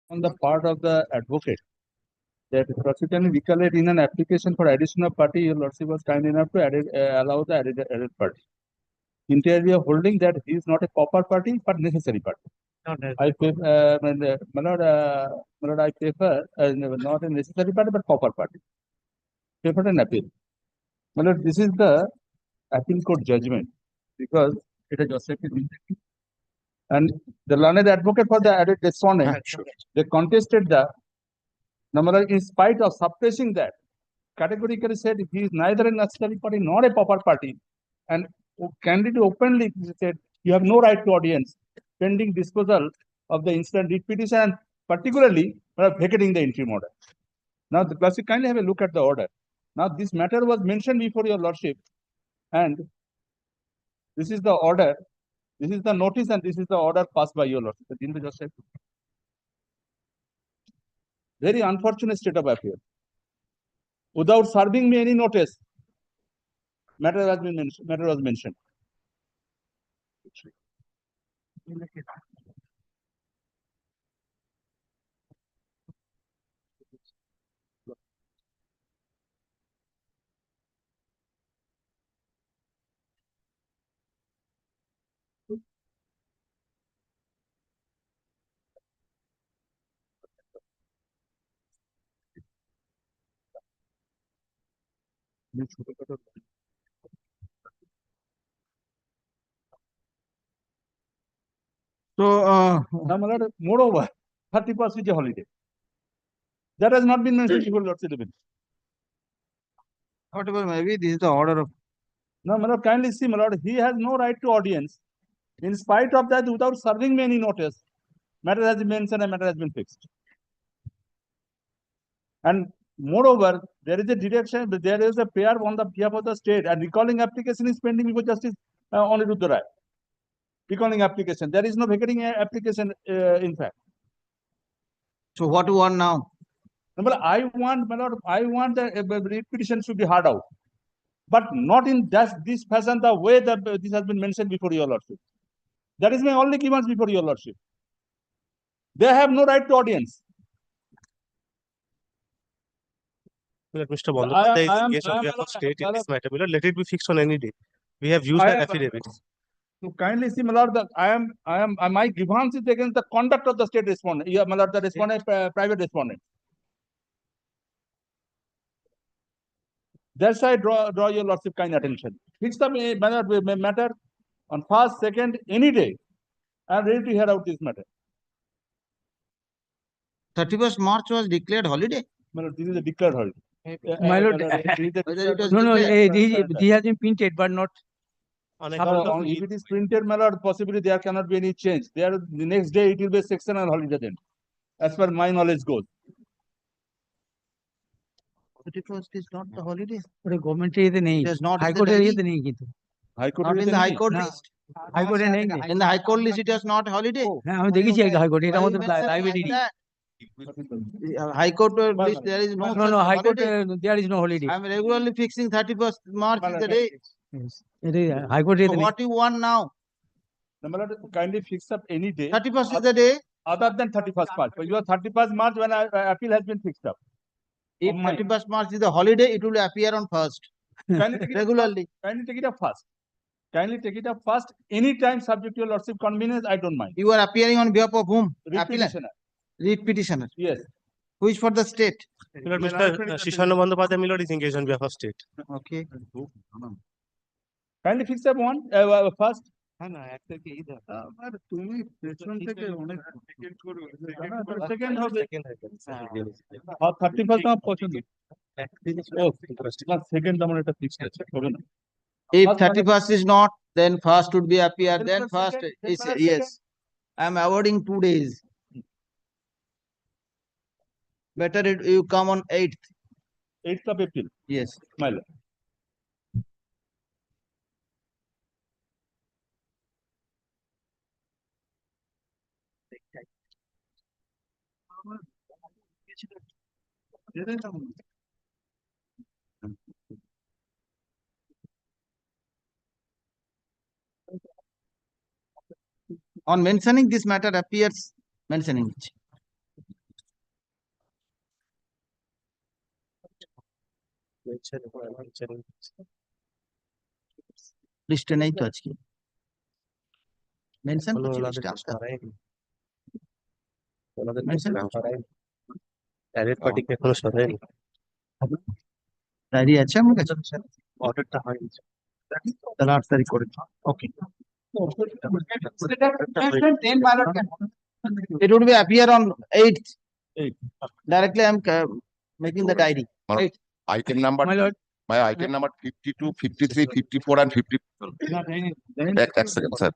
on the part of the advocate that proceeding recollect in an application for addition of party, your lordship was kind enough to allow the added party. Interior holding that he is not a proper party but necessary party. I prefer, my lord, I prefer not a necessary party but proper party. Prefer an appeal. My lord, this is the appeal court judgment because it is just and the learned advocate for the added respondent, they contested the number in spite of suppressing that, categorically said he is neither a necessary party nor a proper party, and candidly openly said you have no right to audience pending disposal of the instant writ petition, and particularly vacating the interim order. Now, the classic, kindly have a look at the order. Now, this matter was mentioned before your lordship, and this is the order. This is the notice, and this is the order passed by your lordship. Very unfortunate state of affairs. Without serving me any notice, matter has been mentioned. Matter was mentioned. So, moreover, 31st is a holiday. That has not been mentioned before lordship. Whatever, maybe this is the order of. Now, my lord, kindly see, my lord, he has no right to audience. In spite of that, without serving me any notice, matter has been mentioned and matter has been fixed. And moreover, there is a direction, there is a pair on the behalf of the state, and recalling application is pending before Justice Aniruddha Rai. Recalling application. There is no vacating application, in fact. So, what do you want now? I want, my lord, I want the writ petition should be heard out, but not in this fashion, the way that this has been mentioned before your lordship. That is my only grievance before your lordship. They have no right to audience. Mr. Bandyopadhyay is case on behalf of state in this matter. Let it be fixed on any day. We have used our affidavits. So kindly see, my lord, my grievance is against the conduct of the state respondent. Yeah, my lord, the respondent, private respondent. That's why I draw your lordship kind attention. Fix the matter on first, second, any day. I am ready to hear out this matter. 31st March was declared holiday. My lord, this is a declared holiday. My lord, no, this has been printed, but not. If it is printed, my lord, possibly there cannot be any change. There, the next day it will be a sectional holiday then, as far my knowledge goes. 31st is not the holiday. Government it is not High Court in the High Court not in the High Court No. list. High Court In the High Court list, it is not holiday. আমি দেখেছি High Court এটা আমাদের Why you private mention like that? High Court list, there is no No, such High Court holiday. there is no holiday. I am regularly fixing 31st March is the day. Yes. It is High Court So what you want now? My lord, kindly fix up any day 31st is the day. other than 31st March. But your 31st March when appeal has been fixed up. If 31st March is the holiday, it will appear on 1st. Regularly. Kindly take it up first. Kindly take it up first. Anytime subject to your lordship convenience, I don't mind. You are appearing on behalf of whom? Writ petitioner. Writ petitioner. Yes. Who is for the state? Mr. Shishano Bandyopadhyay Milord is engaged on behalf of state. Okay. Kindly fix up one first. Second হবে 31st আমার পছন্দ। Second আমার এটা fixed আছে, হবে না। If 31st is not, then first would be appear. Then first is yes. I am avoiding 2 days. Better you come on 8th. 8th of April. Yes. My lord. On mentioning this matter appears mentioning it. লিস্টে নেই তো আজকে mention কোনো করছি ওনাদের লিস্টে কিছু করায়নি। ওনাদের Mention কিছু করছি। করায়নি। Direct party-কে এখনো সরায়নি। ডায়েরি আছে আমার কাছে অর্ডারটা হয়নি। তাহলে 8 তারিখ করে ওকে it would be appear on 8th. Directly I'm making the diary. Item number, My lord. my item number 52, 53, 54 and 50. এক second, sir.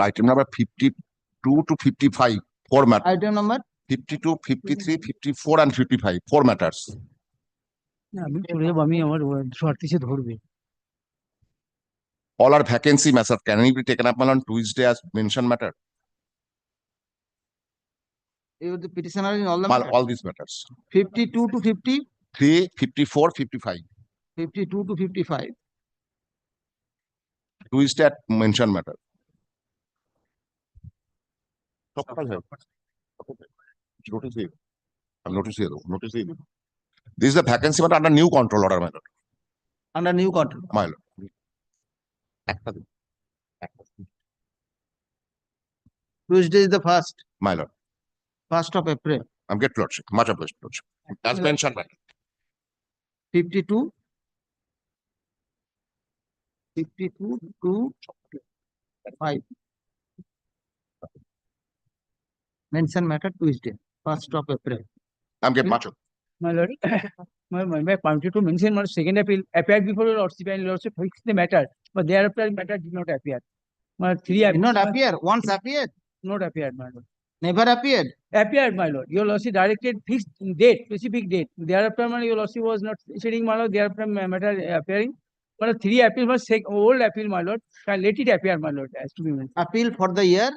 Item number 52 to 55, 4 matters. Item number 52, 53, 54 and 55, 4 matters. না, আমি করে যাবো, আমি আমার শর্টিসে ধরবে। All are vacancy matters. Can it be taken up on Tuesday as mentioned matter? you the petitioner in all the All these matters. 52 to 50, 3, 54, 55. 52 to 55. Tuesday at mentioned matter. Notice here. I'm notice here. Notice here. This is the vacancy matter under new control order, my lord. Under new control. My lord. Tuesday is the first My lord. of April. I'm get lordship. Much obliged, lordship. As mentioned, my lord. 52 to 5. Mention matter Tuesday, 1st of April. I'm get much. My lord, my permitted to mention my second appeal appeared before your lordship and lordship fixed the matter, but thereafter matter did not appear. My three Did appeals not appear. Once appeared. not appeared, my lord. Never appeared. Appeared, my lord. Your lordship directed fixed date, specific date. Thereafter, my your lordship was not sitting, my lord. Thereafter, matter appearing. But three appeals was old appeal, my lord. Can let it appear, my lord, as to be mentioned. Appeal for the year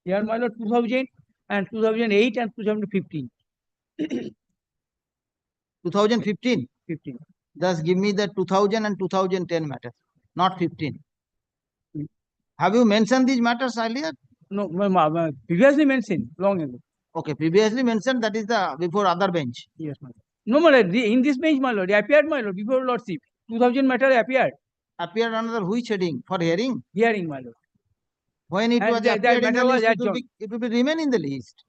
Here, my lord, 2000 and 2008 and 2015. 2015. 15. Just give me the 2000 and 2010 matters, not 15. Have you mentioned these matters earlier? No, previously mentioned long ago. Okay, previously mentioned that is the before other bench. Yes, my lord. No, my lord, in this bench, my lord, appeared, my lord, before lordship. 2000 matter appeared. Appeared under which heading? For hearing? Hearing, my lord. When it And was that appeared in the matter was list, it will be remain in the list.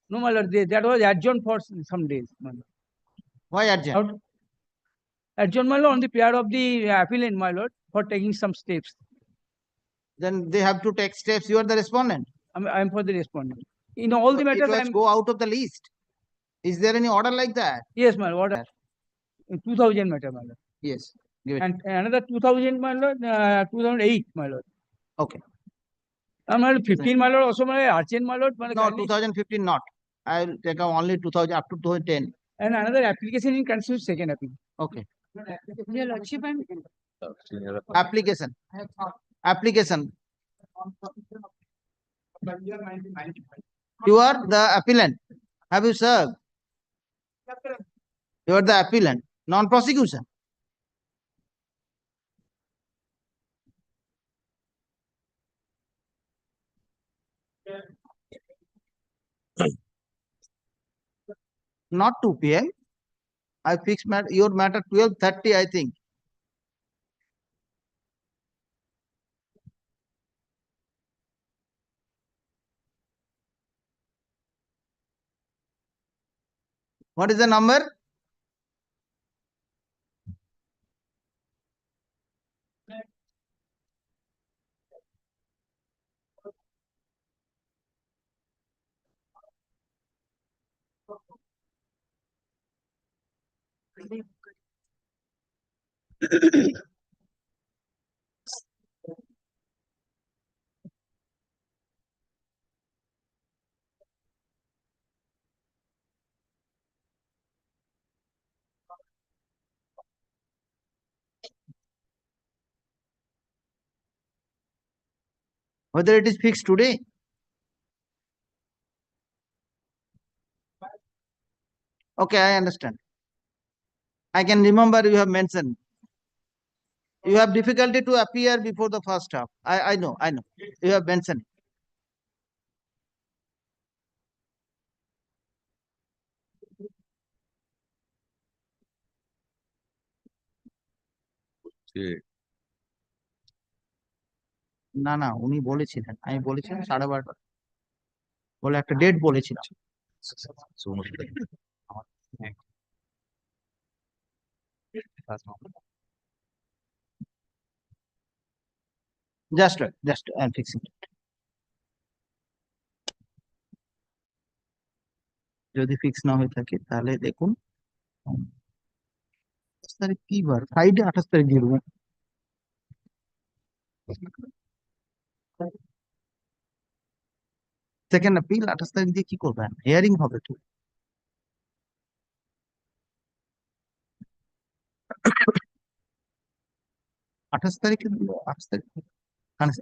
No, my lord, that was adjourned for some days, my lord. Why urgent? Adjourned, my lord, on the prayer of the appellant, my lord, for taking some steps. Then they have to take steps. You are the respondent. I am for the respondent. In all the It matters, I was am. go out of the list. Is there any order like that? Yes, my lord. Order. 2000 matter, my lord. Yes. Give it. And another 2000, my lord, 2008, my lord. Okay. And my lord, 15, my lord, also my urgent, my lord. No, 2015 not. I will take out only 2000 up to 2010. And another application in constitution second appeal. Okay. Your lordship, and Application. Application. You are the appellant. Have you served? You are the appellant. Non-prosecution. Not 2 p.m. I fixed your matter 12:30, I think. What is the number? Whether it is fixed today. Okay, I understand. I can remember you have mentioned. You have difficulty to appear before the first half. I know. You have mentioned. না না উনি বলেছিলেন, আমি বলেছিলাম 12:30 বলে একটা date বলেছিলাম। Just I am fixing. যদি ফিক্স না হয়ে থাকে তাহলে দেখুন 28 তারিখ কি বার, ফ্রাইডে 28 তারিখ দিয়ে দেবো। সেকেন্ড আপিল 28 তারিখ দিয়ে কি করবেন, হিয়ারিং হবে তো। আঠাশ তারিখে 28 তারিখ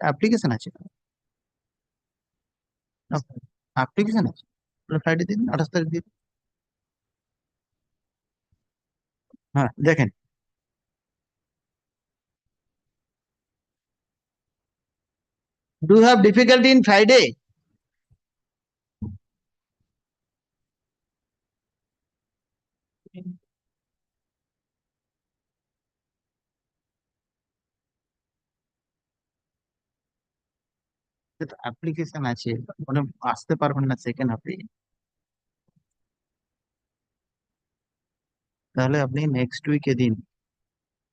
অ্যাপ্লিকেশন আছে, অ্যাপ্লিকেশন আছে, ফ্রাইডে দিন 28 তারিখ দিন। হ্যাঁ দেখেন, do you have difficulty in Friday? Application আছে, মানে আসতে পারবেন না সেকেন্ড হাফে, তাহলে আপনি নেক্সট উইকে দিন,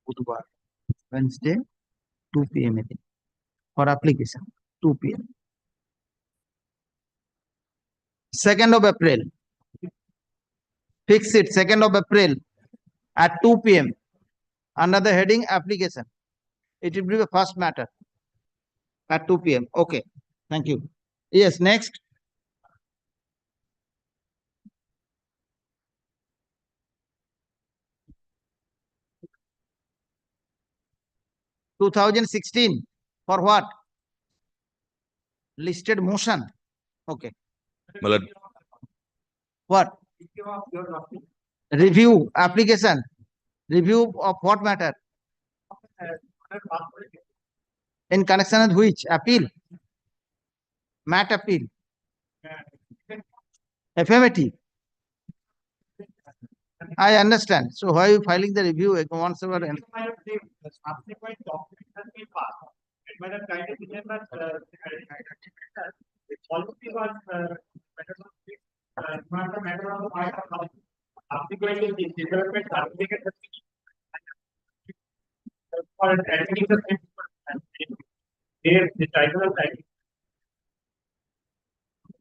বুধবার ওয়েডনেসডে 2 PM এ দিন for application 2 PM। 2nd of April, fix it, 2nd of April at 2 PM under the heading application. It will be the first matter at 2 PM. Okay, thank you. Yes, next. (2016) for what? Listed motion. Okay. What? Review application. Review of what matter? In connection with which? Appeal? MAT appeal? FMAT? I understand. So why are you filing the review once over? Subsequent documents has been passed. And by the time it became that the policy was matter of the point of how subsequently the development certificate has been for admitting the same there the tribunal side.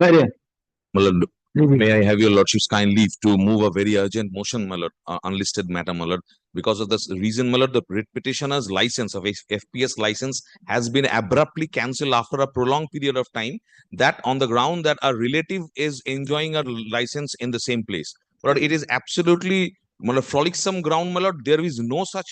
Very Malad, may I have your lordship's kind leave to move a very urgent motion, my lord, unlisted matter, my lord. Because of this reason, my lord, the writ petitioner's license of FPS license has been abruptly cancelled after a prolonged period of time, that on the ground that a relative is enjoying a license in the same place. But it is absolutely frolicsome ground, my lord. There is no such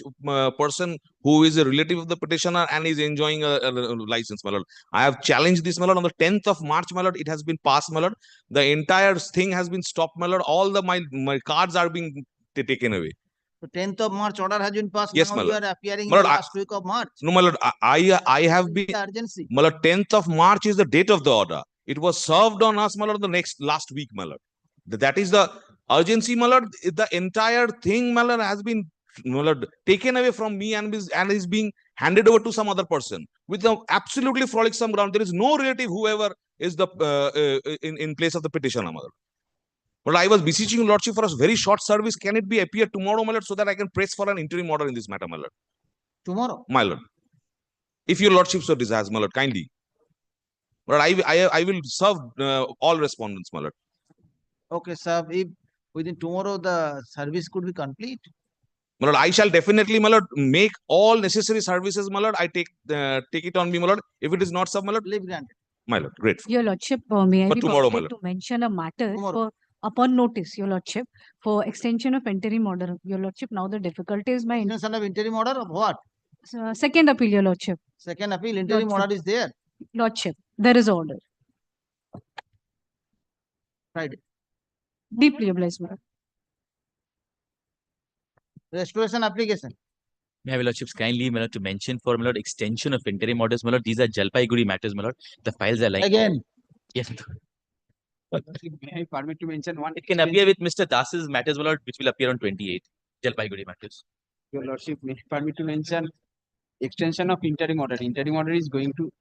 person who is a relative of the petitioner and is enjoying a license, my lord. I have challenged this, my lord, on the 10th of March, my lord. It has been passed, my lord. The entire thing has been stopped, my lord. All the my cards are being taken away. So 10th of March order has been passed. Yes, now my you lord. are appearing My in lord, the last week of March. No, my lord, I have been, The urgency. my lord, 10th of March is the date of the order. It was served on us, my lord, the last week, my lord. That is the urgency, my lord. The entire thing, my lord, has been, my lord, taken away from me and is being handed over to some other person with the absolutely frolicsome ground. There is no relative whoever is the in place of the petitioner, my lord. But I was beseeching your lordship for a very short service. Can it be appear tomorrow, my lord, so that I can press for an interim order in this matter, my lord? Tomorrow? My lord, if your lordship so desires, my lord, kindly. But I will serve all respondents, my lord. Okay, sir. If within tomorrow the service could be complete. My lord, I shall definitely, my lord, make all necessary services, my lord. I take it on me, my lord. If it is not so, my lord, Leave granted. my lord, grateful. Your Lordship, may I But be tomorrow, my permitted to mention a matter Tomorrow. for upon notice, Your Lordship, for extension of interim order. Your Lordship, now the difficulty is my Extension of interim order of what? second appeal, Your Lordship. Second appeal, interim Lordship. order is there. Lordship, there is order. Friday. Deeply obliged, my lord. Restoration application. May I have your lordship's kind leave, my lord, to mention for my lord extension of interim orders, my lord. These are Jalpaiguri matters, my lord. The files are like Again. yes. May I permit to mention one? It can appear with Mr. Das's matters, my lord, which will appear on 28 Jalpaiguri matters. Your Lordship, may I permit to mention extension of interim order. Interim order is going to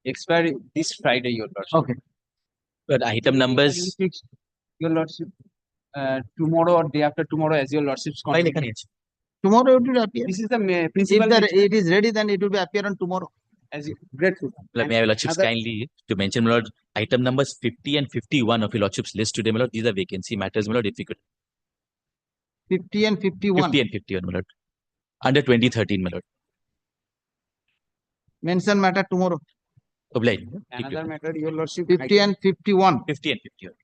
expire this Friday, your lordship. Okay. But item Can you numbers. fix, your lordship, tomorrow or day after tomorrow as your lordship's File convenience. এখানে আছে। Tomorrow it will appear. This is the If principal. it is ready, then it will be appear on tomorrow. As you, grateful. Let me have your lordships Other- kindly to mention, my lord, item numbers 50 and 51 of your lordship's list today, my lord. These are vacancy matters, my lord. If you could 50 and 51. 50 and 51, my lord. Under 2013, my lord. Mention matter tomorrow. Obliged. Keep Another your- matter, your lordship. 50 and 51. 50 and 51.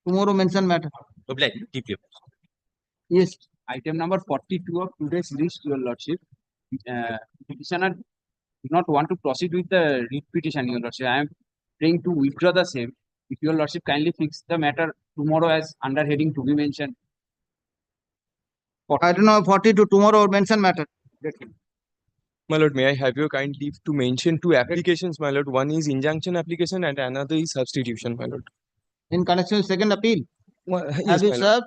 Tomorrow mention matter. Obliged. Keep your. Yes. Item number 42 of today's list, your lordship. Petitioner do not want to proceed with the writ petition, your lordship. I am praying to withdraw the same. If your lordship kindly fix the matter tomorrow as under heading to be mentioned. I don't know, 42 tomorrow mention matter. My lord, may I have your kind leave to mention two applications, my lord. One is injunction application and another is substitution, my lord. In connection with second appeal. Yes, Have you my lord. served?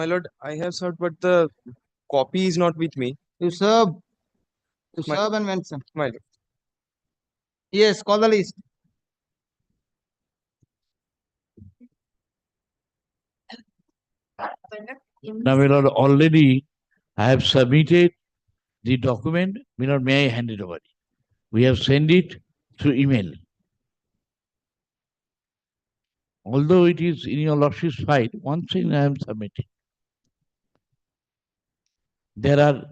My lord, I have served, but the copy is not with me. You serve. You My- serve and mention. My lord. Yes, call the list. Now, my lord, already I have submitted the document. My lord, may I hand it over? We have sent it through email. Although it is in your lordship's file, one thing I am submitting. There are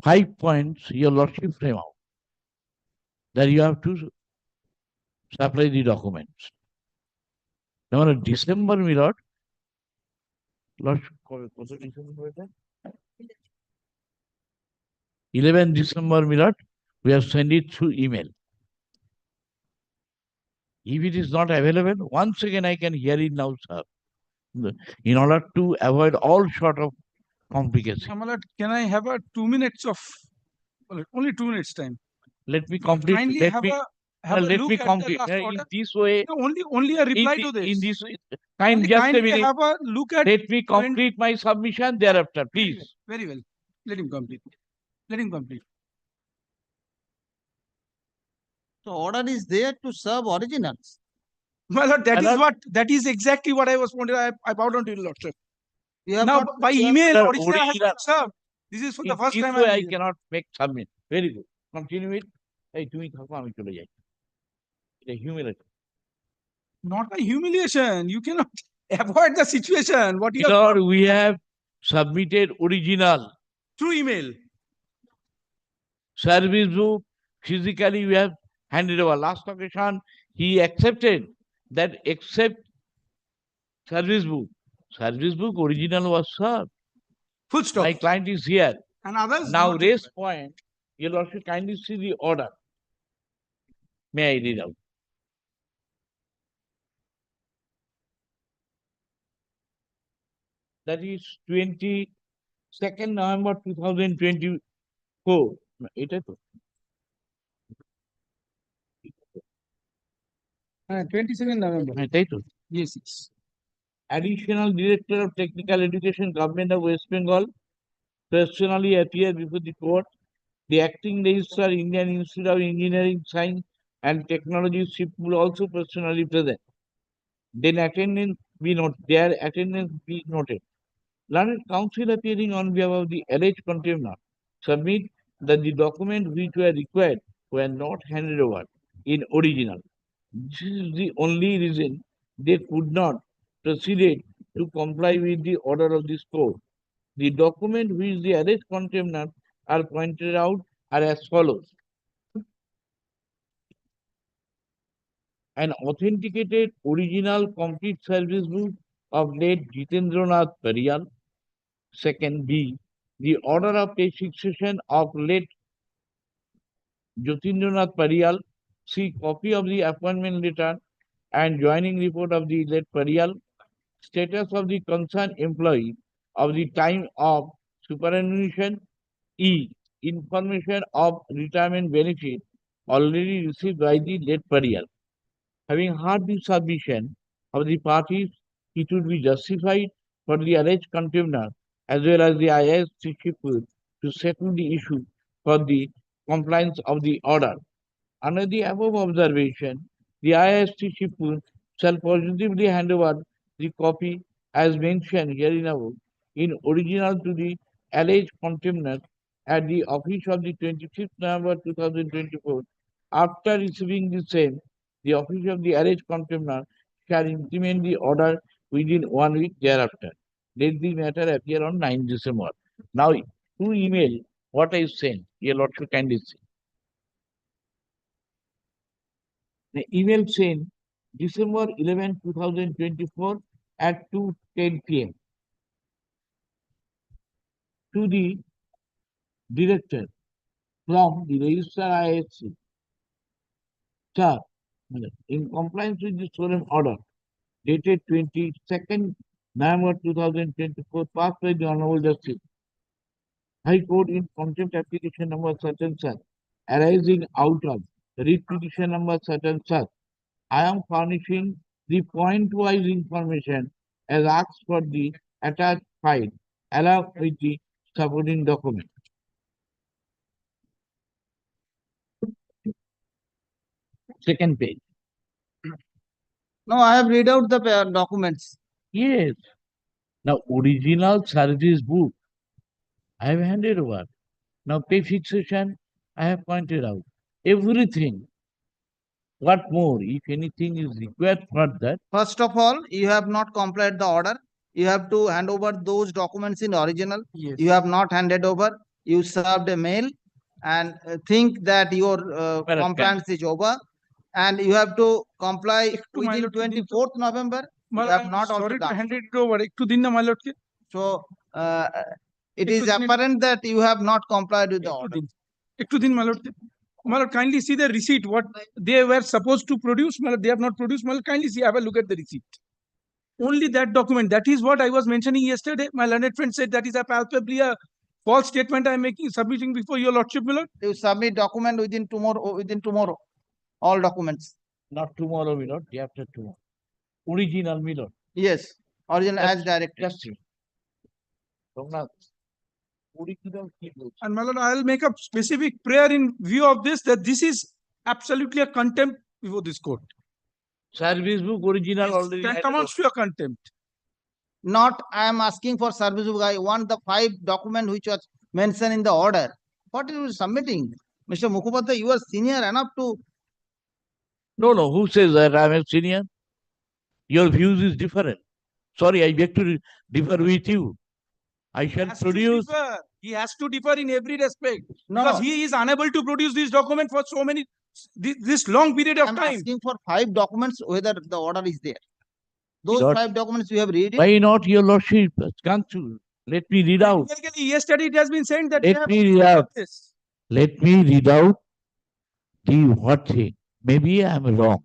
5 points your lordship frame out that you have to supply the documents. Now, December, my lord, lordship, 11 December, my lord, we have sent it through email. If it is not available, once again I can hear it now, sir. In order to avoid all sort of complications. Amalat, can I have a 2 minutes of, well, only 2 minutes time? Let me complete. Kindly Let have me, a let look me at the complete. last In order. this way, No, only a reply to this. in this way, Kindly- just a kindly minute. have a look at. Let me complete my submission thereafter, please. Very well. Let him complete. Let him complete. So order is there to serve originals. My lord, My lord- that is exactly what I was pointing. I bow down to you, lordship. You have Now, got- by you have- email, Sir, original has been original- served. This is for the In first this time. way I'm I hearing. cannot make submit. Very good. Continue it. এই তুমি থাকো আমি চলে যাই। এটা humility. Not by humiliation. You cannot avoid the situation. What you have Lord, we have submitted original through email. service book. Physically, we have handed over. Last occasion, he accepted that except service book. Service book original was served. Full stop. My client is here. And others. Now, not raise point. Your lordship kindly see the order. May I read out? That is 22nd November 2024. এটাই তো? 22nd November. হ্যাঁ, তাই তো? Yes, yes. Additional Director of Technical Education, Government of West Bengal, personally appear before the court. The acting registrar, Indian Institute of Engineering, Science and Technology, will also personally present. Then attendance be noted. Their attendance be noted. Learned counsel appearing on behalf of the alleged contender submit that the documents which were required were not handed over in original. This is the only reason they could not proceed to comply with the order of this court. The document which the alleged contender are pointed out are as follows. An authenticated original complete service book of late Jitendranath Pariyal. Second B, the order of fixation of late Jyotindranath Pariyal. C, copy of the appointment letter and joining report of the late Pariyal. Status of the concerned employee of the time of superannuation. E, information of retirement benefit already received by the late Pariyal. Having heard the submission of the parties, it would be justified for the alleged contender as well as the IAS to settle the issue for the compliance of the order. Under the above observation, the IIST shall positively hand over the copy as mentioned herein above in original to the alleged contemptor at the office of the 25th November 2024. After receiving the same, the office of the alleged contemptor shall implement the order within 1 week thereafter. Let the matter appear on 9 December. Now, through email, what I sent, your lordship kindly see. The email sent December 11, 2024 at 2:10 p.m. to the director from the registrar ISC. Sir, in compliance with the solemn order dated 22nd November 2024 passed by the Honorable Justice High Court in contempt application number such and such arising out of writ petition number such and such, I am furnishing the point-wise information as asked for the attached file along with the supporting document. Second page. No, I have read out the documents. Yes. Now, original service book I have handed over. Now, pay fixation I have pointed out. Everything. What more, if anything is required further? First of all, you have not complied the order. You have to hand over those documents in original. Yes. You have not handed over. You served a mail and think that your Correct. compliance is over. And you have to comply To my within lord, 24th November. My You lord, have I'm not also sorry to done. hand it over. Ekটু দিন না, my lord K? So, it একটু is দিন, apparent that you have not complied with the একটু order. দিন। একটু দিন, my lord K. My lord, kindly see the receipt, what they were supposed to produce, my lord, they have not produced. My lord, kindly see, have a look at the receipt. Only that document, that is what I was mentioning yesterday. My learned friend said that is a palpably a false statement I am making, submitting before your lordship, my lord. You submit document within tomorrow, all documents. Not tomorrow, my lord, day after tomorrow. Original, my lord. Yes, original as directed. Just a minute. Somnath, original কি বলছে? And my lord, I will make a specific prayer in view of this, that this is absolutely a contempt before this court. Service book original already That handed amounts to a contempt. Not, I am asking for service book. I want the 5 document which was mentioned in the order. What are you submitting? Mr. Mukhopadhyay, you are senior enough to. No, who says that I am a senior? Your views is different. Sorry, I beg to differ with you. I shall Has to produce. differ. He has to differ in every respect. No, Because he is unable to produce this document for so many, this long period of I'm time. asking for 5 documents whether the order is there. Those Lord, 5 documents you have read it. Why not, your lordship? Can't you? Let me read out. Basically, yesterday it has been said that Let you have me read out. this. Let me read out the what thing. Maybe I am wrong,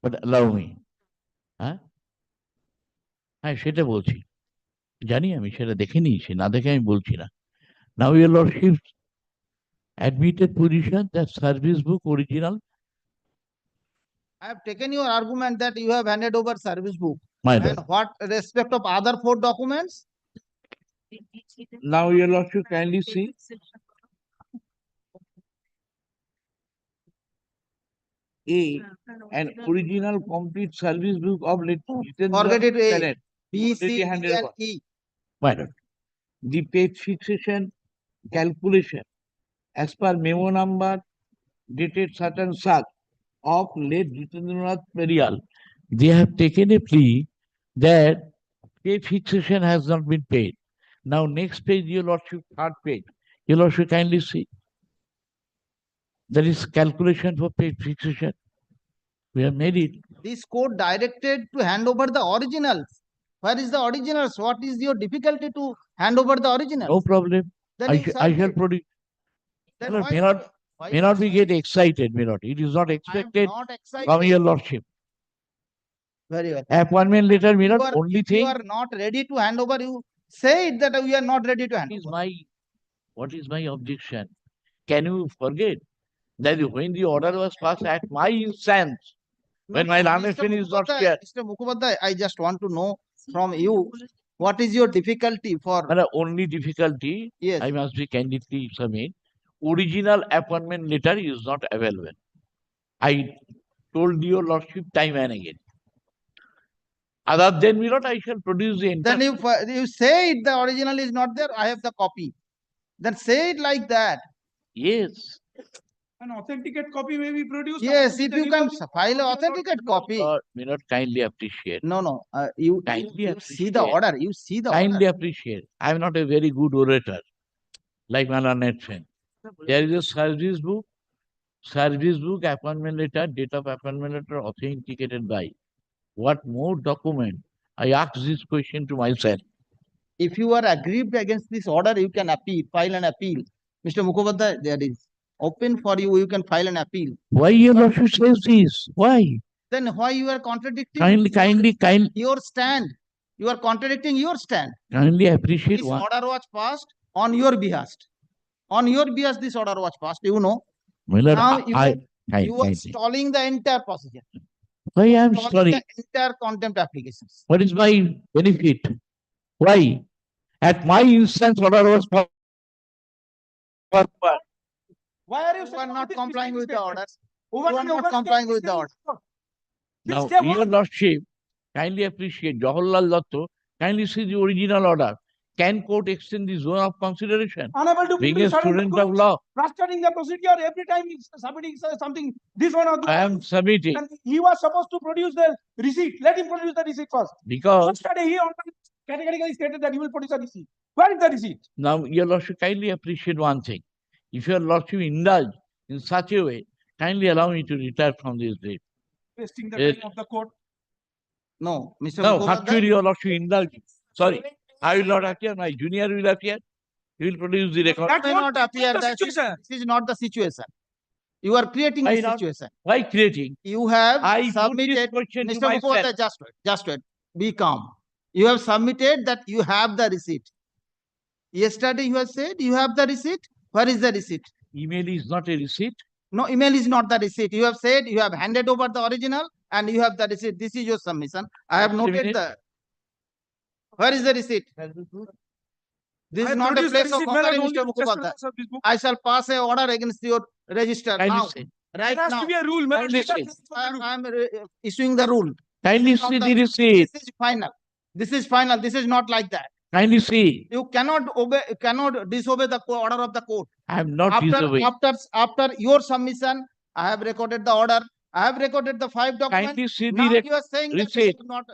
but allow me. হ্যাঁ সেটা বলছি জানি আমি সেটা দেখে নিয়েছি না দেখে আমি বলছি না Now your lordship admitted position that service book original. I have taken your argument that you have handed over service book. My And lord. what respect of other 4 documents? Now your lordship kindly see. A, an original complete service book of Forget it, A. B, C, already D, handed and over. E. My lord. The pay fixation calculation as per memo number dated such and such of late Jitendranath Perial. They have taken a plea that pay fixation has not been paid. Now next page, your lordship, 3rd page. Your lordship kindly see. That is calculation for pay fixation. We have made it. This court directed to hand over the originals. Where is the originals? What is your difficulty to hand over the originals? No problem. Then I you shall submit. produce. Then Lord, why may not- not, why may you not are be submitting? get excited, may not. It is not I am expected not excited. from your lordship. Very well. Appointment letter, may not. Only If you thing are not ready to hand over, you say it that we are not ready to hand is over. what is my objection? Can you forget that when the order was passed at my instance, when my No, learned Mr. friend is not Mukhopadhyay, here, Mr. Mukhopadhyay, I just want to know from you, what is your difficulty for? the only difficulty Yes. I must be candidly submit. original appointment letter is not available. I told your lordship time and again. Other than me, I shall produce the entire. Then you say it, the original is not there, I have the copy. Then say it like that. Yes. An authenticate copy may be produced. Yes, if you can file an authenticate copy. May not kindly appreciate. No, you Kindly see the appreciate. order, you see the Kindly order. appreciate. I am not a very good orator, like my learned friend. There is a service book, appointment letter, date of appointment letter authenticated by. What more document? I ask this question to myself. If you are aggrieved against this order, you can appeal, file an appeal. Mr. Mukhopadhyay, there is open for you, you can file an appeal. Why your lordship says this? Why? Then why you are contradicting Kindly your stand? You are contradicting your stand. appreciate This one. order was passed on your behest. On your behest, this order was passed, you know. Miller, Now you are kindly. stalling the entire procedure. Why I am Stalling sorry? the entire contempt applications. What is my benefit? Why? At my instance, order was for Why are You are not complying with the orders. You Over are and not over complying again, with the order. now, they your want- lordship, kindly appreciate Jawaharlal Datto, kindly see the original order. Can court extend the zone of consideration? Unable to Being a produce certain student of documents, law, frustrating the procedure every time he's submitting something, this one or I am submitting and he was supposed to produce the receipt. Let him produce the receipt first. because Yesterday, he categorically stated that he will produce a receipt. Where is the receipt? now your lordship kindly appreciate one thing. If your lordship indulge in such a way, kindly allow me to retire from this date. Wasting the Yes. time of the court. No, Mr. No, Mukhopadhyay, actually your lordship indulge. Sorry, I will not appear, my junior will appear. He will produce the record. That may won't not appear. the That situation. this is not the situation. You are creating Why this not? situation. Why creating? You have I put this submitted, question to Mr. myself. Mukhopadhyay, just wait, be calm. You have submitted that you have the receipt. Yesterday you have said you have the receipt. Where is the receipt? Email is not a receipt. No, email is not the receipt. You have said you have handed over the original and you have the receipt. This is your submission. I have Just a noted minute. the. Where is the receipt? This I is not a produced the place of receipt, madam, mockery, only Mr. just Mukhopadhyay. to answer this book. I shall pass a order against your register Kindly now. say. Right There has now, to be a rule, madam. Kindly That say. is what the rule. I am issuing the rule. Kindly This is see not the receipt. This is final. This is final. This is not like that. Kindly see. You cannot disobey the order of the court. I am not disobeying. After your submission, I have recorded the order. I have recorded the 5 documents. Kindly see Now the you are saying that you receipt. should not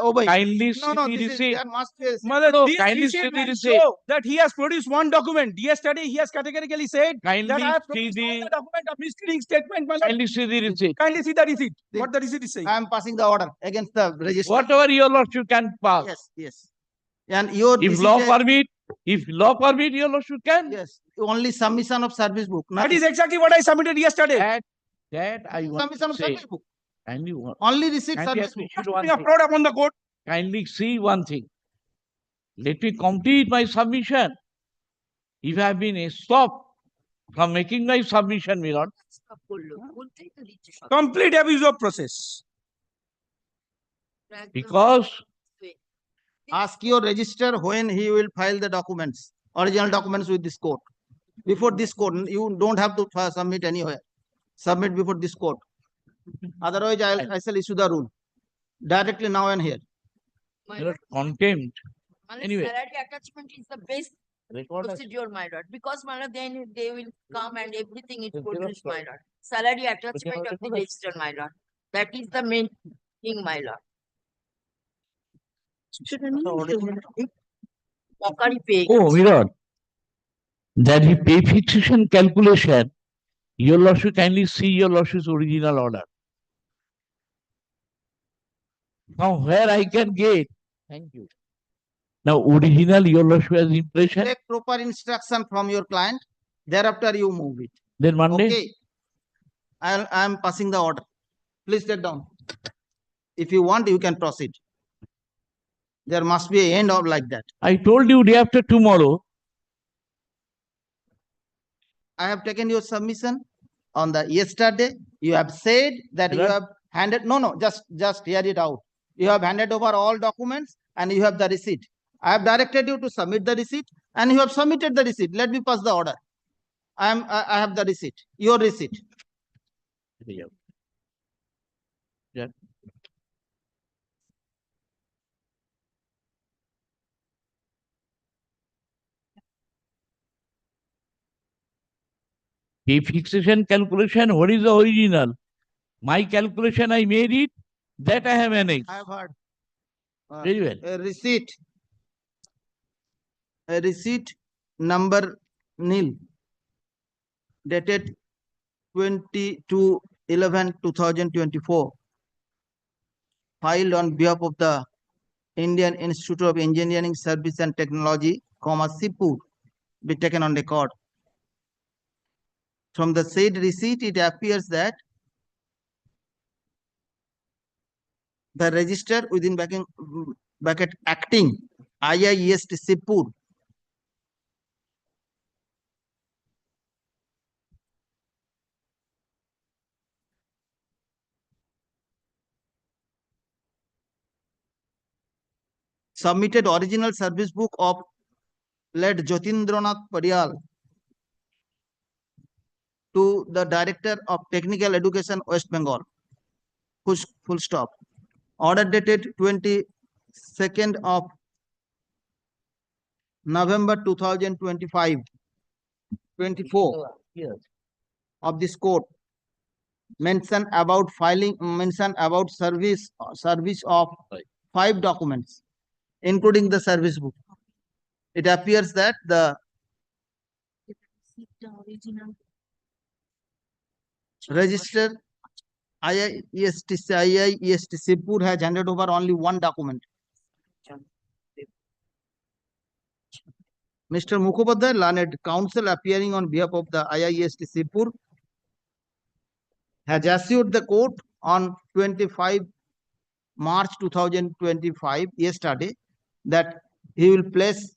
obey. Kindly see No, the this is, receipt. there must be a Mother, No, this kindly receipt see the will receipt. show that he has produced one document. Yesterday, he has categorically said that I Kindly have see produced all the the document of misleading statement. My lord. kindly see the receipt. Kindly see the receipt. The- What the receipt is saying. I am passing the order against the register. Whatever your lordship can pass. Yes. And your If law permit, your lordship can. yes, only submission of service book. That is exactly what I submitted yesterday. That I want submission to of say. service book. Kindly Only receipt kindly service book. appreciate one We thing. are proud upon the court. Kindly see one thing. Let me complete my submission. If I have been stopped from making my submission, my lord, Complete abuse of process. because Ask your register when he will file the documents, original documents with this court. Before this court, you don't have to submit anywhere. Submit before this court. Otherwise, I shall issue the rule directly now and here. my lord, contempt. Anyway. Salary attachment is the best Record as- procedure, my lord, because my lord, then they will come and everything is Yes, produced, yes, my lord. Salary attachment yes, of the yes. register, my lord. That is the main thing, my lord. Mockery pay. Oh, my lord. That he pay fixation calculation, your lordship kindly see your lordship's original order. Now where I can get, thank you. Now original your lordship has impression, Take proper instruction from your client. Thereafter, you move it. then Monday. Okay. I am passing the order. Please take down. If you want, you can proceed. There must be an end of like that. I told you day after tomorrow. I have taken your submission on the yesterday. You have said that you Right. have handed, no, just hear it out. You have handed over all documents and you have the receipt. I have directed you to submit the receipt and you have submitted the receipt. Let me pass the order. I have the receipt, your receipt. Yeah. Yeah. A fixation calculation, what is the original? My calculation, I made it, that I have annexed. I have heard. Very well. A receipt number nil dated 22/11/2024 filed on behalf of the Indian Institute of Engineering Service and Technology, Sipur, be taken on record. From the said receipt, it appears that the register within bracket acting IIEST Sipur submitted original service book of led Jyotindranath Padial to the Director of Technical Education, West Bengal. Full stop. Order dated 22nd of November 2025, 24 of this court mention about service of 5 documents, including the service book. It appears that the register IIEST Sipur has handed over only one document. Mr. Mukhopadhyay, learned counsel appearing on behalf of the IIEST Sipur, has assured the court on 25 March 2025, yesterday, that he will place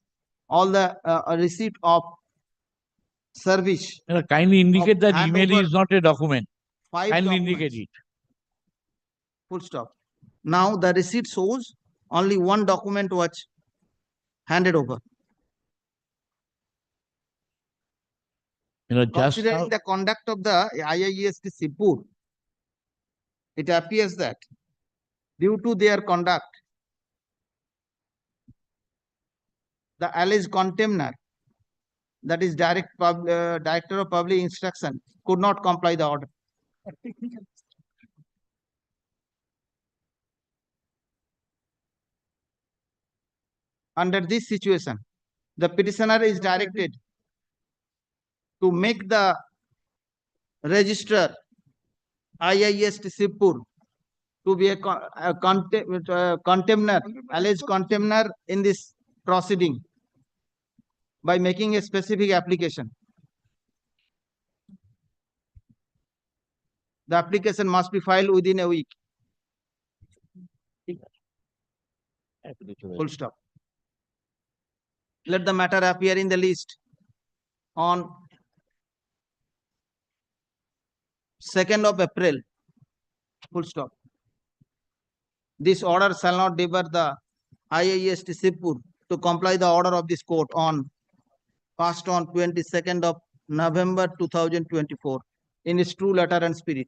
all the receipt of service. Kindly indicate that hand email over is not a document. 5 Kindly documents. indicate it. Full stop. Now the receipt shows only one document was handed over. Just Considering now, the conduct of the IIEST Sipur, it appears that due to their conduct, the alleged contemptor, that is Director of Public Instruction, could not comply the order. Under this situation, the petitioner is directed to make the registrar IIEST Sipur to be a contemptor, alleged contemptor in this proceeding by making a specific application. The application must be filed within a week. Full stop. Let the matter appear in the list on 2nd of April. Full stop. This order shall not debar the IIEST Sipur to comply the order of this court passed on 22nd of November 2024 in its true letter and spirit.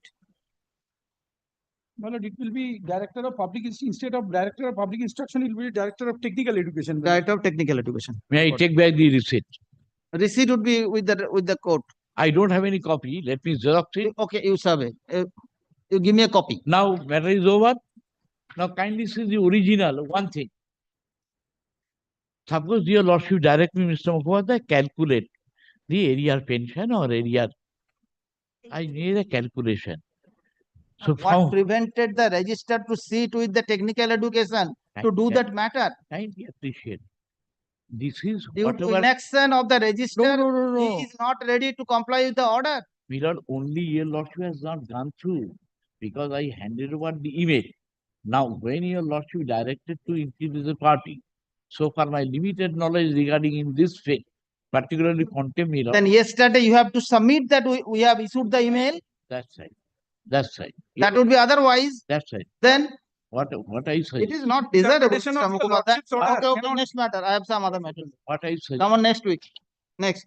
My lord, it will be Director of Public instead of Director of Public Instruction, it will be Director of Technical Education. Director of Technical Education. may I take back the receipt? Receipt would be with the court. I don't have any copy. Let me xerox it. Okay, you survey. You give me a copy. Now matter is over. Now kindly see the original. One thing. Suppose your lordship direct me, Mr. Mukhopadhyay, calculate the area pension or area. I need a calculation. So What prevented the register to sit with the technical education to do that matter? Kindly appreciate. This is Due to whatever. inaction of the register, No. he is not ready to comply with the order. Mirror only your lordship has not gone through because I handed over the email. Now, when your lordship directed to increase the party, so far my limited knowledge regarding in this field, particularly contempt mirror. Then yesterday you have to submit that we have issued the email. That's right. That's right. That would be otherwise. That's right. Then What I say? it is not desirable. Interpretation of Mr. the Mukhopadhyay. lordship's order Okay, cannot- next matter. I have some other matter. What I say? Come on next week. Next.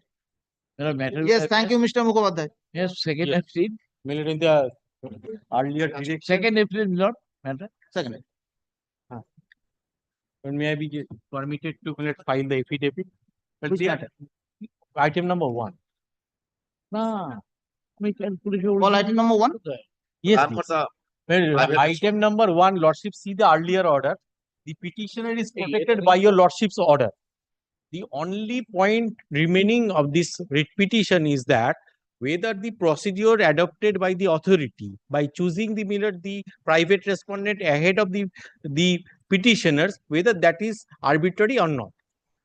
Matter. Yes, thank you, Mr. Mukhopadhyay. Yes, second Yes. April. My lord, in the earlier direction, Second April, not matter. Second. when may I be permitted to file the affidavit? But Which they are- matter? Item number 1. No. Call item number 1. Yes, for please. the Well, item number 1, Lordship, see the earlier order. The petitioner is protected by your Lordship's order. The only point remaining of this writ petition is that whether the procedure adopted by the authority by choosing the private respondent ahead of the petitioners, whether that is arbitrary or not.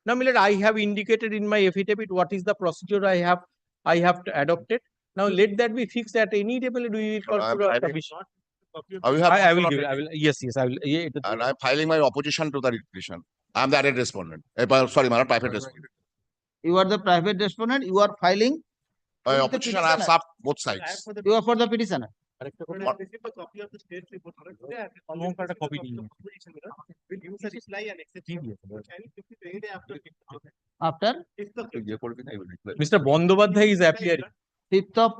Now, Milord, I have indicated in my affidavit what is the procedure I have adopted. Now, let that be fixed at any table. Do you consider sufficient? I will have. I will give it. Yes, I will. Yeah, And I'm filing my opposition to the writ petition. I'm the added respondent. Sorry, my private respondent. You are the private respondent. You are filing. My Who is the opposition, I have petitioner? served both sides. You are for the petitioner. After Mr. Bandyopadhyay is appearing. 5th of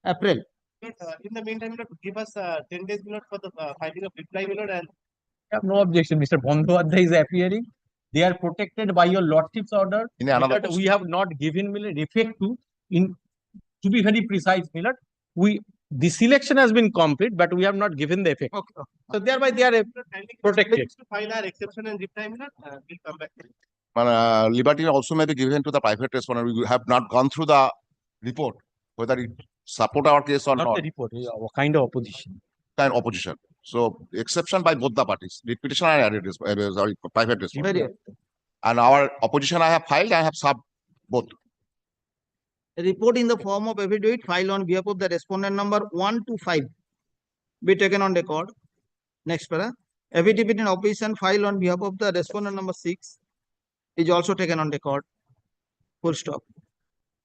April. In the meantime, give us 10 days for the filing of reply and I have no objection. Mr. Bandyopadhyay is appearing. They are protected by your Lordship's order. In another Milord, we have not given Milord effect to be very precise, Milord. The selection has been complete, but we have not given the effect. Okay. So thereby they are protected. to file our exception and reply we'll come back. Liberty also may be given to the private respondent. We have not gone through the report, whether it support our case or Not not, the report, kind of opposition. kind of opposition. So exception by both the parties, writ petitioner and private respondent. Very good. And our opposition I have filed, I have served both. A report in the form of affidavit filed on behalf of the respondent number 1 to 5 be taken on record. Next para. Affidavit in opposition filed on behalf of the respondent number 6 is also taken on record. Full stop.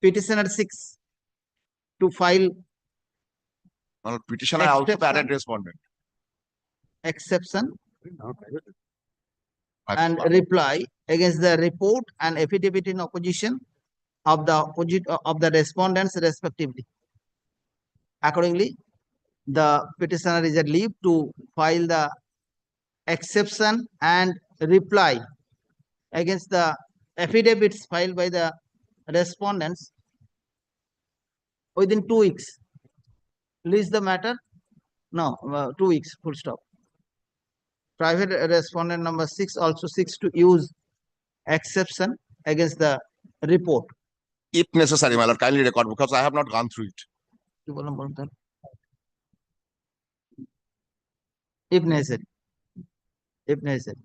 Petitioner 6 to file Petitioner also Exception. added respondent. exception and reply against the report and affidavit in opposition of the respondents respectively. Accordingly, the petitioner is at leave to file the exception and reply against the affidavits filed by the respondents within 2 weeks. Release the matter? No, 2 weeks, full stop. Private respondent number 6 also seeks to use exception against the report. If necessary, my lord, kindly record because I have not gone through it. If necessary. If necessary.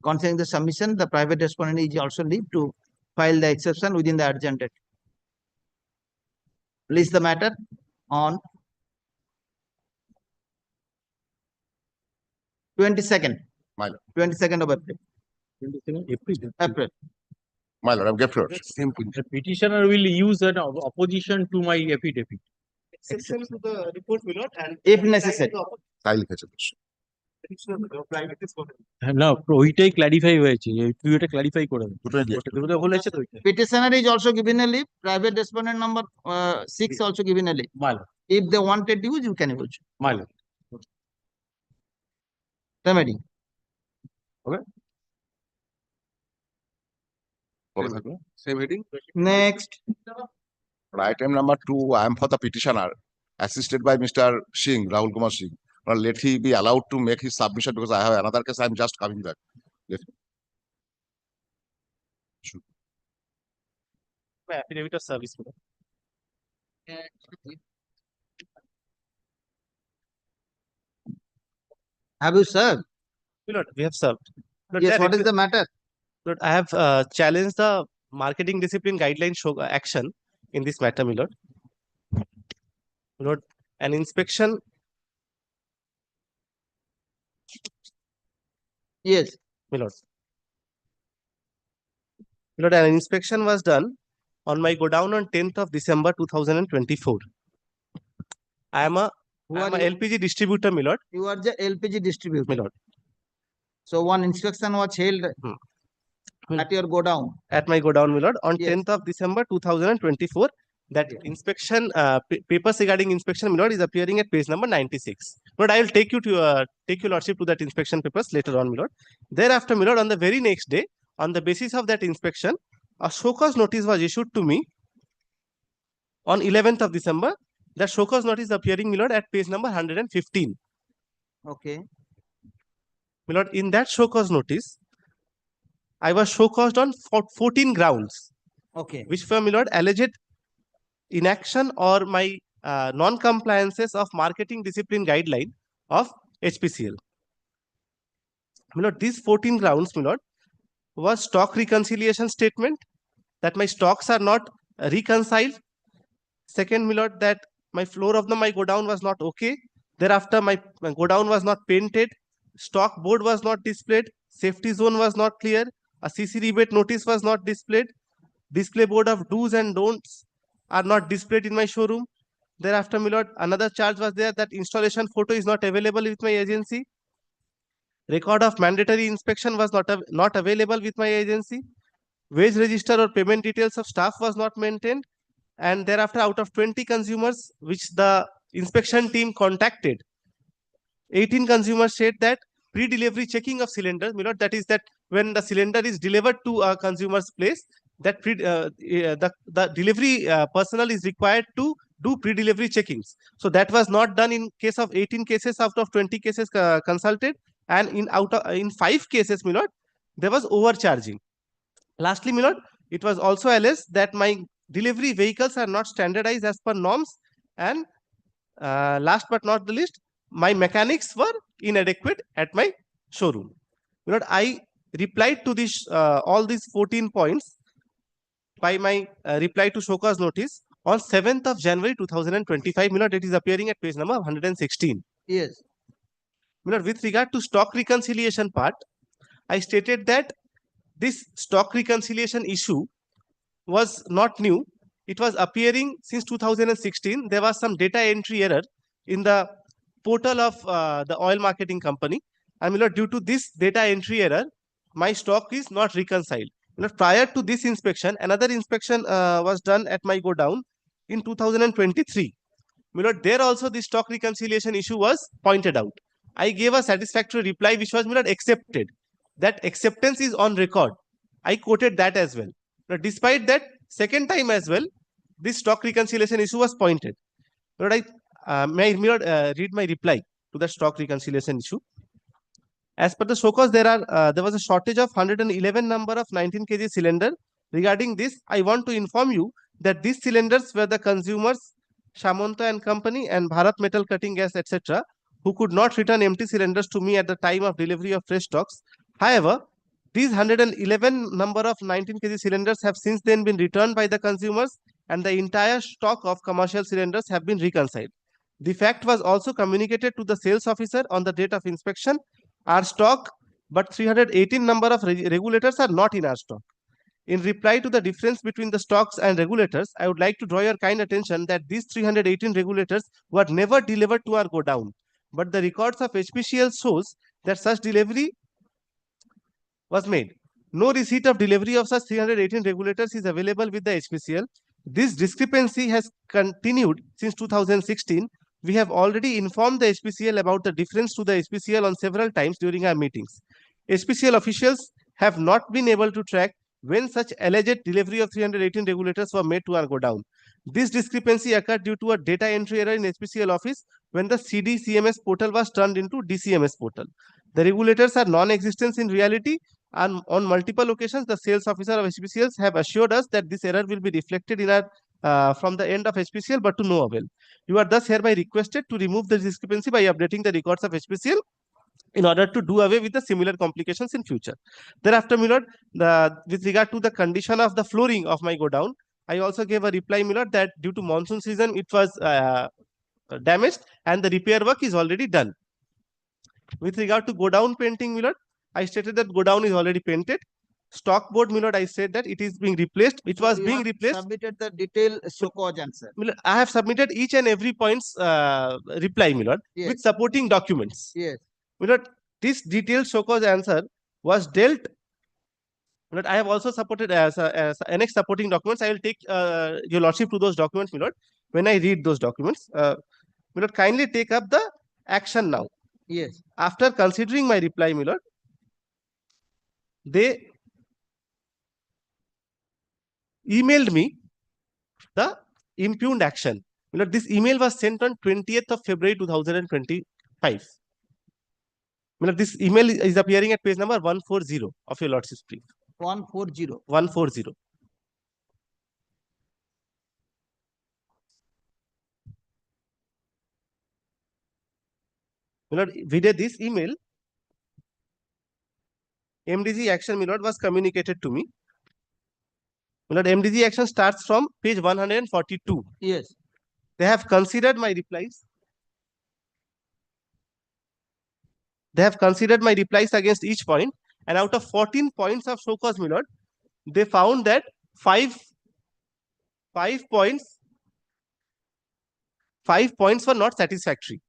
Concerning the submission, the private respondent is also leave to file the exception within the urgent date. Release the matter on 22nd. My lord. 22nd of April. April. My lord, I've given floor. The petitioner will use an opposition to my affidavit. Exception to the report and If necessary. তাই লিখেছে। না ওইটাই clarify হয়েছে তুই ওটা clarify করে দে দুটোই দিয়ে। ওটা বলেছে তো ওইটা Petitioner is also given a leave. Private respondent number 6 also given a leave. my lord If they wanted to use, you can use. my lord Remedy. Same heading. Next. Item number 2, I am for the petitioner, assisted by Mr. Singh, Rahul Kumar Singh. Now let he be allowed to make his submission because I have another case. I am just coming back. affidavit of service Have you served? Lord, we have served. Lord, Yes, that what is is- the matter? Lord, I have challenged the marketing discipline guideline show action in this matter, my lord. Lord, an inspection, Yes. my lord. Lord, an inspection was done on my godown on 10th of December 2024. I am a Who I am are a you? LPG distributor, my lord. You are the LPG distributor. My lord. So one inspection was held at your go down. At my go down, my lord, on Yes. 10th of December 2024, that inspection, papers regarding inspection, my lord, is appearing at page number 96. Lord, I will take you to take your lordship to that inspection papers later on, my lord. Thereafter, my lord, on the very next day, on the basis of that inspection, a show cause notice was issued to me on 11th of December. That show cause notice appearing, my lord, at page number 115. Okay. My lord, in that show cause notice, I was show caused on 14 grounds, Okay. which were, my lord, alleged inaction or my non-compliances of marketing discipline guideline of HPCL. My lord, these 14 grounds, my lord, was stock reconciliation statement, that my stocks are not reconciled. Second, my lord, that my floor of my godown was not okay. Thereafter, my godown was not painted. Stock board was not displayed. Safety zone was not clear. A CC rebate notice was not displayed. Display board of do's and don'ts are not displayed in my showroom. Thereafter, my lord, another charge was there that installation photo is not available with my agency. Record of mandatory inspection was not available with my agency. Wage register or payment details of staff was not maintained. And thereafter, out of 20 consumers which the inspection team contacted, 18 consumers said that pre-delivery checking of cylinders, my lord, that is that when the cylinder is delivered to a consumer's place, that the delivery personnel is required to do pre-delivery checkings. So that was not done in case of 18 cases out of 20 cases consulted, and in 5 cases, my lord, there was overcharging. Lastly, my lord, it was also alleged that my delivery vehicles are not standardized as per norms, and last but not the least, my mechanics were inadequate at my showroom. My lord, I replied to this all these 14 points by my reply to show cause notice on 7th of January 2025. My lord, it is appearing at page number 116. Yes. My lord, with regard to stock reconciliation part, I stated that this stock reconciliation issue was not new. It was appearing since 2016. There was some data entry error in the portal of the oil marketing company. And my lord, due to this data entry error, my stock is not reconciled. My lord, prior to this inspection, another inspection was done at my godown in 2023. My lord, there also the stock reconciliation issue was pointed out. I gave a satisfactory reply, which was, my lord, accepted. That acceptance is on record. I quoted that as well. But despite that, second time as well, this stock reconciliation issue was pointed. Lord, may I read my reply to the stock reconciliation issue. As per the show cause, there was a shortage of 111 number of 19 kg cylinder. Regarding this, I want to inform you that these cylinders were the consumers, Shamanta and Company and Bharat Metal Cutting Gas, etc., who could not return empty cylinders to me at the time of delivery of fresh stocks. However, these 111 number of 19 kg cylinders have since then been returned by the consumers, and the entire stock of commercial cylinders have been reconciled. The fact was also communicated to the sales officer on the date of inspection. Our stock, but 318 number of regulators are not in our stock. In reply to the difference between the stocks and regulators, I would like to draw your kind attention that these 318 regulators were never delivered to our godown, but the records of HPCL shows that such delivery was made. No receipt of delivery of such 318 regulators is available with the HPCL. This discrepancy has continued since 2016. We have already informed the HPCL about the difference to the HPCL on several times during our meetings. HPCL officials have not been able to track when such alleged delivery of 318 regulators were made to our godown. This discrepancy occurred due to a data entry error in HPCL office when the CDCMS portal was turned into DCMS portal. The regulators are non-existent in reality, and on multiple occasions, the sales officer of HPCLs have assured us that this error will be reflected in our from the end of HPCL, but to no avail. You are thus hereby requested to remove the discrepancy by updating the records of HPCL in order to do away with the similar complications in future. Thereafter, my lord, with regard to the condition of the flooring of my godown, I also gave a reply, my lord, that due to monsoon season, it was damaged and the repair work is already done. With regard to godown painting, my lord, I stated that godown is already painted. Stock board, my lord, I said that it is being replaced. It was being replaced. Submitted the detailed show cause answer. I have submitted each and every point's reply, my lord, Yes. with supporting documents. Yes. My lord, this detailed show cause answer was dealt But I have also supported as annex supporting documents. I will take your lordship to those documents, my lord, when I read those documents. My lord, kindly take up the action now. Yes. After considering my reply, my lord, they emailed me the impugned action. My lord, this email was sent on 20th of February 2025. My lord, this email is appearing at page number 140 of your lordship's brief. 140. 140. My lord, via this email, MDG action, my lord, was communicated to me. My lord, MDG action starts from page 142. Yes. They have considered my replies. They have considered my replies against each point, and out of 14 points of show cause, my lord, they found that five points were not satisfactory.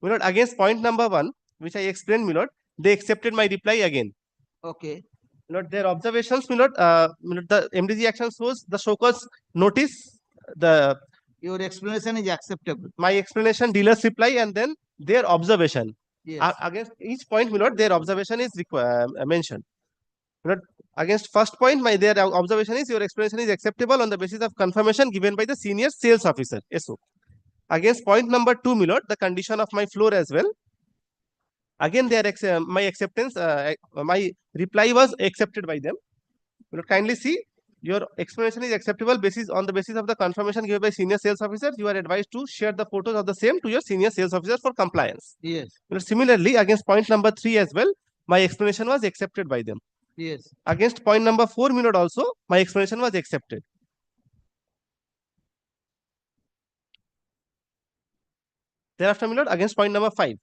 My lord, against point number 1, which I explained, my lord, they accepted my reply again. Okay. My lord, their observations, my lord, the MDG action shows the show cause notice, Your explanation is acceptable. my explanation, dealer's reply, and then their observation. Yes. Against each point, my lord, their observation is mentioned. My lord, against first point, their observation is your explanation is acceptable on the basis of confirmation given by the senior sales officer. SO. Against point number 2, my lord, the condition of my floor as well. Again, my acceptance, my reply was accepted by them. My lord, kindly see, your explanation is acceptable on the basis of the confirmation given by senior sales officer. You are advised to share the photos of the same to your senior sales officer for compliance. Yes. Similarly, against point number 3 as well, my explanation was accepted by them. Yes. Against point number 4, my lord, also my explanation was accepted. Thereafter, my lord, against point number 5,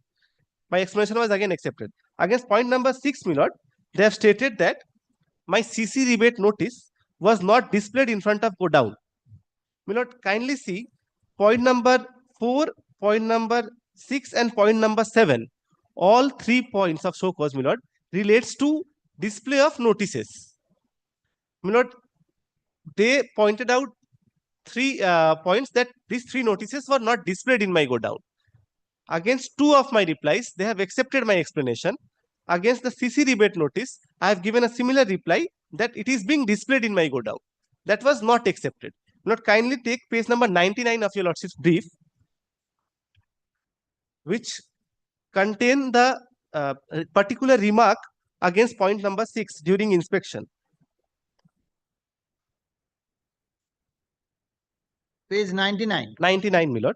my explanation was again accepted. Against point number 6, my lord, they have stated that my CC rebate notice was not displayed in front of go down. My lord, kindly see point number 4, point number 6, and point number 7. All 3 points of show cause, my lord, relates to display of notices. My lord, they pointed out 3 points that these 3 notices were not displayed in my go down. Against 2 of my replies, they have accepted my explanation. Against the CC rebate notice, I have given a similar reply that it is being displayed in my go down. That was not accepted. Not kindly take page number 99 of your lordship's brief, which contain the particular remark against point number 6 during inspection. Page 99. 99, my lord.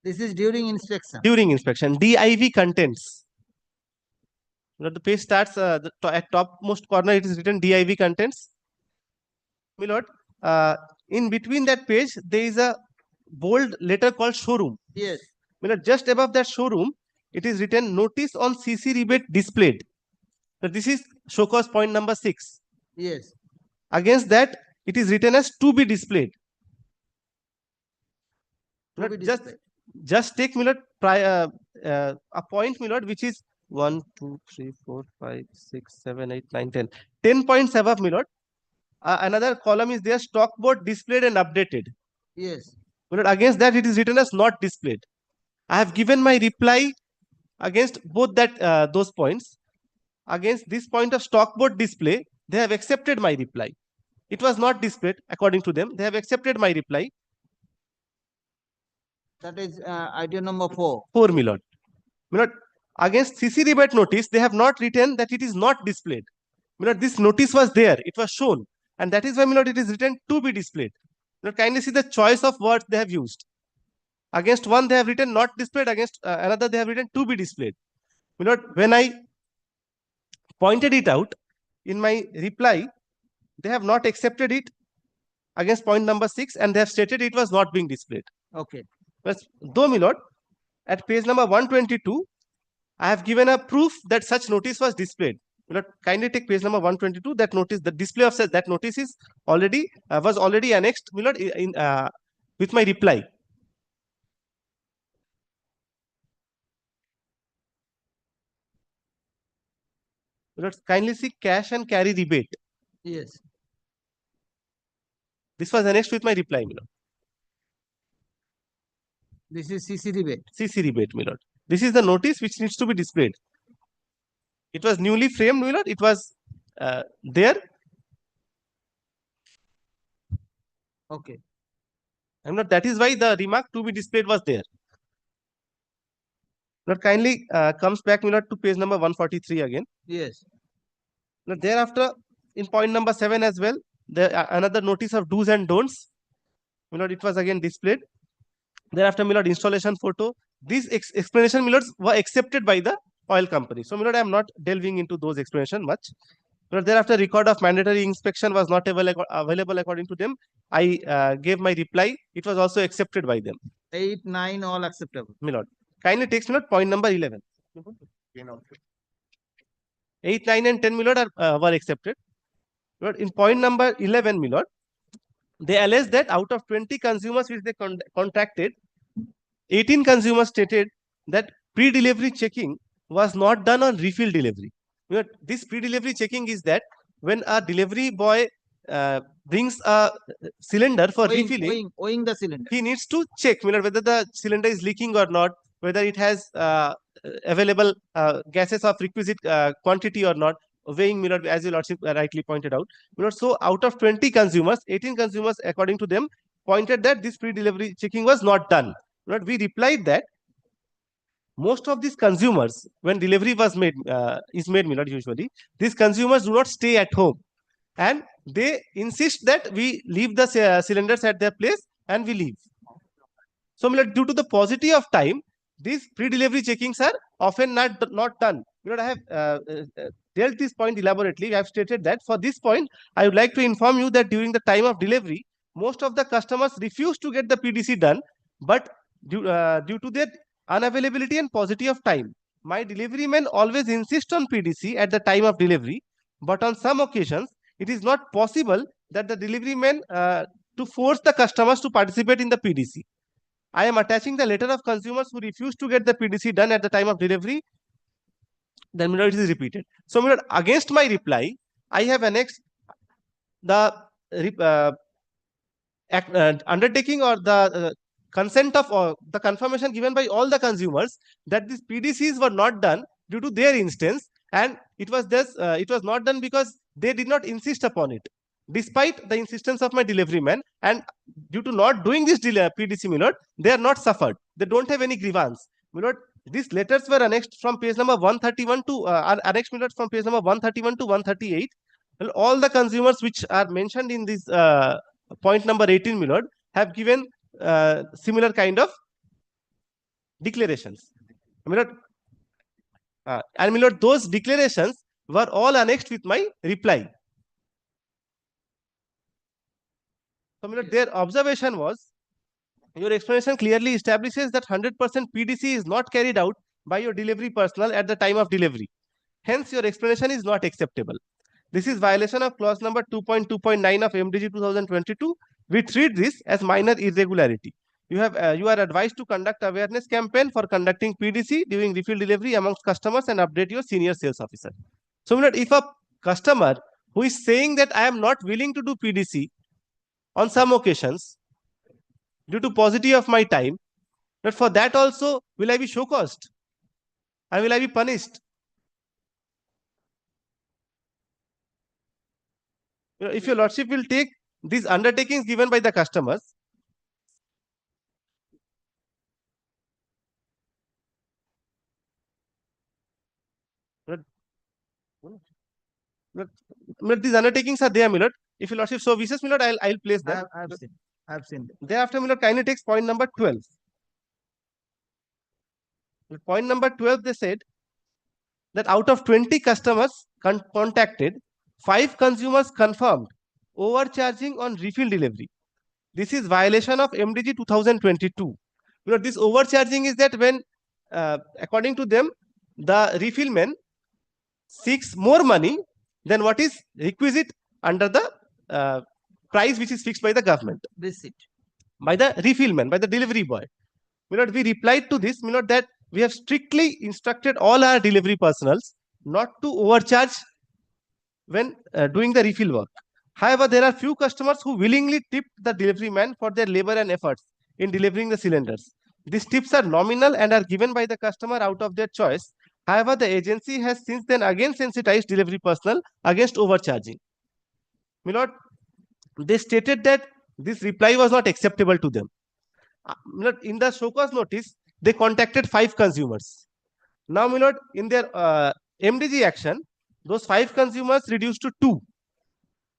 This is during inspection. During inspection, DIV contents. The page starts at topmost corner. It is written DIV contents. My lord, in between that page, there is a bold letter called showroom. Yes. My lord, just above that showroom, it is written notice on CC rebate displayed. So this is show cause point number 6. Yes. Against that, it is written as to be displayed. Just take, my lord, a point, my lord, which is 1, 2, 3, 4, 5, 6, 7, 8, 9, 10. 10 points above, my lord. Another column is there, stock board displayed and updated. Yes. My lord, against that, it is written as not displayed. I have given my reply against both those points. Against this point of stock board display, they have accepted my reply. It was not displayed according to them. They have accepted my reply. That is item number 4. 4, my lord. My lord, against CC rebate notice, they have not written that it is not displayed. My lord, this notice was there. It was shown. And that is why, my lord, it is written to be displayed. My lord, kindly see the choice of words they have used. Against one, they have written not displayed. Against another, they have written to be displayed. My lord, when I pointed it out in my reply, they have not accepted it against point number 6, and they have stated it was not being displayed. Okay. But though, my lord, at page number 122, I have given a proof that such notice was displayed. My lord, kindly take page number 122. That notice, the display of that notice is already was already annexed, my lord, with my reply. Let's kindly see cash and carry rebate. Yes. This was annexed with my reply, my lord. This is CC rebate. CC rebate, my lord. This is the notice which needs to be displayed. It was newly framed, my lord. It was there. Okay. And not that is why the remark to be displayed was there. Lord, kindly comes back, my lord, to page number 143 again. Yes. Now, thereafter, in point number 7 as well, there another notice of do's and don'ts. My lord, it was again displayed. Thereafter, my lord, installation photo. These explanation, my lords, were accepted by the oil company. So, my lord, I am not delving into those explanation much. But thereafter, record of mandatory inspection was not available according to them. I gave my reply. It was also accepted by them. 8, 9, all acceptable. My lord, kindly takes, my lord, point number 11. 8, 9, and 10, my lord, were accepted. Lord, in point number 11, my lord, they allege that out of 20 consumers which they contacted, 18 consumers stated that pre-delivery checking was not done on refill delivery. This pre-delivery checking is that when a delivery boy brings a cylinder for refilling, owing the cylinder, he needs to check whether the cylinder is leaking or not, whether it has available gases of requisite quantity or not, weighing, as your lordship rightly pointed out. So out of 20 consumers, 18 consumers, according to them, pointed that this pre-delivery checking was not done. We replied that most of these consumers, when delivery was made, usually, these consumers do not stay at home, and they insist that we leave the cylinders at their place and we leave. So, due to the paucity of time, these pre-delivery checkings are often not done. I have dealt this point elaborately. I have stated that for this point, I would like to inform you that during the time of delivery, most of the customers refuse to get the PDC done, but due to their unavailability and paucity of time, my delivery men always insist on PDC at the time of delivery, but on some occasions, it is not possible that the delivery men to force the customers to participate in the PDC. I am attaching the letter of consumers who refuse to get the PDC done at the time of delivery. Then it is repeated. So, against my reply, I have annexed the undertaking or the consent of the confirmation given by all the consumers that these PDCs were not done due to their instance, and it was not done because they did not insist upon it, despite the insistence of my delivery man. And due to not doing this PDC, my lord, they are not suffered. They don't have any grievance, my lord. These letters were annexed from page number 131 to annexed, my lord, from page number 131 to 138. Well, all the consumers which are mentioned in this point number 18, my lord, have given similar kind of declarations. My lord, and my lord, those declarations were all annexed with my reply. So, my lord, their observation was, your explanation clearly establishes that 100% PDC is not carried out by your delivery personnel at the time of delivery. Hence, your explanation is not acceptable. This is violation of clause number 2.2.9 of MDG 2022. We treat this as minor irregularity. You are advised to conduct awareness campaign for conducting PDC during refill delivery amongst customers and update your senior sales officer. So, if a customer who is saying that I am not willing to do PDC on some occasions due to paucity of my time, but for that also, will I be show caused? And will I be punished? If your lordship will take these undertakings given by the customers, these undertakings are there, my lord. If your lordship so wishes, my lord, I'll place them. I have seen. Thereafter, my lord, kindly takes point number 12. Point number 12, they said that out of 20 customers contacted, 5 consumers confirmed overcharging on refill delivery. This is violation of MDG 2022. This overcharging is that when, according to them, the refill man seeks more money than what is requisite under the price which is fixed by the government. Receipt. By the refill man, by the delivery boy. We replied to this, that we have strictly instructed all our delivery personnel not to overcharge when doing the refill work. However, there are few customers who willingly tip the delivery man for their labor and efforts in delivering the cylinders. These tips are nominal and are given by the customer out of their choice. However, the agency has since then again sensitized delivery personnel against overcharging. My lord, they stated that this reply was not acceptable to them. My lord, in the show cause notice, they contacted 5 consumers. Now, my lord, in their MDG action, those 5 consumers reduced to 2.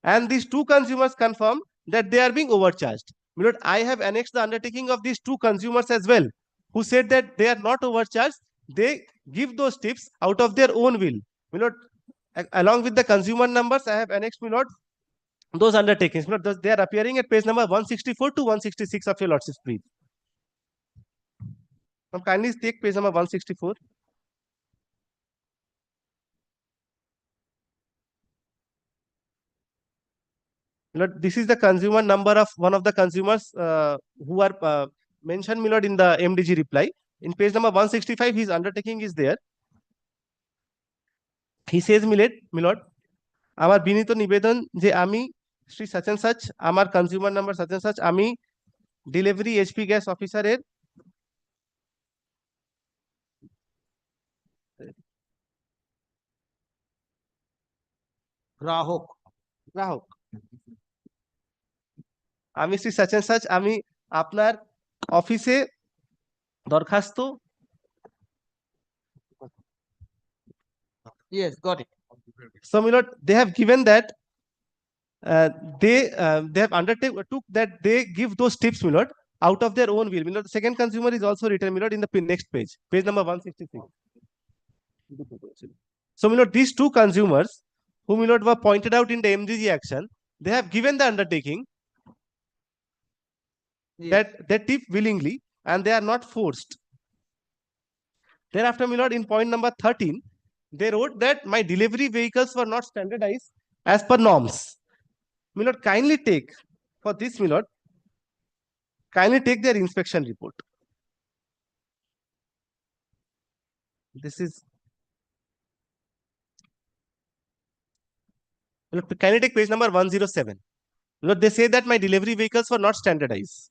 And these 2 consumers confirm that they are being overcharged. My lord, I have annexed the undertaking of these 2 consumers as well, who said that they are not overcharged. They give those tips out of their own will. My lord, along with the consumer numbers, I have annexed, my lord, those undertakings. My lord, they are appearing at page number 164 to 166 of your lordship's brief. Now, kindly take page number 164. Lord, this is the consumer number of one of the consumers who are mentioned, my lord, in the MDG reply. In page number 165, his undertaking is there. He says, my lord, আমার বিনীত নিবেদন যে আমি Shri such and such, আমার consumer number such and such, আমি delivery HP gas অফিসারের গ্রাহক আমি Shri such and such, আমি আপনার অফিসে দরখাস্ত Yes, got it. So, my lord, they have given that they have undertook that they give those tips, my lord, out of their own will. My lord, the second consumer is also written, my lord, in the next page, page number 166. So, my lord, these 2 consumers who, my lord, were pointed out in the MGG action, they have given the undertaking that they tip willingly and they are not forced. Thereafter, my lord, in point number 13, they wrote that my delivery vehicles were not standardized as per norms. My lord, kindly take, for this, my lord, kindly take their inspection report. This is, my lord, kindly take page number 107. My lord, they say that my delivery vehicles were not standardized.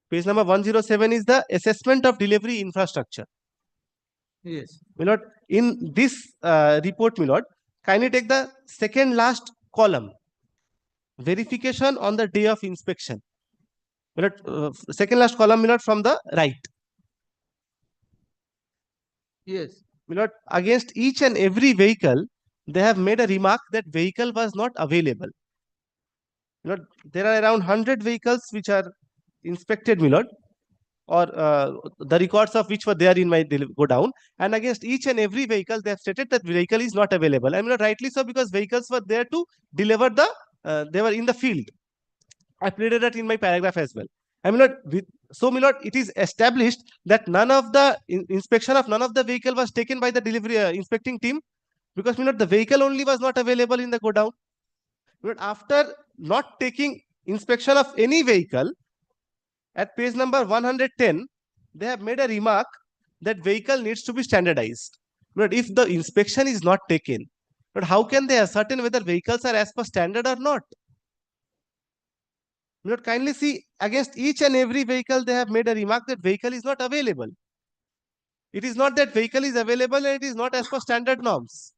Page number 107 is the assessment of delivery infrastructure. Yes. My lord, in this report, my lord, kindly take the second last column. Verification on the day of inspection. My lord, second last column, my lord, from the right. Yes. My lord, against each and every vehicle, they have made a remark that vehicle was not available. My lord, there are around 100 vehicles which are inspected, my lord, or the records of which were there in my go down, and against each and every vehicle they have stated that vehicle is not available. I mean, rightly so, because vehicles were there to deliver the they were in the field. I pleaded that in my paragraph as well. I mean, so my lord, it is established that none of the inspection of none of the vehicle was taken by the delivery inspecting team, because my lord, the vehicle only was not available in the go down. But after not taking inspection of any vehicle, at page number 110, they have made a remark that vehicle needs to be standardized. But if the inspection is not taken, but how can they ascertain whether vehicles are as per standard or not? But kindly see, against each and every vehicle, they have made a remark that vehicle is not available. It is not that vehicle is available and it is not as per standard norms.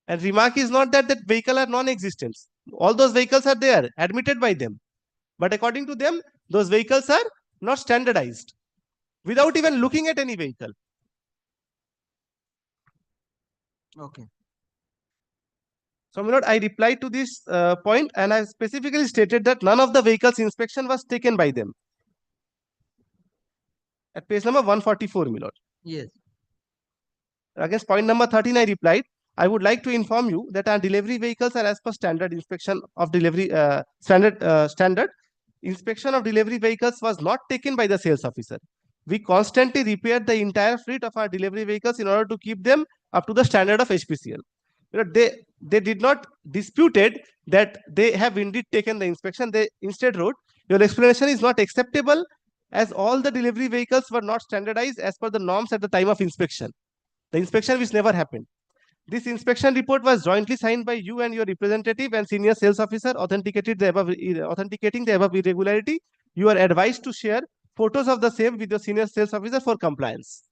And remark is not that that vehicle are non-existent. All those vehicles are there, admitted by them. But according to them, those vehicles are not standardized without even looking at any vehicle. Okay. So, my lord, I replied to this point and I specifically stated that none of the vehicles inspection was taken by them. At page number 144, my lord. Yes. Against point number 13, I replied, I would like to inform you that our delivery vehicles are as per standard inspection of delivery standard. Inspection of delivery vehicles was not taken by the sales officer. We constantly repaired the entire fleet of our delivery vehicles in order to keep them up to the standard of HPCL. They did not disputed that they have indeed taken the inspection. They instead wrote Your explanation is not acceptable as all the delivery vehicles were not standardized as per the norms at the time of inspection. The inspection which never happened. This inspection report was jointly signed by you and your representative and senior sales officer authenticating the above irregularity. You are advised to share photos of the same with your senior sales officer for compliance.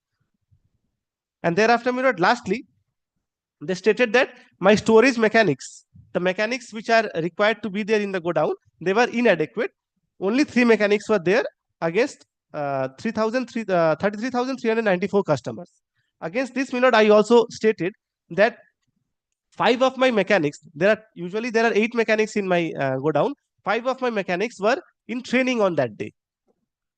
And thereafter, my lord, lastly, they stated that my storage mechanics, the mechanics which are required to be there in the godown, they were inadequate. Only 3 mechanics were there against 33,394 customers. Against this, my lord, I also stated that 5 of my mechanics, there are 8 mechanics in my godown. 5 of my mechanics were in training on that day.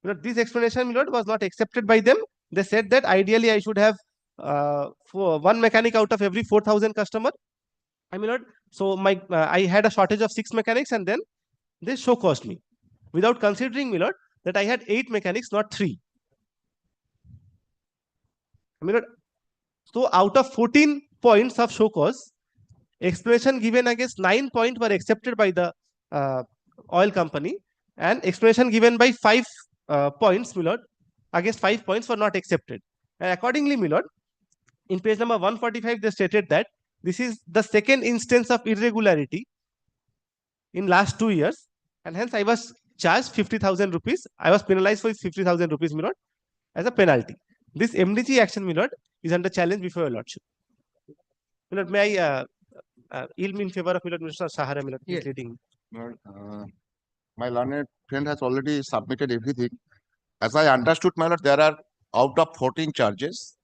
You know, this explanation, my lord, was not accepted by them. They said that ideally I should have 1 mechanic out of every 4,000 customer. I mean, lord, so my I had a shortage of 6 mechanics, and then they show caused me without considering, my lord, that I had 8 mechanics, not 3. I mean, lord, so out of 14 points of show cause, explanation given against 9 points were accepted by the oil company, and explanation given by 5 points, my lord, against 5 points were not accepted. And accordingly, my lord, in page number 145, they stated that this is the second instance of irregularity in last 2 years, and hence I was charged 50,000 rupees. I was penalized for 50,000 rupees, my lord, as a penalty. This MDG action, my lord, is under challenge before your lordship. My lord, may I yield in favor of my lord, Mr. Sahara, my lord, Yes. leading. My learned friend has already submitted everything. As I understood, my lord, there are out of 14 charges.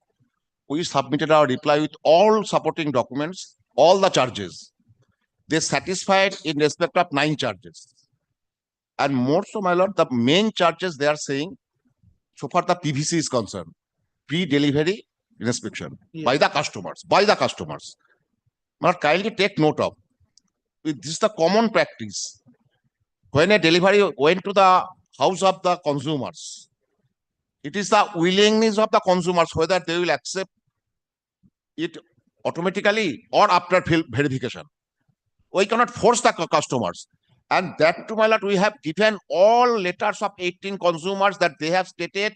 We submitted our reply with all supporting documents, all the charges. They satisfied in respect of 9 charges. And more so, my lord, the main charges they are saying, so far the PVC is concerned, pre-delivery inspection by the customers, My lord, kindly take note of. This is the common practice. When a delivery went to the house of the consumers, it is the willingness of the consumers whether they will accept it automatically or after verification. We cannot force the customers. And that too, my lord, we have given all letters of 18 consumers that they have stated,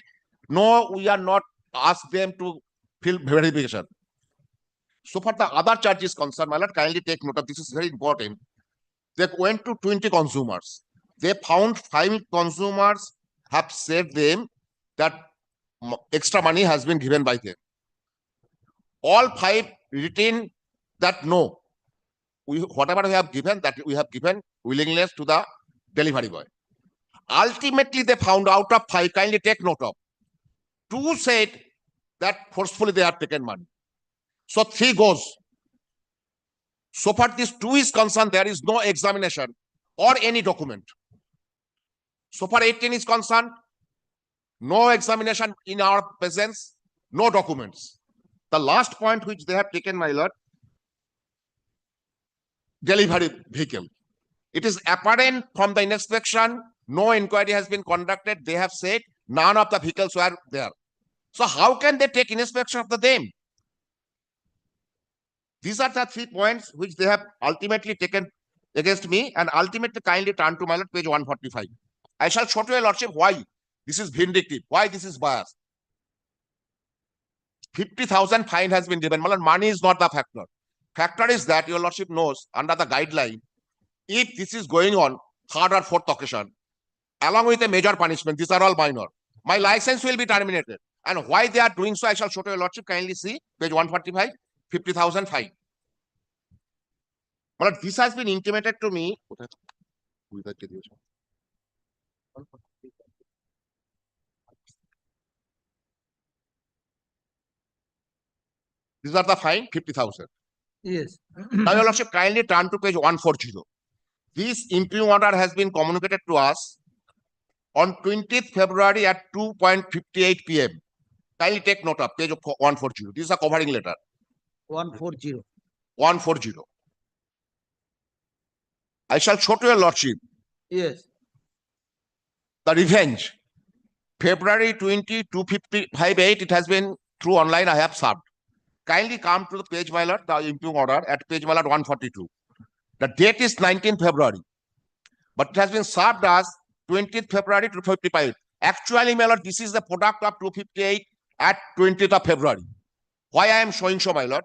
no, we are not asked them to fill verification. So far the other charges concerned, my lord, kindly take note of this is very important. They went to 20 consumers. They found 5 consumers have said them that extra money has been given by them. All 5 written that no, whatever we have given, that we have given willingness to the delivery boy. Ultimately, they found out of 5, kindly take note of, 2 said that forcefully they have taken money. So 3 goes. So far this 2 is concerned, there is no examination or any document. So far 18 is concerned, no examination in our presence, no documents. The last point which they have taken, my lord, delivery vehicle. It is apparent from the inspection, no inquiry has been conducted. They have said none of the vehicles were there. So how can they take inspection of the them? These are the 3 points which they have ultimately taken against me, and ultimately kindly turn to my lord, page 145. I shall show to your lordship why this is vindictive, why this is biased. 50,000 fine has been given. Money is not the factor. Factor is that your lordship knows under the guideline, if this is going on 3rd or 4th occasion, along with a major punishment, these are all minor, my license will be terminated. And why they are doing so, I shall show to your lordship. Kindly see page 145, 50,000 fine. Well, this has been intimated to me. These are the fine, 50,000. Yes. Now, your lordship, kindly turn to page 140. This impugned order has been communicated to us on 20th February at 2:58 p.m. Kindly take note of page 140. This is a covering letter. 140. 140. I shall show to your lordship. Yes. The revenge. February 20, 2:55:8. It has been through online. I have served. Kindly come to the page, my lord, the impugned order at page, my lord, 142. The date is 19th February. But it has been served as 20th February 255. Actually, my lord, this is the product of 258 at 20th of February. Why I am showing so, my lord?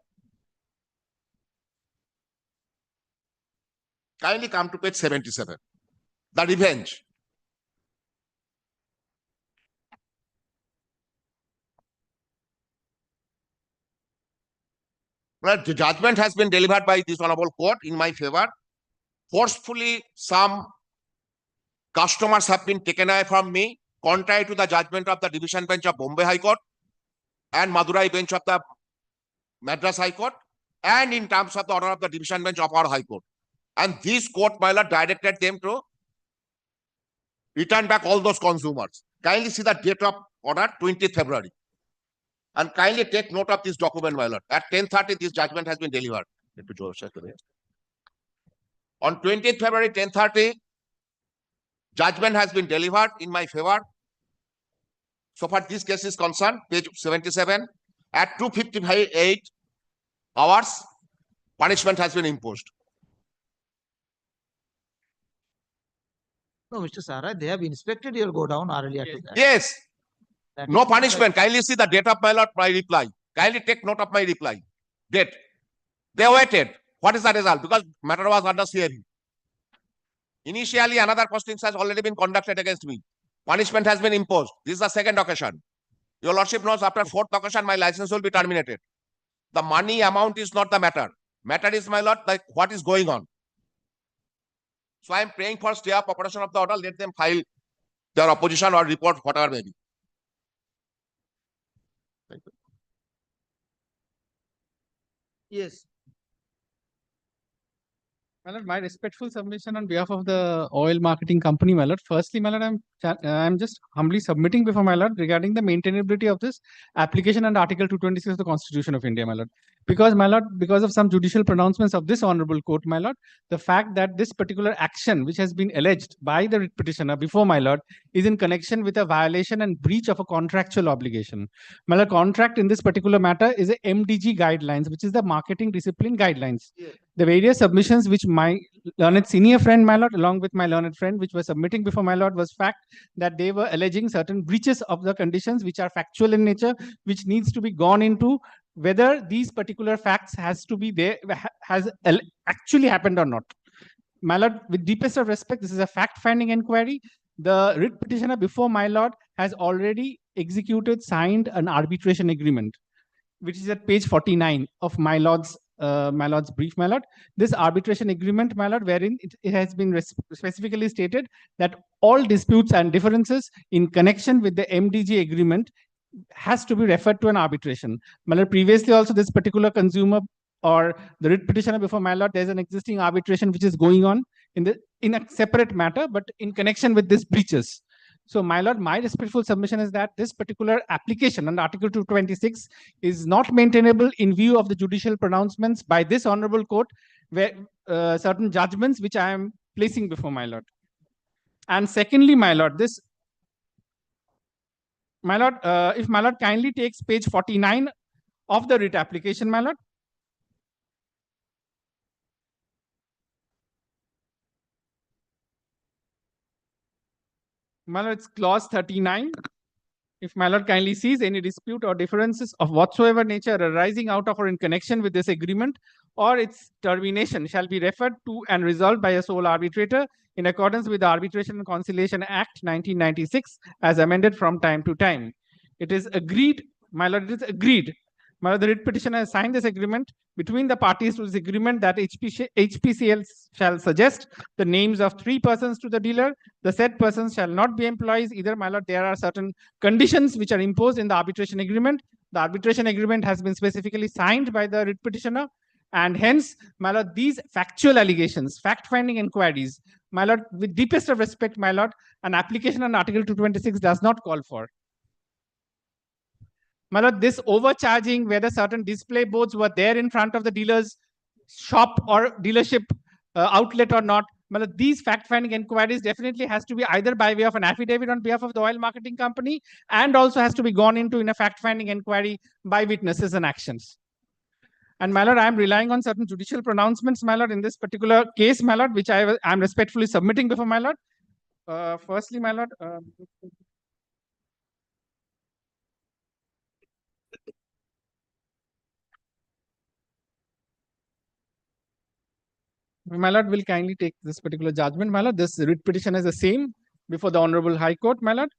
Kindly come to page 77. The revenge. Well, the judgment has been delivered by this honorable court in my favor. Forcefully, some customers have been taken away from me, contrary to the judgment of the Division Bench of Bombay High Court and Madurai Bench of the Madras High Court, and in terms of the order of the Division Bench of our High Court. And this court, my lord, directed them to return back all those consumers. Kindly see the date of order, 20th February. And kindly take note of this document, my lord. At 10:30, this judgment has been delivered. On 20th February, 10:30, judgment has been delivered in my favor. So far, this case is concerned, page 77. At 2:58 hours, punishment has been imposed. No, Mr. Sarai, they have inspected your go down earlier to that. Yes. That No is not punishment. Kindly see the date of my lord, my reply. Kindly take note of my reply. Date. They waited. What is the result? Because matter was under hearing. Initially, another postings has already been conducted against me. Punishment has been imposed. This is the second occasion. Your lordship knows after fourth occasion, my license will be terminated. The money amount is not the matter. Matter is, my lord, like what is going on. So I am praying for stay of operation of the order. Let them file their opposition or report, whatever may be. Thank you. Yes. My lord, my respectful submission on behalf of the oil marketing company, my lord. Firstly, my lord, I'm just humbly submitting before my lord regarding the maintainability of this application under Article 226 of the Constitution of India, my lord. Because, my lord, because of some judicial pronouncements of this honorable court, my lord, the fact that this particular action, which has been alleged by the writ petitioner before, my lord, is in connection with a violation and breach of a contractual obligation. My lord, contract in this particular matter is a MDG guidelines, which is the marketing discipline guidelines. Yeah. The various submissions which my learned senior friend, my lord, along with my learned friend, which was submitting before my lord, was fact that they were alleging certain breaches of the conditions which are factual in nature, which needs to be gone into whether these particular facts has to be there, has actually happened or not. My lord, with deepest of respect, this is a fact-finding inquiry. The writ petitioner before my lord has already executed, signed an arbitration agreement, which is at page 49 of my lord's brief, my lord. This arbitration agreement, my lord, wherein it has been specifically stated that all disputes and differences in connection with the MDG agreement has to be referred to an arbitration. My lord, previously also this particular consumer or the writ petitioner before my lord, there's an existing arbitration which is going on in a separate matter, but in connection with these breaches. So, my lord, my respectful submission is that this particular application under Article 226 is not maintainable in view of the judicial pronouncements by this honorable court, where certain judgments which I am placing before my lord. And secondly, my lord, this, my lord, if my lord kindly takes page 49 of the writ application, my lord. My lord, it's clause 39. If my lord kindly sees any dispute or differences of whatsoever nature arising out of or in connection with this agreement or its termination shall be referred to and resolved by a sole arbitrator in accordance with the Arbitration and Conciliation Act 1996 as amended from time to time. It is agreed, my lord, it is agreed. My lord, the writ petitioner has signed this agreement between the parties to this agreement that HPCL shall suggest the names of 3 persons to the dealer. The said persons shall not be employees either, my lord. There are certain conditions which are imposed in the arbitration agreement. The arbitration agreement has been specifically signed by the writ petitioner. And hence, my lord, these factual allegations, fact-finding inquiries, my lord, with deepest of respect, my lord, an application on Article 226 does not call for. My lord, this overcharging, whether certain display boards were there in front of the dealer's shop or dealership outlet or not, my lord, these fact-finding inquiries definitely has to be either by way of an affidavit on behalf of the oil marketing company and also has to be gone into in a fact-finding inquiry by witnesses and actions. And my lord, I am relying on certain judicial pronouncements, my lord, in this particular case, my lord, which I am respectfully submitting before my lord. Firstly, my lord, my lord will kindly take this particular judgment, my lord. This writ petition is the same before the Honorable High Court, my lord.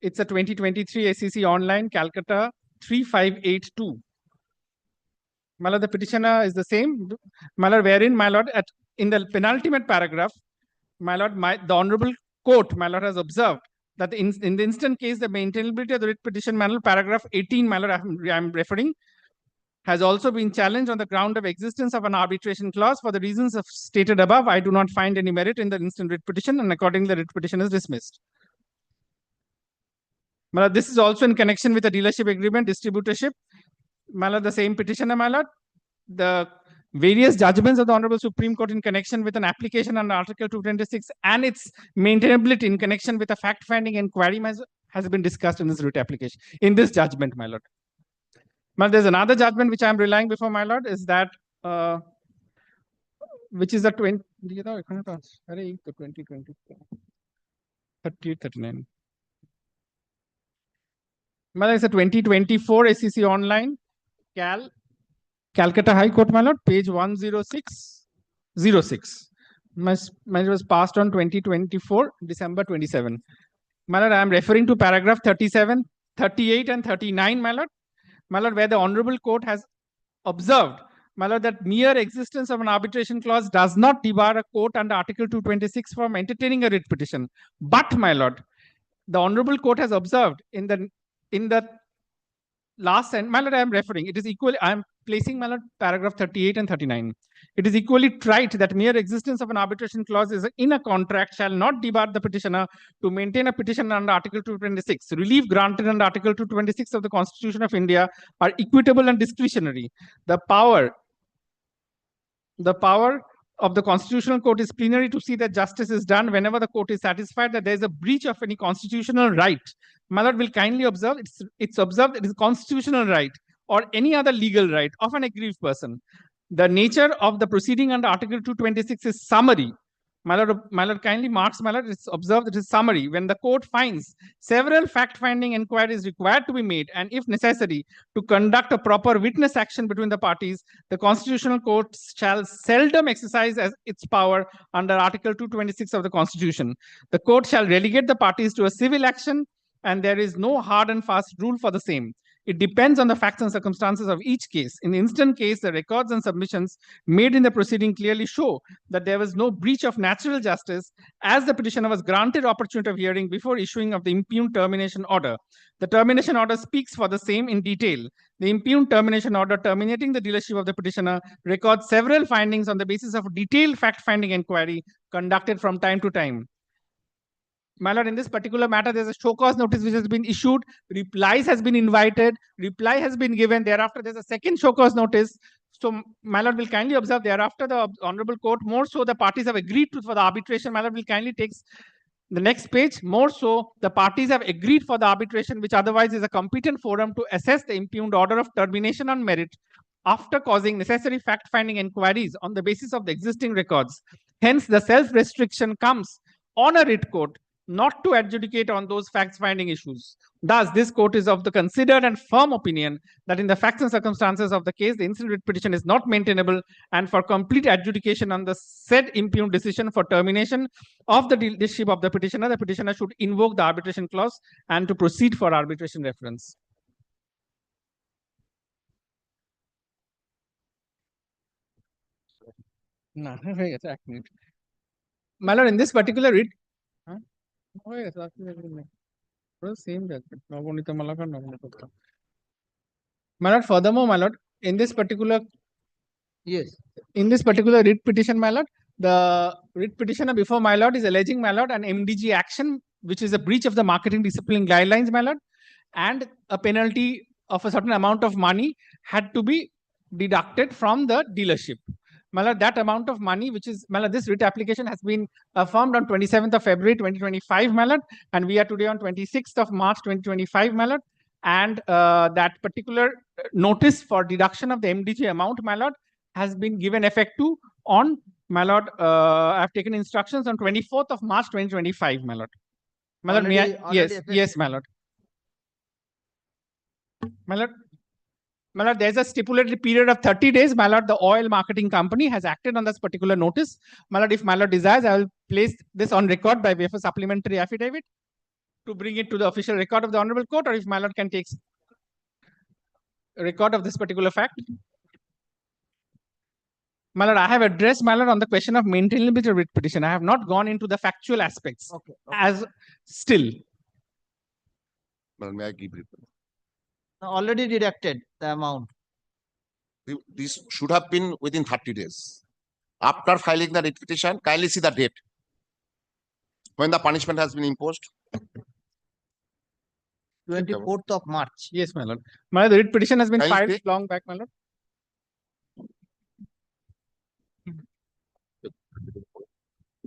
It's a 2023 SEC Online, Calcutta 3582. My lord, the petitioner is the same, my lord, wherein, my lord, in the penultimate paragraph, my lord, the Honorable Court, my lord, has observed that in the instant case, the maintainability of the writ petition, my lord, paragraph 18, my lord, I'm referring, has also been challenged on the ground of existence of an arbitration clause. For the reasons stated above, I do not find any merit in the instant writ petition, and accordingly, the writ petition is dismissed. My lord, this is also in connection with the dealership agreement, distributorship. My lord, the same petitioner, my lord, the various judgments of the Honorable Supreme Court in connection with an application under Article 226 and its maintainability in connection with a fact-finding inquiry has been discussed in this writ application, in this judgment, my lord. But there's another judgment which I'm relying before, my lord, is that which is the 2024 3839. My lord, it's a 2024 SEC Online, Calcutta High Court, my lord, page 10606. Mine was passed on 2024, December 27. My lord, I am referring to paragraph 37, 38, and 39, my lord. My lord, where the Honorable Court has observed, my lord, that mere existence of an arbitration clause does not debar a court under Article 226 from entertaining a writ petition. But, my lord, the Honorable Court has observed in the last sentence, my lord, I am referring, it is equal, I am placing, my lord, paragraph 38 and 39. It is equally trite that mere existence of an arbitration clause in a contract shall not debar the petitioner to maintain a petition under Article 226. Relief granted under Article 226 of the Constitution of India are equitable and discretionary. The power of the Constitutional Court is plenary to see that justice is done whenever the court is satisfied that there is a breach of any constitutional right. My lord will kindly observe, it's observed it is a constitutional right or any other legal right of an aggrieved person. The nature of the proceeding under Article 226 is summary. My lord kindly marks, my lord, it's observed it is summary. When the court finds several fact-finding inquiries required to be made, and if necessary, to conduct a proper witness action between the parties, the Constitutional Court shall seldom exercise as its power under Article 226 of the Constitution. The court shall relegate the parties to a civil action, and there is no hard and fast rule for the same. It depends on the facts and circumstances of each case. In the instant case, the records and submissions made in the proceeding clearly show that there was no breach of natural justice, as the petitioner was granted opportunity of hearing before issuing of the impugned termination order. The termination order speaks for the same in detail. The impugned termination order terminating the dealership of the petitioner records several findings on the basis of a detailed fact-finding inquiry conducted from time to time. My lord, in this particular matter, there's a show cause notice which has been issued, replies has been invited, reply has been given, thereafter there's a second show cause notice. So, my lord will kindly observe thereafter the Honorable Court, more so the parties have agreed to for the arbitration. My lord will kindly take the next page, more so the parties have agreed for the arbitration, which otherwise is a competent forum to assess the impugned order of termination on merit after causing necessary fact-finding inquiries on the basis of the existing records. Hence, the self-restriction comes on a writ court not to adjudicate on those facts-finding issues. Thus, this court is of the considered and firm opinion that in the facts and circumstances of the case, the instant writ petition is not maintainable, and for complete adjudication on the said impugned decision for termination of the dealership of the petitioner should invoke the arbitration clause and to proceed for arbitration reference. No, my lord, in this particular writ, same judgment. My lord, furthermore, my lord, in this particular writ petition, my lord, the writ petitioner before my lord is alleging, my lord, an MDG action, which is a breach of the marketing discipline guidelines, my lord, and a penalty of a certain amount of money had to be deducted from the dealership. My lord, that amount of money, which is, my lord, this writ application has been affirmed on 27th of February 2025, my lord, and we are today on 26th of March 2025, my lord, and that particular notice for deduction of the MDG amount, my lord, has been given effect to on My lord, I have taken instructions on 24th of March 2025, my lord. My lord, may I? Already Yes, yes, effective. my lord. My lord, there's a stipulated period of 30 days. My lord, the oil marketing company has acted on this particular notice. My lord, if my lord desires, I will place this on record by way of a supplementary affidavit to bring it to the official record of the Honorable Court, or if my lord can take a record of this particular fact. My lord, I have addressed, my lord, on the question of maintainability of writ petition. I have not gone into the factual aspects as still. Well, may I give reply? Already deducted the amount. This should have been within 30 days. After filing the writ petition, kindly see the date when the punishment has been imposed. 24th of March. Yes, my lord. My lord, the writ petition has been Kindly filed speak. long back, my lord.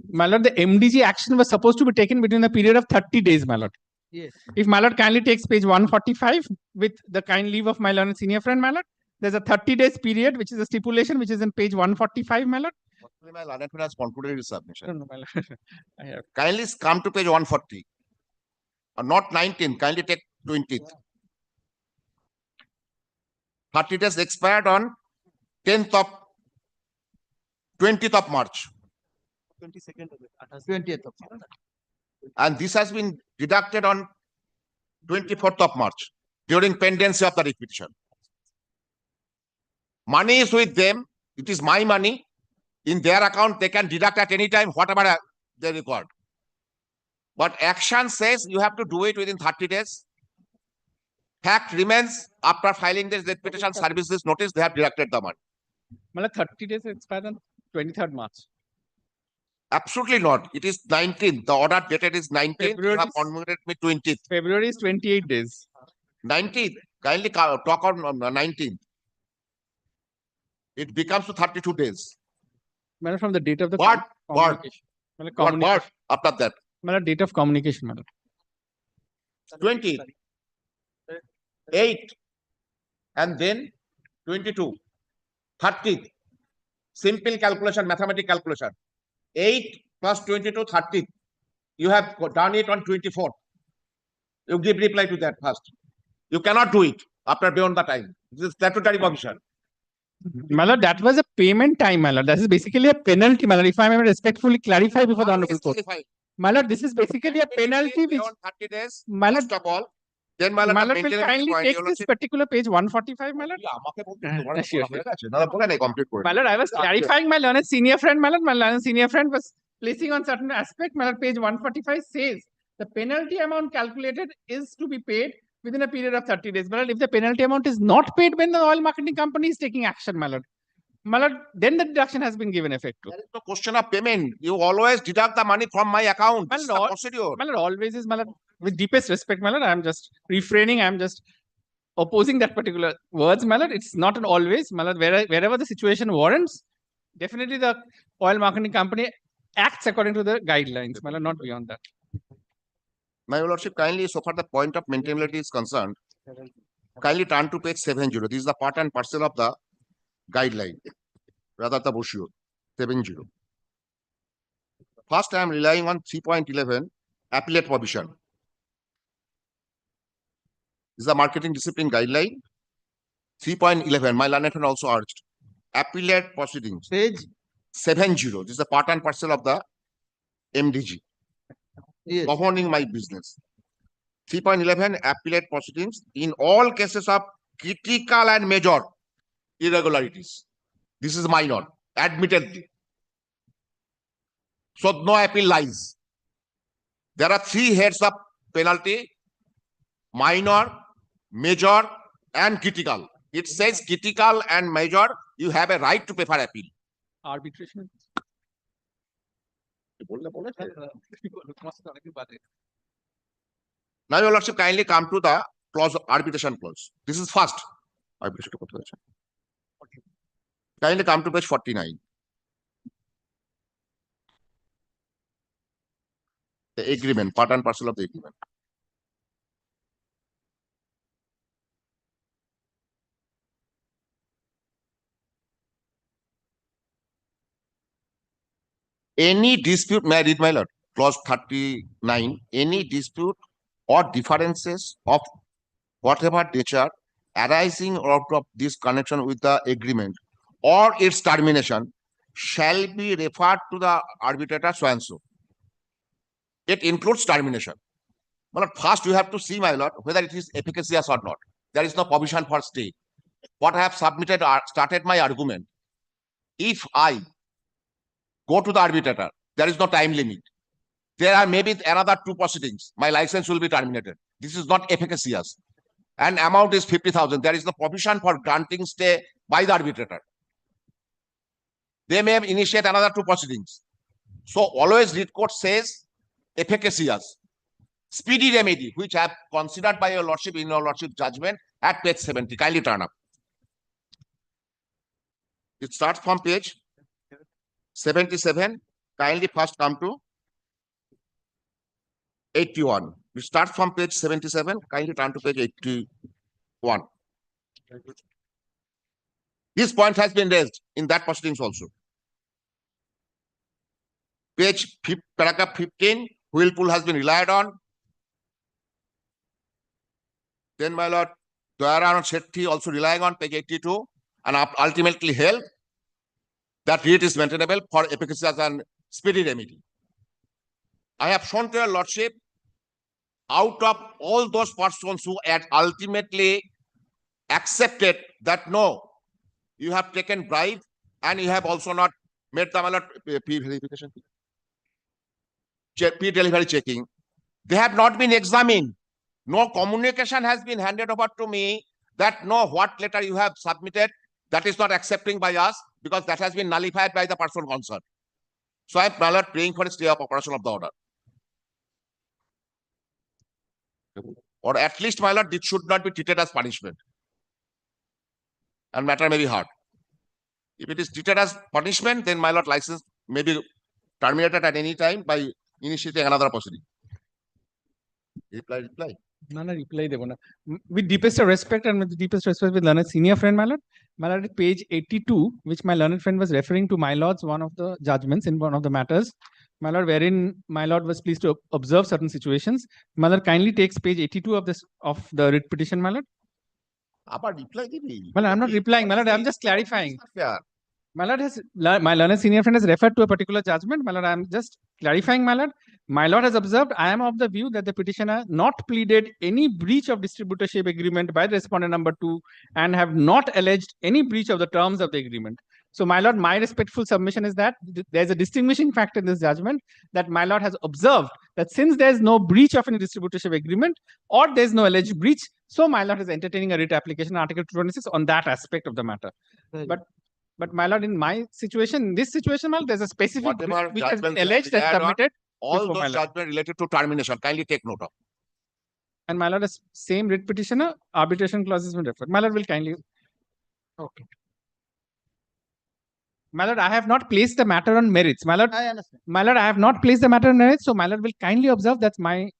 My lord, the MDG action was supposed to be taken between the period of 30 days, my lord. Yes. If my lord kindly takes page 145 with the kind leave of my learned senior friend, my lord, there's a 30 days period, which is a stipulation, which is in page 145, my lord. Actually, my learned friend has concluded his submission. No, my lord. I have. Kindly come to page 140. Or not 19, kindly take 20th. 30 days expired on 20th of March. 20th of March. And this has been deducted on 24th of March during pendency of the writ petition. Money is with them. It is my money. In their account, they can deduct at any time whatever they record. But action says you have to do it within 30 days. Fact remains, after filing this writ petition services notice, they have deducted the money. My lord, 30 days expired on 23rd March. Absolutely not. It is 19th. The order dated is 19th. You February have is- converted me 20th. February is 28 days. 19th. Kindly talk on 19th. It becomes to 32 days. My lord, from the date of the What? communication. My lord, What? communication. After that? My lord, date of communication, my lord. 20th. 8th. And then 22. 30th. Simple calculation, mathematical calculation. 8 plus 22, 30th. You have done it on 24th. You give reply to that first. You cannot do it after beyond the time. This is statutory provision. My lord, that was a payment time, my lord. That is basically a penalty, my lord. If I may respectfully clarify before the Honorable Court. My lord, this is basically a penalty which, Beyond 30 days, my lord, first of all, then my lord, my the lord will maintenance kindly point, take your this lordship- particular page 145, my lord. Sure, sure. complete করে My lord, I was clarifying my learned senior friend, my lord. My learned senior friend was placing on certain aspect. My lord, page 145 says the penalty amount calculated is to be paid within a period of 30 days. My lord, if the penalty amount is not paid when the oil marketing company is taking action, my lord, then the deduction has been given effect to. There is no question of payment. You always deduct the money from my account. This is the lord, procedure. My lord, always is, my lord, with deepest respect, my lord, I am just refraining. I am just opposing that particular words, my lord. It's not an always, my lord. Wherever the situation warrants, definitely the oil marketing company acts according to the guidelines, my lord, not beyond that. My lordship, kindly, so far the point of maintainability is concerned, kindly turn to page 70. This is the part and parcel of the guideline, rather the brochure, 70. First, I am relying on 3.11, appellate provision. This is the marketing discipline guideline. 3.11, my learned friend also urged. Appellate proceedings. Page 70. This is the part and parcel of the MDG. Yes. Governing my business. 3.11, appellate proceedings in all cases of critical and major irregularities. This is minor, admittedly. So no appeal lies. There are 3 heads of penalty: minor, major, and critical. It says critical and major, you have a right to prefer appeal. Arbitration. Now, your lordship, kindly come to the clause, arbitration clause. This is first. Kindly come to page 49. The agreement, part and parcel of the agreement. Any dispute, may I read my lord? Clause 39, any dispute or differences of whatever nature arising out of this connection with the agreement or its termination shall be referred to the arbitrator so and so. It includes termination. But first you have to see, my lord, whether it is efficacious or not. There is no provision for stay. What I have submitted or started my argument. If I go to the arbitrator, there is no time limit. There are maybe another 2 proceedings. My license will be terminated. This is not efficacious. And amount is 50,000. There is no provision for granting stay by the arbitrator. They may initiate another 2 proceedings. So always read court says efficacious. Speedy remedy, which I have considered by your lordship in your lordship judgment at page 70. Kindly turn up. It starts from page 77. Kindly first come to 81. We start from page 77. Kindly turn to page 81. This point has been raised in that proceedings also. Page paragraph 15, whirlpool has been relied on. Then, my lord, Dwaran Shetty also relying on page 82 and ultimately held that writ is maintainable for efficacious and speedy remedy. I have shown to your lordship, out of all those persons who had ultimately accepted that no, you have taken bribe and you have also not made the P verification, P delivery checking, they have not been examined. No communication has been handed over to me that no, what letter you have submitted, that is not accepting by us because that has been nullified by the person concerned. So I am, my lord, praying for a stay of operation of the order. Or at least, my lord, it should not be treated as punishment. And matter may be hard. If it is treated as punishment, then my lord, license may be terminated at any time by initiating another proceeding. Reply. No, reply দেব না. With deepest respect and with the deepest respect with learned senior friend, my lord, page 82, which my learned friend was referring to my lord's one of the judgments in one of the matters, my lord, wherein my lord was pleased to observe certain situations. My lord kindly takes page 82 of the writ petition, my lord. Well, I'm not replying, my lord, I'm just clarifying. My lord my learned senior friend has referred to a particular judgment. My lord, I'm just clarifying, my lord. My lord has observed, I am of the view that the petitioner not pleaded any breach of distributorship agreement by the respondent number 2 and have not alleged any breach of the terms of the agreement. So, my lord, my respectful submission is that there's a distinguishing factor in this judgment that my lord has observed that since there's no breach of any distributorship agreement or there's no alleged breach, so my lord is entertaining a writ application Article 226 on that aspect of the matter. But my lord, in my situation, this situation, my lord, there's a specific breach which has been alleged and submitted. All those judgments related to termination, kindly take note of. And my lord, the same writ petitioner, arbitration clause has been referred. My lord will kindly. Okay. My lord, I have not placed the matter on merits. My lord, I understand. My lord, I have not placed the matter on merits. So, my lord will kindly observe that my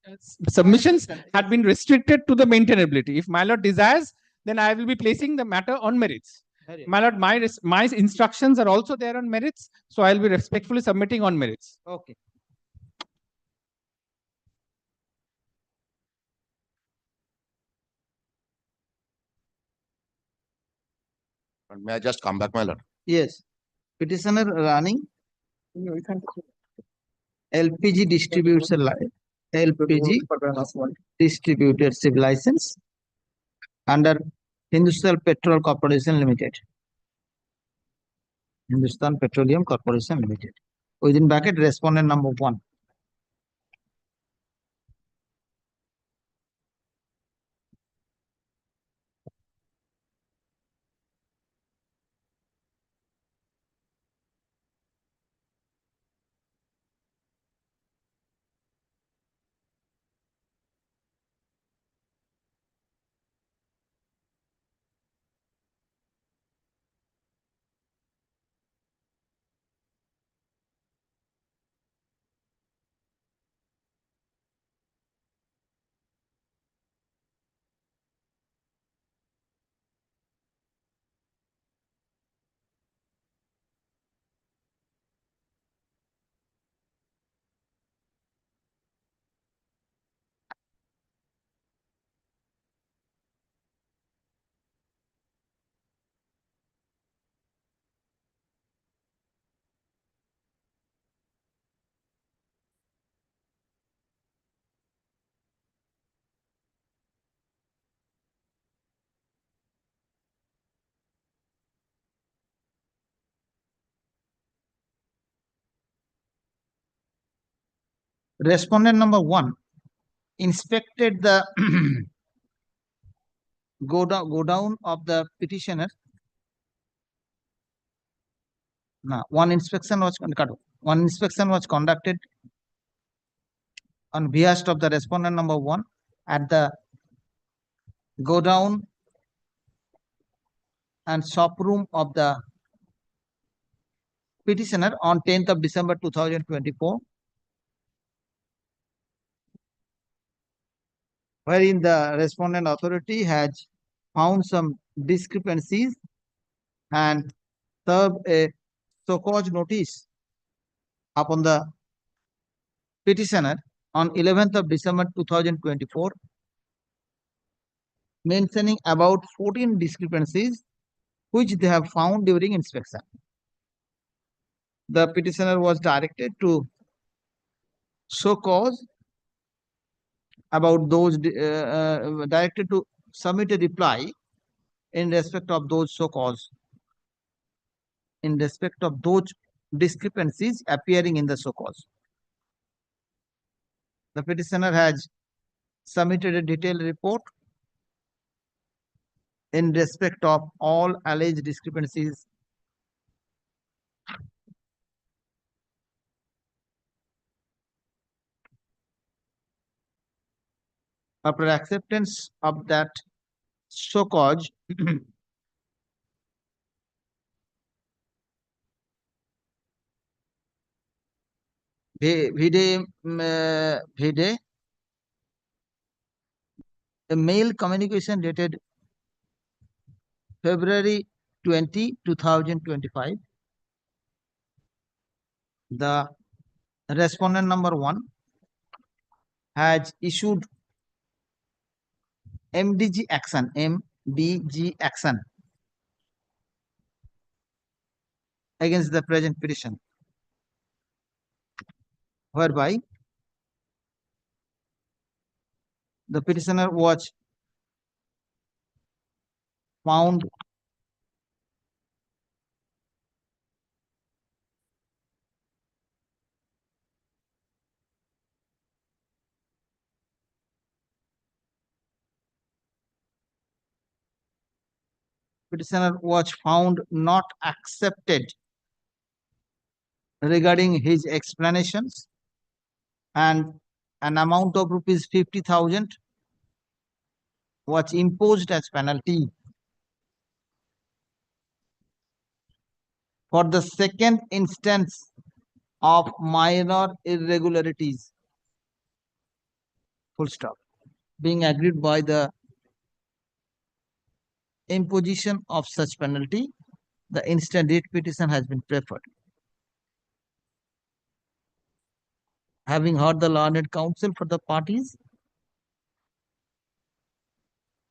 submissions had been restricted to the maintainability. If my lord desires, then I will be placing the matter on merits. My lord, my instructions are also there on merits. So, I will be respectfully submitting on merits. Okay. May I just come back, my lord? Yes. Petitioner running LPG distributes LPG distributorship license under Hindustan Petrol Corporation Limited. Hindustan Petroleum Corporation Limited. Within bracket, respondent number 1. respondent number 1 inspected the go down of the petitioner. Now, one inspection was conducted on behalf of the respondent number 1 at the go down and shop room of the petitioner on 10th of December 2024, wherein the respondent authority has found some discrepancies and served a so-called notice upon the petitioner on 11th of December 2024, mentioning about 14 discrepancies which they have found during inspection. The petitioner was directed to show cause about those, directed to submit a reply in respect of those show cause, in respect of those discrepancies appearing in the show cause. The petitioner has submitted a detailed report in respect of all alleged discrepancies after acceptance of that show cause. Vide, a mail communication dated February 20, 2025. The respondent number 1 has issued MDG action against the present petition, whereby the petitioner was found not accepted regarding his explanations, and an amount of rupees 50,000 was imposed as penalty for the second instance of minor irregularities, full stop, being agreed by the imposition of such penalty, the instant writ petition has been preferred. Having heard the learned counsel for the parties,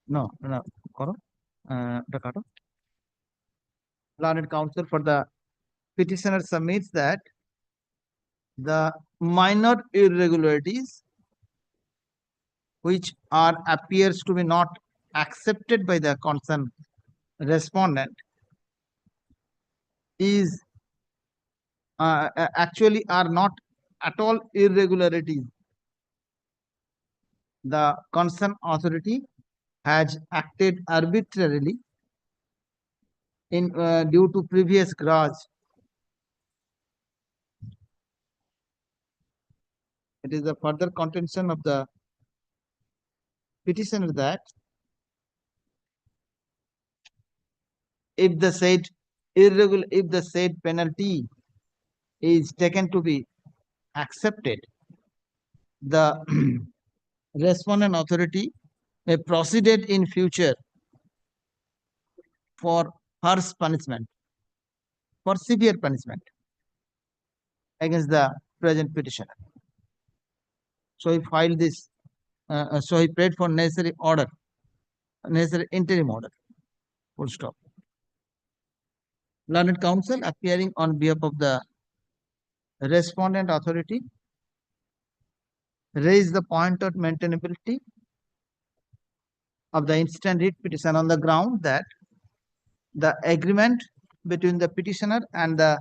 learned counsel for the petitioner submits that the minor irregularities which appears to be not accepted by the concerned respondent is actually are not at all irregularities. The concerned authority has acted arbitrarily in due to previous grudge. It is a further contention of the petitioner that if the said penalty is taken to be accepted, the respondent authority may proceed in future for harsh punishment, for severe punishment against the present petitioner. So he filed this, so he prayed for necessary interim order, full stop. Learned counsel appearing on behalf of the respondent authority raised the point of maintainability of the instant writ petition on the ground that the agreement between the petitioner and the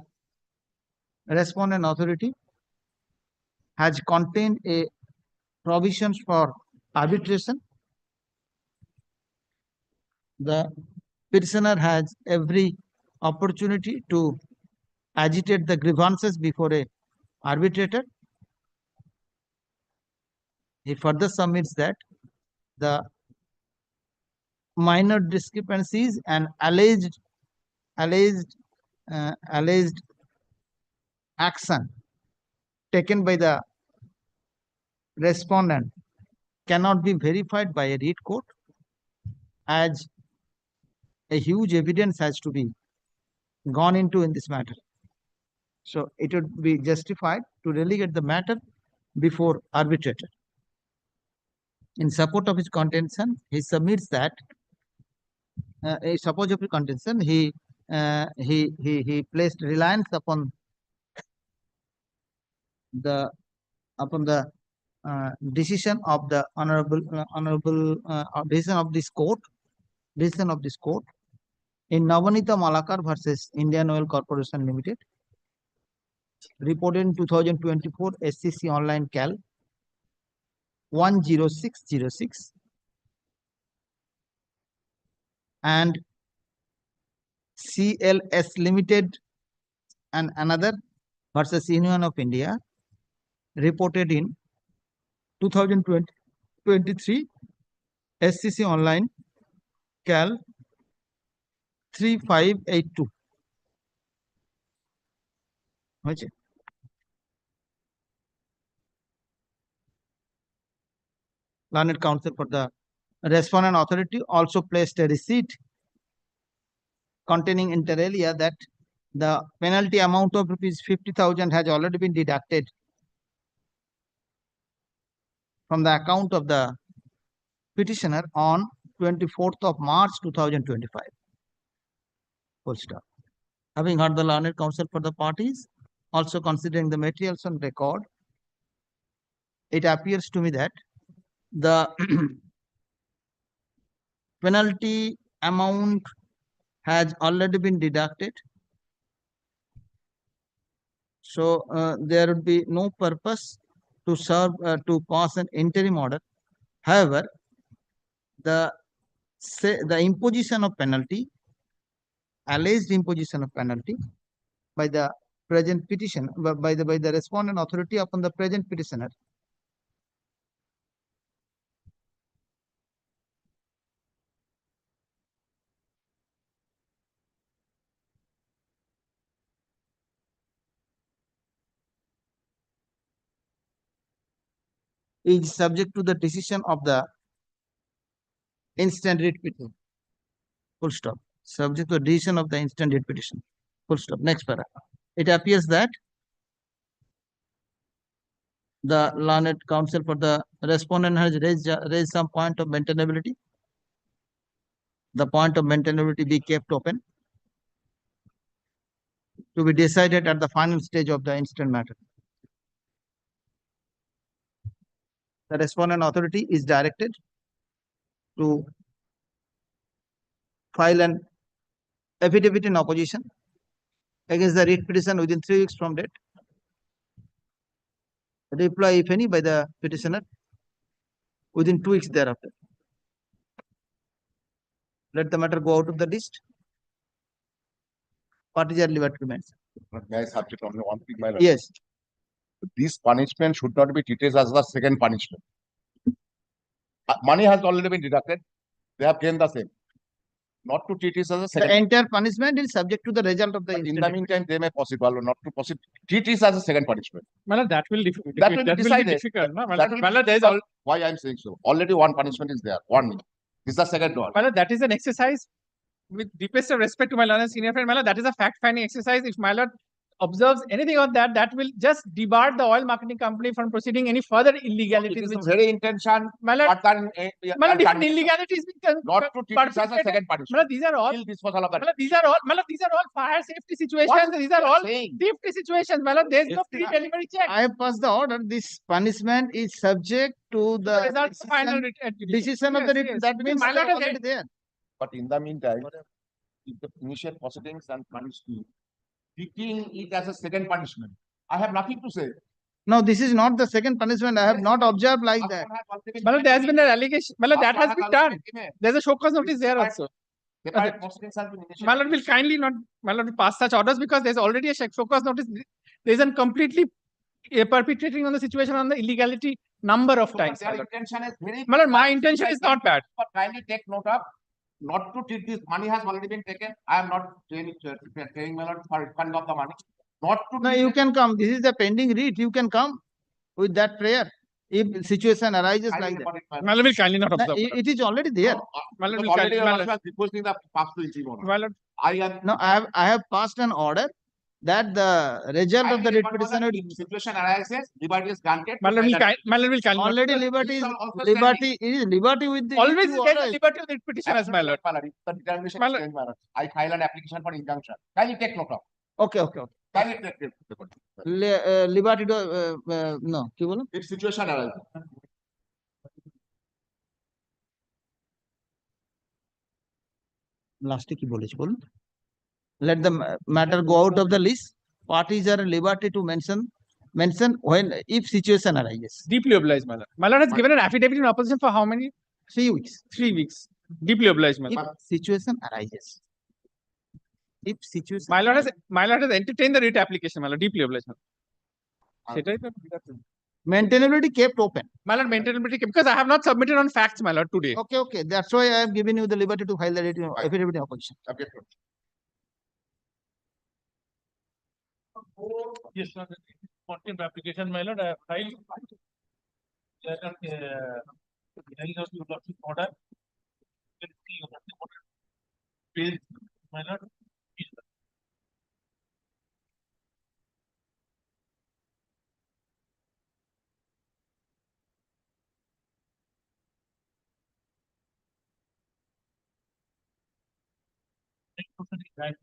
respondent authority has contained a provisions for arbitration. The petitioner has every opportunity to agitate the grievances before a arbitrator. He further submits that the minor discrepancies and alleged action taken by the respondent cannot be verified by a read court, as a huge evidence has to be gone into in this matter. So it would be justified to relegate the matter before arbitrator. In support of his contention, he submits that in support of his contention, he placed reliance upon the decision of the honorable decision of this court in Navanita Malakar versus Indian Oil Corporation Limited, reported in 2024 SCC Online Cal 10606, and CLS Limited and another versus Union of India, reported in 2023 SCC Online Cal 3582. Learned counsel for the respondent authority also placed a receipt containing inter alia that the penalty amount of rupees 50,000 has already been deducted from the account of the petitioner on 24th of March 2025. Full stop. Having heard the learned counsel for the parties, also considering the materials on record, it appears to me that the penalty amount has already been deducted. So there would be no purpose to serve to pass an interim order. However, the imposition of penalty, alleged imposition of penalty by the present petition, by the respondent authority upon the present petitioner, is subject to the decision of the instant writ petition. Full stop. Subject to the decision of the instant writ petition. Full stop. Next paragraph. It appears that the learned counsel for the respondent has raised some point of maintainability. The point of maintainability be kept open to be decided at the final stage of the instant matter. The respondent authority is directed to file an affidavit in opposition against the writ petition within 3 weeks from date. Reply, if any, by the petitioner within 2 weeks thereafter. Let the matter go out of the list. Parties are liberty remains. May I subject only one thing, my lord? Yes. This punishment should not be treated as the second punishment. Money has already been deducted. They have gained the same. Not to treat it as a second. The entire punishment is subject to the result of the in the meantime, they may possible or not to proceed. Treat it as a second punishment. Malad, that will be decided. difficult. No? That will Malad, there is why I am saying so. Already one punishment is there. Warning. This is the second one. Malad, that is an exercise with deepest of respect to my learned senior friend. Malad, that is a fact-finding exercise. If Malad observes anything on that, that will just debar the oil marketing company from proceeding any further illegalities. It is very intention. Malad, Malad, if an illegality is being not to treat it as a second punishment. Malad, these are all. Malad, these are all fire safety situations. These are all safety situations. Malad, there is no pre-delivery check. I have passed the order. This punishment is subject to the decision of the writ. That means already there. But in the meantime, if the initial proceedings and punishment, treating it as a second punishment, I have nothing to say. No, this is not the second punishment. I have not observed like that. Well, there has been an allegation. Well, that has been done. There's a show cause notice there also. Malad will kindly not pass such orders because there's already a show cause notice. There's a completely perpetrating on the situation on the illegality number of times. Intention is very. Malad, my intention is not bad. But kindly take note of not to treat this money has already been taken. I am not telling my lord for refund of the money. Not to. No, you can come. This is the pending writ. You can come with that prayer. If situation arises like that. Malad will kindly not observe. It is already there. Malad will Already kindly. I was requesting the pass to issue. Malad, I am. No, I have passed an order that the result of the writ petition would Situation arises, liberty is granted. Malad will kindly. already liberty is liberty with the Always issue there's a orders. liberty of the petition as Malad. The determination Malad. is changed, I file an application for injunction. Can you take note of? Okay. Can you take note? Liberty no, কি বলো? If situation arises. লাস্টে কি বলেছি বলুন? Let the matter go out of the list. Parties are at liberty to mention when if situation arises. Deeply obliged, Malad. Malad has given an affidavit in opposition for how many? 3 weeks. 3 weeks. Deeply obliged, Malad. If situation arises. If situation. Malad has entertained the writ application, Malad. Deeply obliged, Malad. সেটাই তো Maintainability kept open. Malad, maintainability because I have not submitted on facts, Malad, today. Okay. That's why I have given you the liberty to file the writ affidavit in opposition. Okay. Yes, sir. Contempt application, my lord, I have filed. Hearing of your lordship order. You can see your lordship order. Page, my lord. Yes, sir. Next person is right.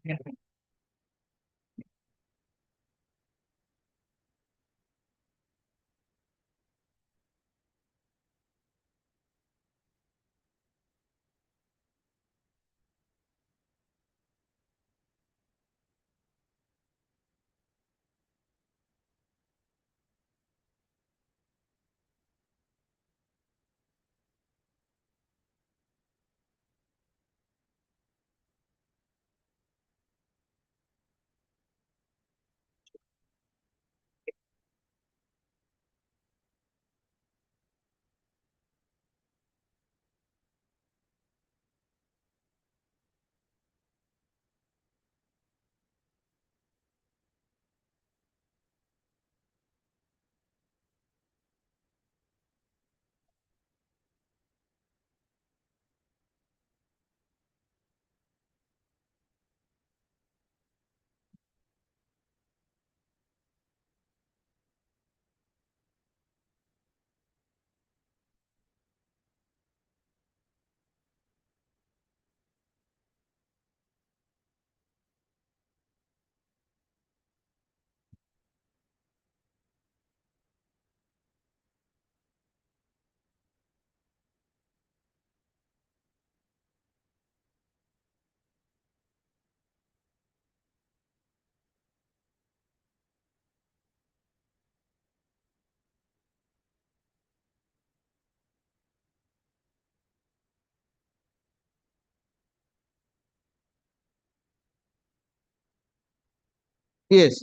Yes.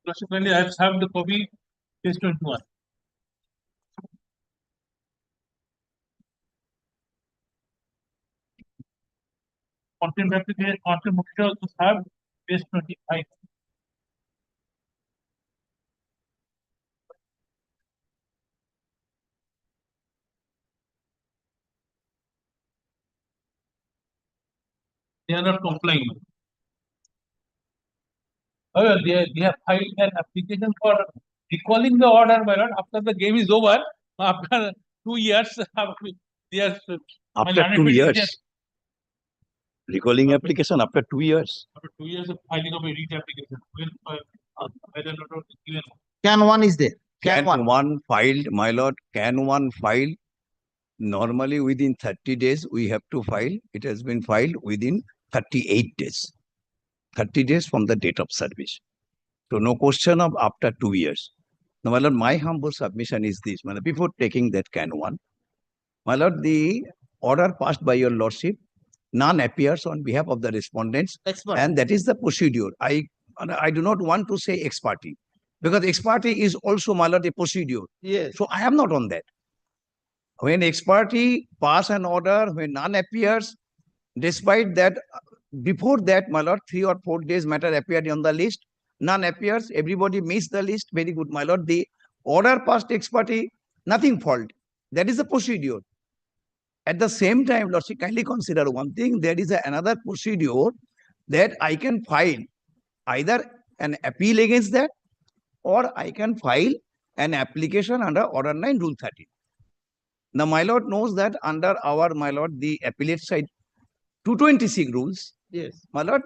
Consequently, I have served the copy, page 21. Contempt application, contempt motion also served, page 25. They are not complying. However, they have filed an application for recalling the order, my lord, after the game is over, after 2 years, they are. After 2 years. Recalling application after 2 years. After 2 years of filing of a REIT application. I don't know. Can one is there? Can one filed, my lord, can one file? Normally within 30 days, we have to file. It has been filed within 38 days. 30 days from the date of service. So no question of after 2 years. Now, my lord, my humble submission is this, my lord, before taking that can one, my lord, the order passed by your lordship, none appears on behalf of the respondents, and that is the procedure. I do not want to say ex parte, because ex parte is also, my lord, a procedure. Yes. So I am not on that. When ex parte pass an order, when none appears, despite that, before that, my lord, 3 or 4 days matter appeared on the list, none appears, everybody missed the list, very good, my lord. The order passed ex parte, nothing fault. That is the procedure. At the same time, lordship, kindly consider one thing, there is another procedure that I can file either an appeal against that, or I can file an application under Order 9, Rule 13. Now, my lord knows that under our, my lord, the appellate side 226 rules, Yes. my lord,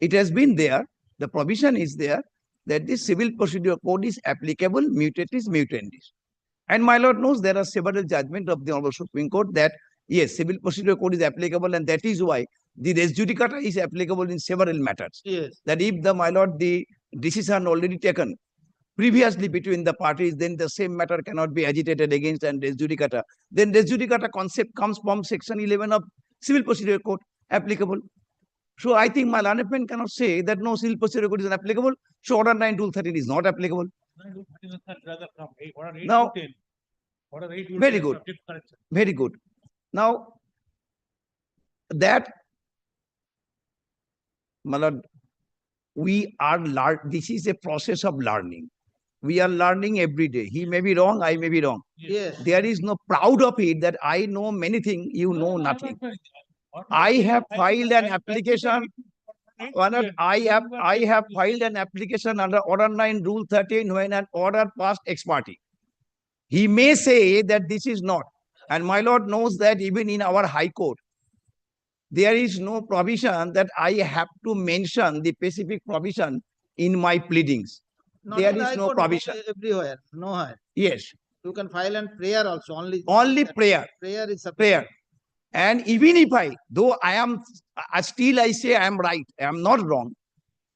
it has been there, the provision is there that the civil procedure code is applicable mutatis mutandis. And my lord knows there are several judgments of the Honorable Supreme Court that yes, civil procedure code is applicable, and that is why the res judicata is applicable in several matters. Yes. That if the, my lord, the decision already taken previously between the parties, then the same matter cannot be agitated against and res judicata. Then res judicata concept comes from section 11 of civil procedure code applicable. So I think my learned friend cannot say that no, civil procedure code is applicable. So Order 9, Rule 13 is not applicable. Now, very good. Very good. Now, that, my lord, we are this is a process of learning. We are learning every day. He may be wrong, I may be wrong. Yes. There is no proud of it that I know many things, you know nothing. I have filed an application. I have filed an application under Order 9, Rule 13 when an order passed ex parte. He may say that this is not. And my lord knows that even in our High Court, there is no provision that I have to mention the specific provision in my pleadings. There is no provision. Everywhere, nowhere. Yes. You can file an prayer also, Only prayer. Prayer is sufficient. Prayer. And even if though I am, still I say I am right, I am not wrong.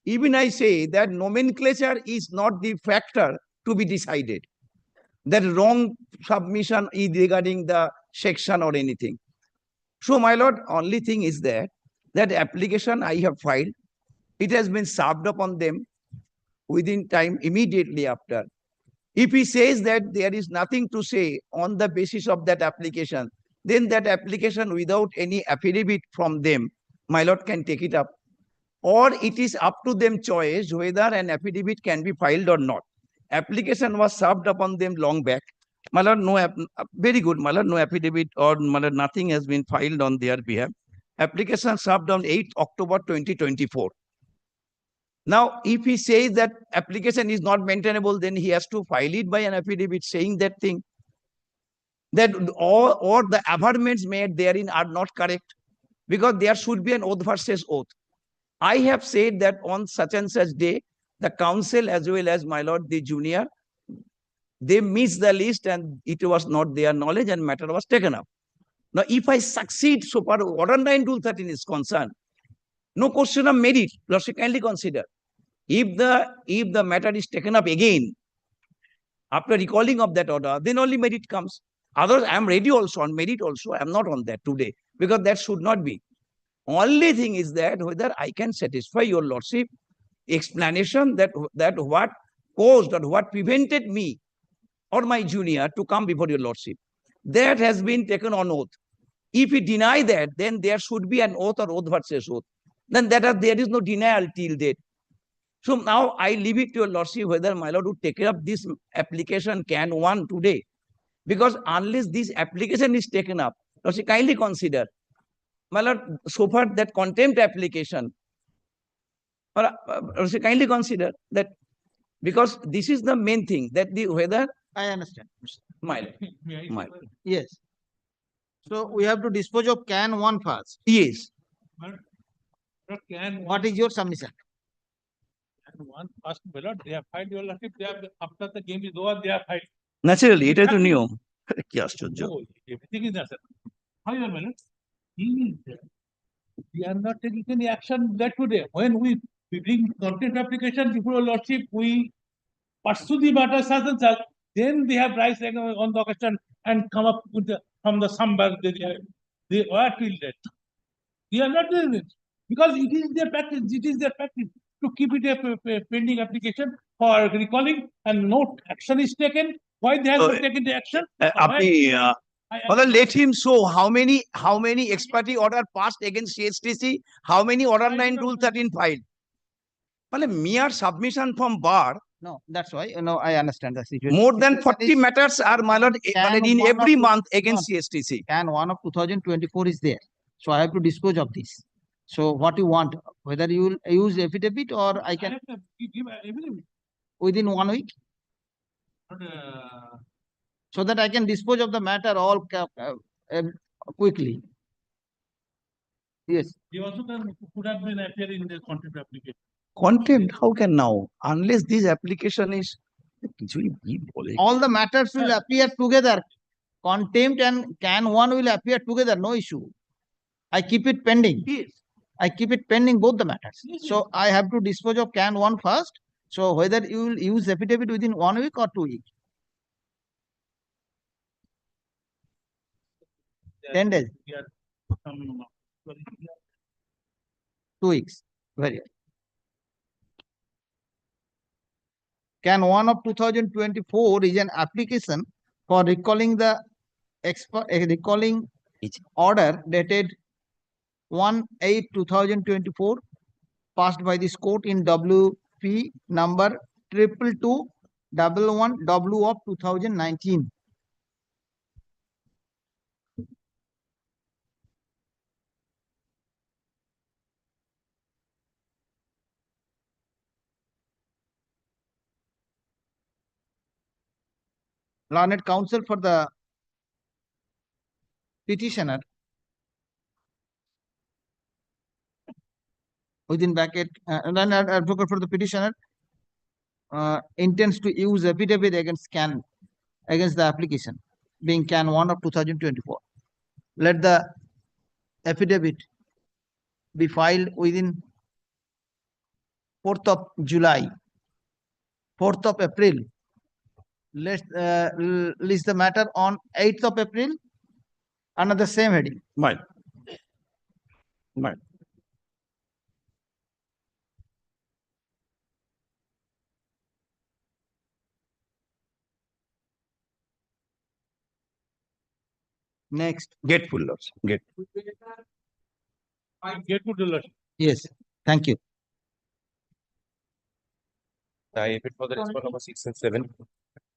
Even I say that nomenclature is not the factor to be decided. That wrong submission is regarding the section or anything. So, my lord, only thing is that application I have filed, it has been served upon them within time immediately after. If he says that there is nothing to say on the basis of that application, then that application without any affidavit from them, my lord, can take it up. Or it is up to them choice whether an affidavit can be filed or not. Application was served upon them long back. My lord, no, very good, my lord, no affidavit or my lord, nothing has been filed on their behalf. Application served on 8 October 2024. Now, if he says that application is not maintainable, then he has to file it by an affidavit saying that thing. That or the averments made therein are not correct, because there should be an oath versus oath. I have said that on such and such day, the council as well as my lord, the junior, they missed the list and it was not their knowledge and matter was taken up. Now, if I succeed so far, Order 9, Rule 13 is concerned, no question of merit. Lordship, kindly consider. If the matter is taken up again, after recalling of that order, then only merit comes. Otherwise, I am ready also on merit also. I am not on that today, because that should not be. Only thing is that whether I can satisfy your lordship explanation that what caused or what prevented me or my junior to come before your lordship. That has been taken on oath. If we deny that, then there should be an oath or oath versus oath. Then there is no denial till date. So now I leave it to your lordship whether my lord would take up this application can one today. Because unless this application is taken up, lordship, kindly consider, my lord, so far that contempt application, lordship, kindly consider that, because this is the main thing, that the whether I understand. my lord. Yes. So we have to dispose of can one first. Yes. What is your submission? One first, my lord, they have filed your lordship. They have, after the game is over, they have filed. Naturally, it is a new. No, everything is necessary. However, my lord, thing is that we are not taking any action that today. When we bring contempt application before your lordship, we pursue the matter such and such, then they have rise on the occasion and come up with the, from the somewhere they were till that. They are not doing it because it is their practice. It is their practice to keep it a pending application for recalling and no action is taken. Why they have not taken the action? Well, let him show how many ex parte order passed against CSTC, how many order 9 rule 13 filed. Well, mere submission from bar. No, that's why, I understand the situation. More than 40 matters are, my lord, in every month against CSTC. And 1 of 2024 is there. So I have to dispose of this. So what you want, whether you will use affidavit or I can within 1 week, so that I can dispose of the matter all quickly. Yes. They also could have been appear in the contempt application. Contempt, how can now? Unless this application is All the matters will appear together. Contempt and can 1 will appear together, no issue. I keep it pending. Yes. I keep it pending both the matters. So I have to dispose of can 1 first. So whether you will use affidavit within 1 week or 2 weeks. 10 days. 2 weeks. Very good. Can 1 of 2024 is an application for recalling the recalling order dated 1/8/2024 passed by this court in WP number 22211W of 2019. Learned counsel for the petitioner within bracket, learned advocate for the petitioner intends to use affidavit against against the application being can 1 of 2024. Let the affidavit be filed within 4th of July, 4th of April. Let's list the matter on 8th of April under the same heading. Right. Next. Get full loss. Get. I get to the Yes. Thank you. I bid for the response number 6 and 7.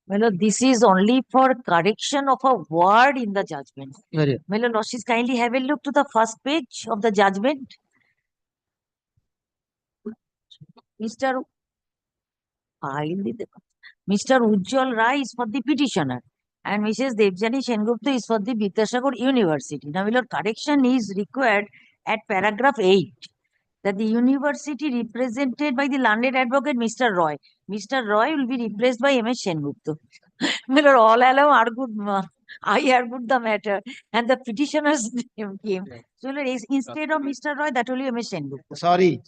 Well, this is only for correction of a word in the judgment. Very good. Well, Losses, kindly have a look to the first page of the judgment. Mr. Ujjwal Rai is for the petitioner and Mrs. Devjani Sengupta is for the Vidyasagar University. Now, your correction is required at paragraph 8 that the university represented by the learned advocate Mr. Roy. Mr. Roy will be replaced by M.S. Sengupta. Well, all along argued, I argued the matter and the petitioners came. So, instead of Mr. Roy, that will be M.S. Sengupta. Sorry.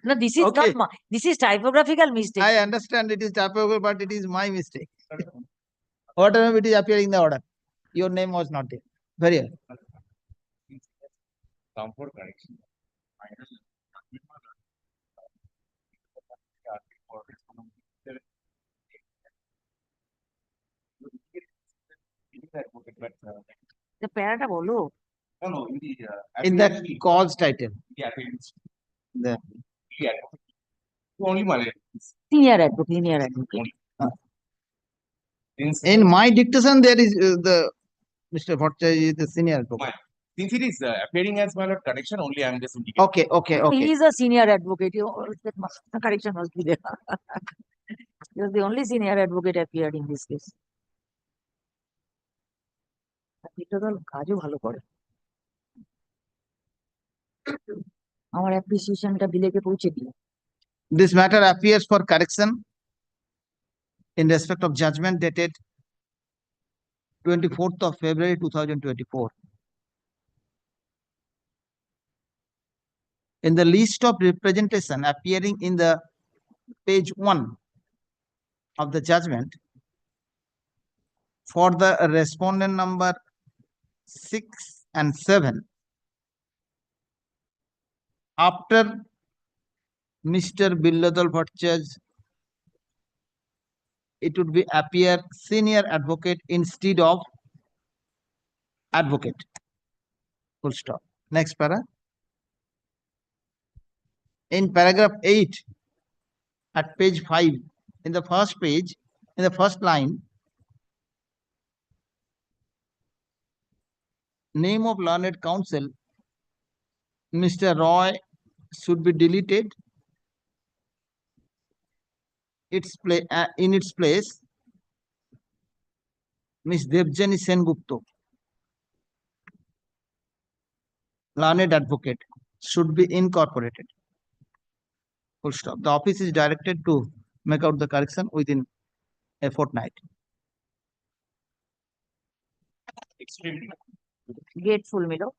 No, this is not, this is typographical mistake. I understand it is typographical, but it is my mistake. Whatever it is appearing in the order, your name was not there. Very good. Come for correction. The parata bolo. No, in the cause title. The only one. Senior advocate. In my dictation, there is the Mr. Bhattacharya is the senior advocate. Since it is appearing as well at correction, only I am just indicating. Okay. He is a senior advocate. The correction must be there. He was the only senior advocate appeared in this case. কাজও ভালো করে আমার অ্যাপ্রিসিয়েশনটা বিলেকে পৌঁছে দিল This matter appears for correction in respect of judgment dated 24th of February 2024. In the list of representation appearing in the page 1, of the judgment for the respondent number 6 and 7 after Mr. Billadal Bhattacharya, it would be appear senior advocate instead of advocate. Full stop. Next para. In paragraph 8 at page 5, in the first page, in the first line, name of learned counsel, Mr. Roy, should be deleted. In its place, Miss Devjani Sengupta, learned advocate, should be incorporated. Full stop. The office is directed to make out the correction within a fortnight. Extremely grateful, Milo.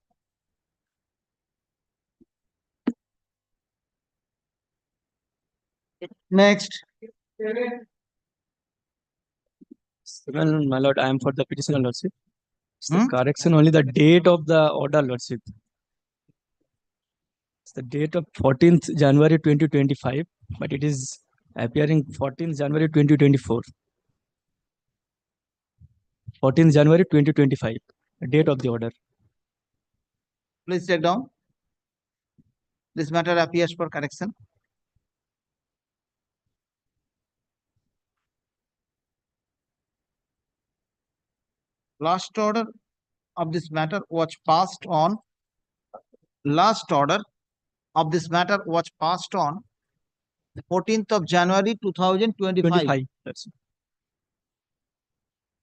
Next. Well, my lord, I am for the petition, lordship. It's the correction only the date of the order, lordship. It's the date of 14th January 2025, but it is appearing 14th January 2024. 14th January 2025, the date of the order. Please take down. This matter appears for correction. Last order of this matter was passed on. Last order of this matter was passed on 14th of January 2025.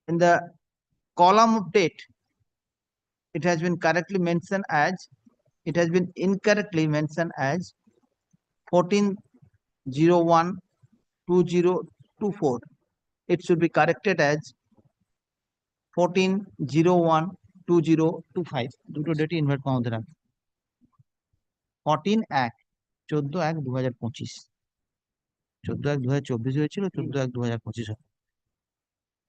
In the column of date, it has been correctly mentioned as, it has been incorrectly mentioned as 14/01/2024. It should be corrected as 14/01/2025. দুটো ডেটই invert করা আমাদের আছে 14/1/14/2025 14/1/2024 হয়েছিল 14/1/2025 হবে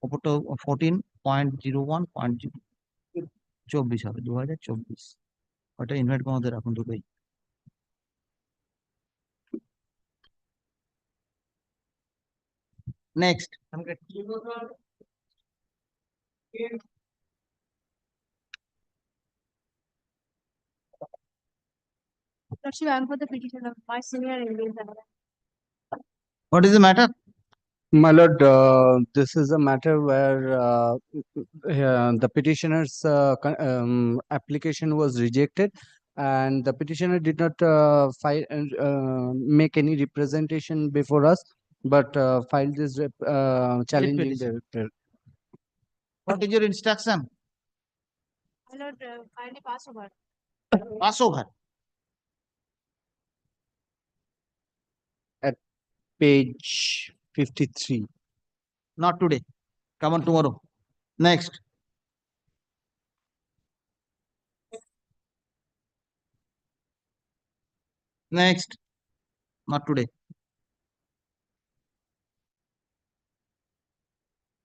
ওপরটা 14.01.24 হবে 2024 ওটা invert করা আমাদের এখন দুটোই next Lordship, I am for the petition of my senior Indian. What is the matter? My lord, this is a matter where the petitioner's application was rejected and the petitioner did not make any representation before us, but filed this challenging the. What is your instruction? My lord, kindly pass over. Pass over. At page 53. Not today. Come on tomorrow. Next. Next. Not today.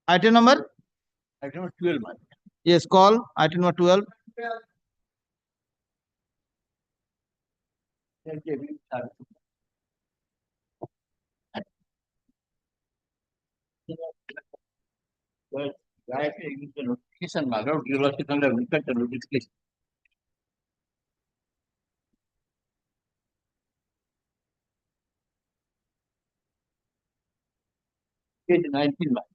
Item number? Item number 12, man. Yes, call. Item number 12. Well, I have used the notification, my lord. You lost it on the look at the notification. Page 19, man.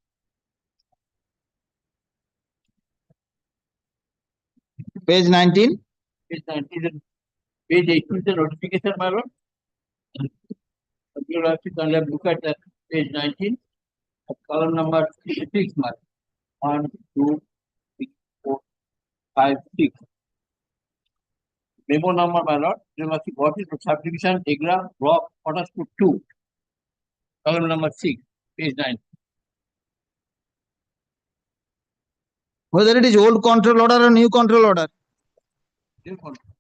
Page 19. Page 19. Page 18 is the notification, my lord. You lost it on the look at the page 19. Column number 6, man. 1, 2, 3, 4, 5, 6. Memo number, my lord. You must what is the subdivision diagram block orders to 2. Column number 6, page 9. Whether it is old control order or new control order? New control.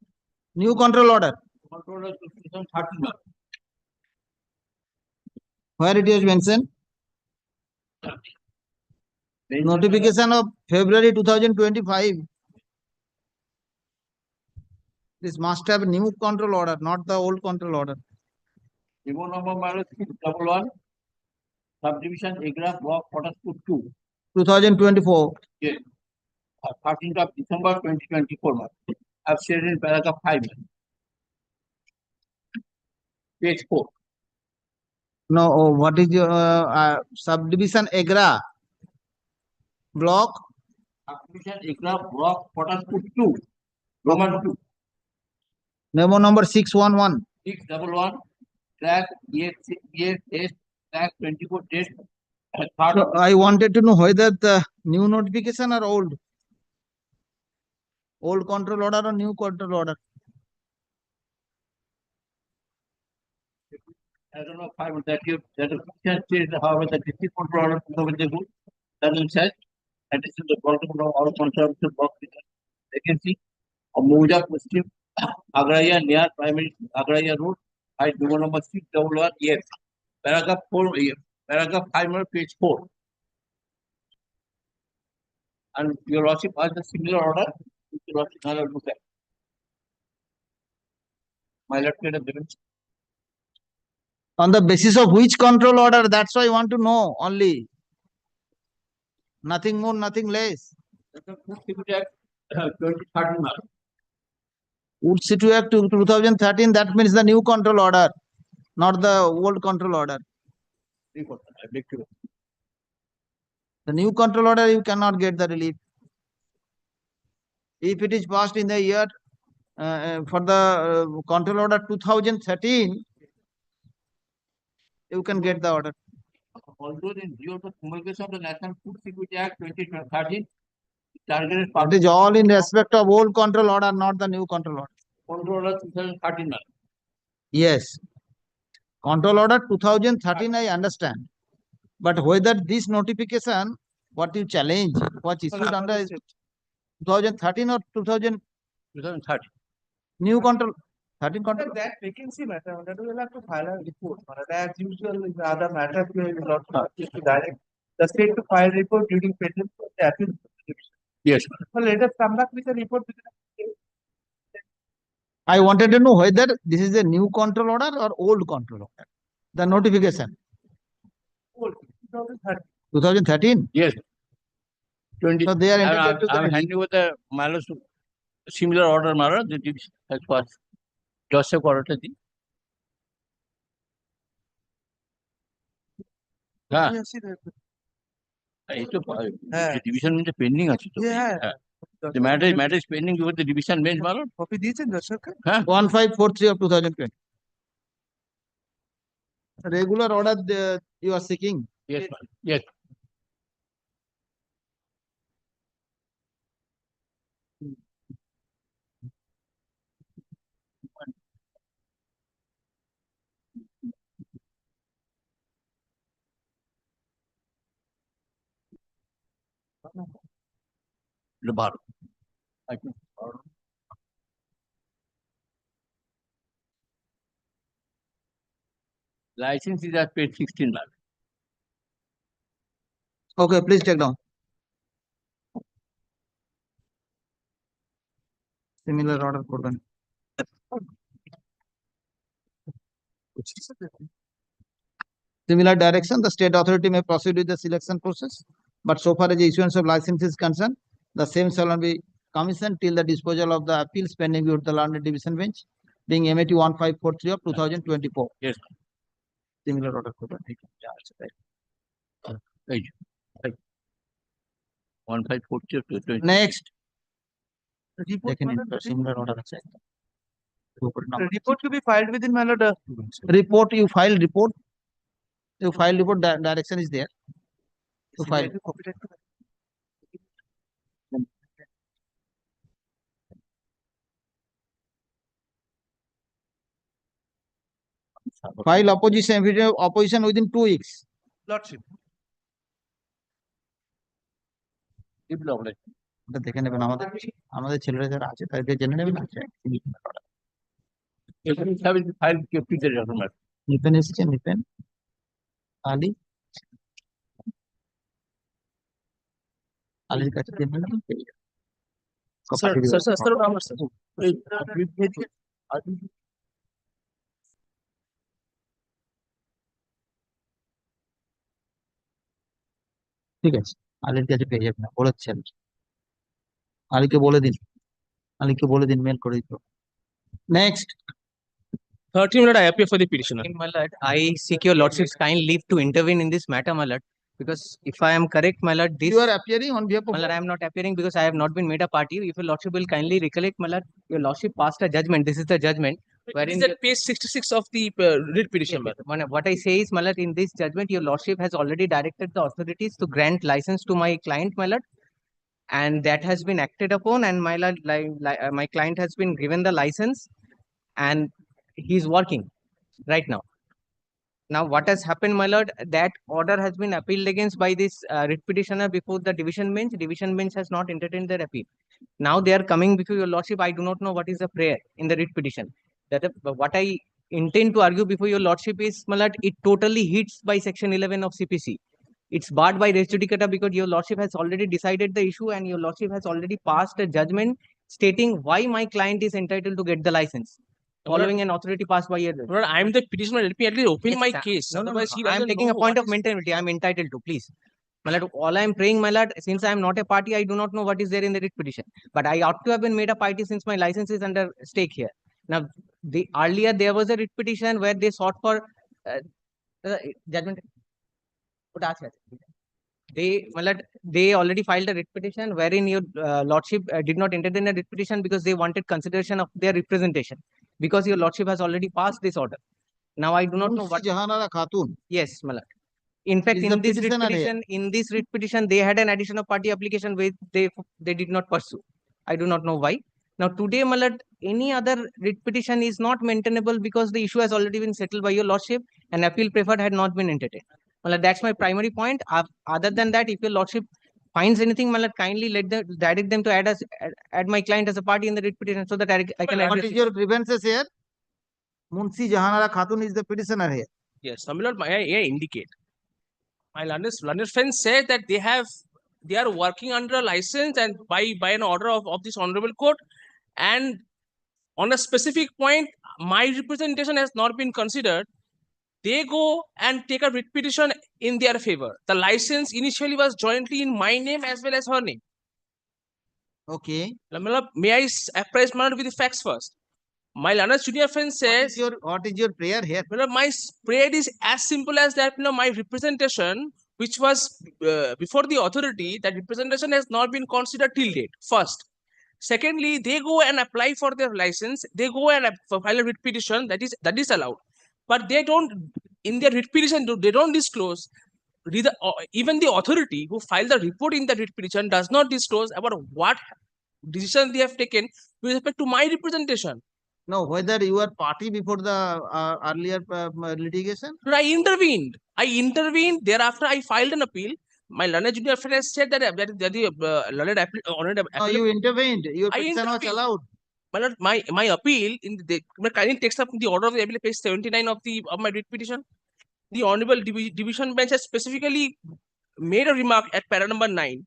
New control order. Control order to 2013. Where it is mentioned? Notification of February 2025. This must have new control order, not the old control order. Memo number minus 611, subdivision Agra block Potterspur 2. 2024. Yes. 13th of December 2024. I've shared in paragraph 5. Page 4. No, what is your subdivision Agra block? Subdivision Agra block Potterspur 2. Roman 2. Memo number 611. 611 track ES track 24 date. So I wanted to know whether the new notification or old control order or new control order. I don't know if I would that you that is changed however the district control order that is said and this is the bottom of all conservative box vacancy of Moja Positive Agraya near primary Agraya road by Dumo number 611 yes paragraph 4 paragraph 5 page 4 and your lordship has a similar order which your lordship has look at my left hand of the On the basis of which control order? That's why I want to know only. Nothing more, nothing less. Would Situ Act 2013, that means the new control order, not the old control order. The new control order, you cannot get the relief. If it is passed in the year for the control order 2013, you can get the order. Although in view of the promulgation of the National Food Security Act 2013, targeted It is all in respect of old control order, not the new control order. Control order 2013. Yes. Control order 2013, I understand. But whether this notification, what you challenge, was issued under 2013 or 2013. New control, 13 control. That vacancy matter, that will have to file a report. As usual, in the other matters, we will not just to direct the state to file report during petition for the appeal. Yes. So let us come back with a report. I wanted to know whether this is a new control order or old control order. The notification. 2013? Yes. 20. So they are entitled to I'm handing over the malus similar order matter that is as far Joseph order. হ্যাঁ এই তো division বেঞ্চে pending আছে তো the matter is pending before the division bench মারো copy দিয়েছেন দর্শককে হ্যাঁ 1543 of 2020 regular order you are seeking. Yes yes ভালো license is at page 16 lakh. Okay, please take down. Similar order করবেন. Similar direction, the state authority may proceed with the selection process, but so far as the issuance of license is concerned, the same shall not be commissioned till the disposal of the appeals pending before the learned division bench, being MAT 1543 of 2024. Yes. Similar order. Right. 1543 Next. Similar order. The report to be filed within my lord. Report, you file report. You file report, direction is there. To file. File opposition within 2 weeks. Lordship. দেখে নেবেন আমাদের ছেলেরা যারা আছে তাদের জেনে নেবেন নিপেন এসেছে নিপেন আলী ঠিক আছে, আলীর কাছে পেয়ে যাবেন, বলেছি আর কি। আলীকে বলে দিন, মেল করে দিত। Next 30, my lord, I appear for the petitioner. My lord, I seek your lordship's kind leave to intervene in this matter, my lord, because if I am correct, my lord, this. You are appearing on behalf of. My lord, I am not appearing because I have not been made a party. If your lordship will kindly recollect, my lord, your lordship passed a judgment. This is the judgment. Wherein is at page 66 of the writ petition, my lord. What I say is, my lord, in this judgment, your lordship has already directed the authorities to grant license to my client, my lord, and that has been acted upon, and my lord, my client has been given the license, and he is working right now. Now, what has happened, my lord, that order has been appealed against by this writ petitioner before the division bench. Division bench has not entertained their appeal. Now they are coming before your lordship. I do not know what is the prayer in the writ petition. What I intend to argue before your lordship is, my lord, it totally hits by section 11 of CPC. It's barred by res judicata because your lordship has already decided the issue and your lordship has already passed a judgment stating why my client is entitled to get the license. Following an authority passed by a. Lord, I am the petitioner. Let me at least open my case. No, Otherwise, he I am doesn't taking a know point what of maintainability. I am entitled to, please. My lord, all I am praying, my lord, since I am not a party, I do not know what is there in the writ petition. But I ought to have been made a party since my license is under stake here. Now, earlier there was a writ petition where they sought for judgment. They already filed a writ petition wherein your lordship did not entertain a writ petition because they wanted consideration of their representation, because your lordship has already passed this order. Now I do not know what. Jahanara Khatun. Yes, my lord. In fact, Is in the this writ petitioner petition, they had an addition of party application which they did not pursue. I do not know why. Now today, my lord, any other writ petition is not maintainable because the issue has already been settled by your lordship and appeal preferred had not been entertained. My lord, that's my primary point. Other than that, if your lordship finds anything, my lord, kindly direct them to add my client as a party in the writ petition so that I can. What is your grievances here? Munshi Jahanara Khatun is the petitioner here. Yes, my lord, may I indicate? My learned friends said that they are working under a license and by an order of this honorable court, and on a specific point, my representation has not been considered. They go and take a writ petition in their favor. The license initially was jointly in my name as well as her name. Okay. May I apprise my lord with the facts first? My learned junior friend says. What is your prayer here? My prayer is as simple as that. My representation, which was before the authority, that representation has not been considered till date. First. Secondly, they go and apply for their license. They go and file a writ petition that is allowed. But they don't, in their writ petition, they don't disclose. Even the authority who filed the report in the writ petition does not disclose about what decision they have taken with respect to my representation. No, whether you are party before the earlier litigation? I intervened. Thereafter, I filed an appeal. My learned junior friend has said that the learned appeal. No, you intervened. Your petition was allowed. My appeal in the kindly takes up the order of the appeal, page 79 of my writ petition. The honorable division bench has specifically made a remark at para number 9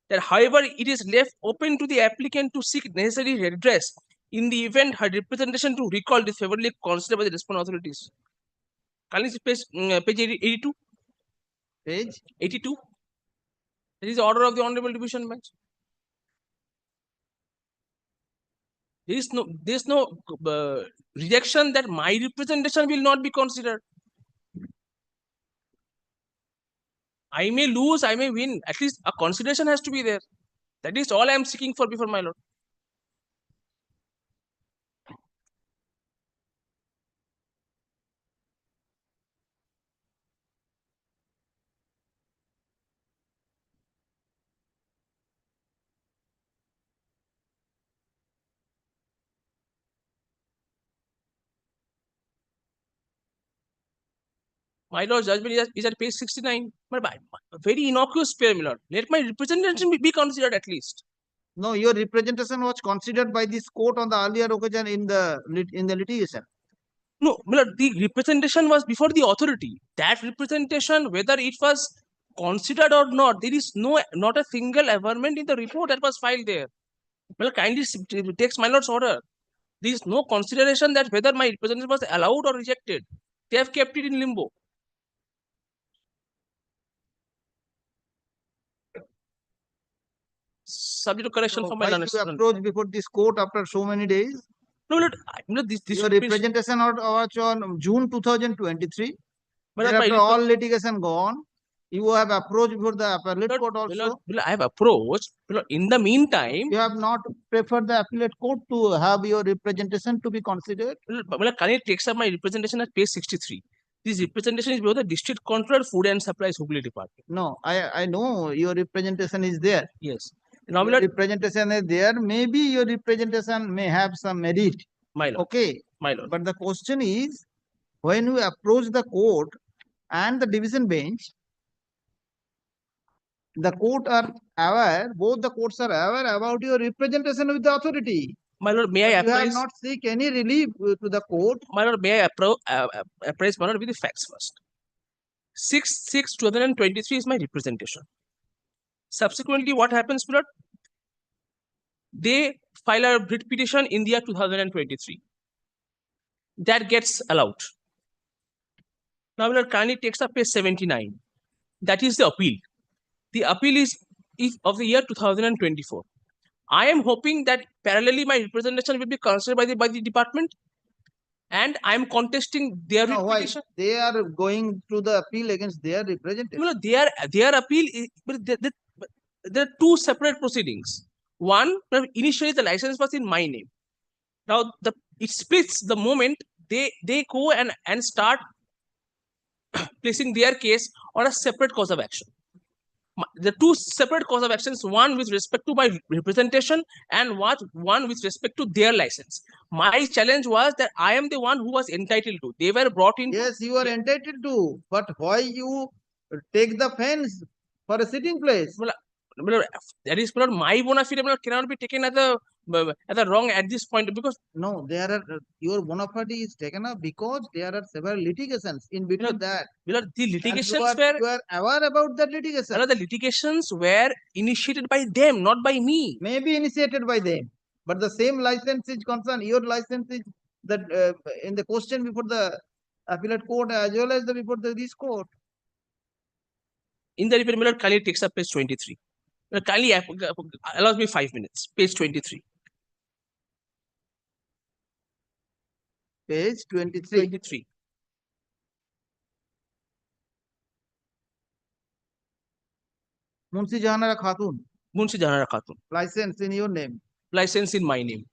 that however it is left open to the applicant to seek necessary redress in the event her representation to recall is favorably considered by the respondent authorities. Kindly see page 82. Page 82. This is the order of the honorable division bench. There is no rejection that my representation will not be considered. I may lose, I may win. At least a consideration has to be there. That is all I am seeking for before my lord. My lord's judgment is at page 69. But very innocuous prayer, my lord. Let my representation be considered at least. No, your representation was considered by this court on the earlier occasion in the litigation. No, my lord, the representation was before the authority. That representation, whether it was considered or not, there is not a single averment in the report that was filed there. Well, kindly takes my lord's order. There is no consideration that whether my representation was allowed or rejected. They have kept it in limbo. Subject to correction from my Why learned you student. approach before this court after so many days? No, Lord, this Your representation was on June 2023. But After all litigation gone, you have approached before the appellate court also. I have approached. In the meantime, you have not preferred the appellate court to have your representation to be considered. Kani takes up my representation at page 63. This representation is before the District Controller, Food and Supplies, HON'BLE Department. No, I know your representation is there. Yes. Your representation is there. Maybe your representation may have some merit. My lord. Okay. My lord. But the question is, when you approach the court and the division bench, the court are aware, both the courts are aware about your representation with the authority. My lord, may I You apprise? have not seek any relief to the court. My lord, may I apprise my lord with the facts first. 6/6/2023 is my representation. Subsequently, what happens, my lord? They file a writ petition in the year 2023. That gets allowed. Now, my lord, kindly takes up page 79. That is the appeal. The appeal is of the year 2024. I am hoping that parallelly my representation will be considered by the department, and I am contesting their petition. They are going to the appeal against their representation. No, their appeal is, but there are two separate proceedings. One, initially the license was in my name. Now it splits the moment they go and start placing their case on a separate cause of action. The two separate cause of actions, one with respect to my representation and one with respect to their license. My challenge was that I am the one who was entitled to. They were brought in. Yes, you are entitled to, but why you take the fence for a sitting place? That is my bona fide cannot be taken as a wrong at this point, because no, there are your bona fide is taken up because there are several litigations in between that. The litigations you are aware about the litigation. The litigations were initiated by them, not by me. Maybe initiated by them, but the same license is concerned. Your license is that in the question before the appellate court as well as before this court. In the report, Kali takes up page 23. Kindly allows me 5 minutes. Page 23. Page 23. 23. Munshi Jahanara Khatun. Munshi Jahanara Khatun. License in your name. License in my name.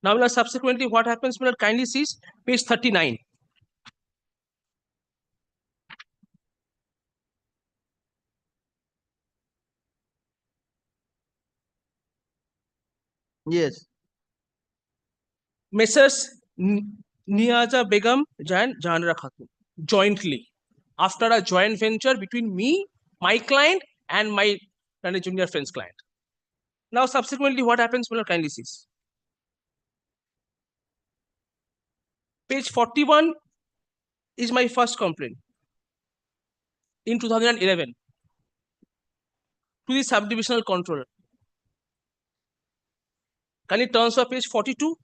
Now, subsequently, what happens? Kindly sees page 39. Yes. Messrs. Niaza Begum and Jahanara Khatun jointly, after a joint venture between me, my client, and my junior friend's client. Now, subsequently, what happens? Kindly sees. Page 41 is my first complaint in 2011 to the subdivisional controller. Kindly turns to page 42.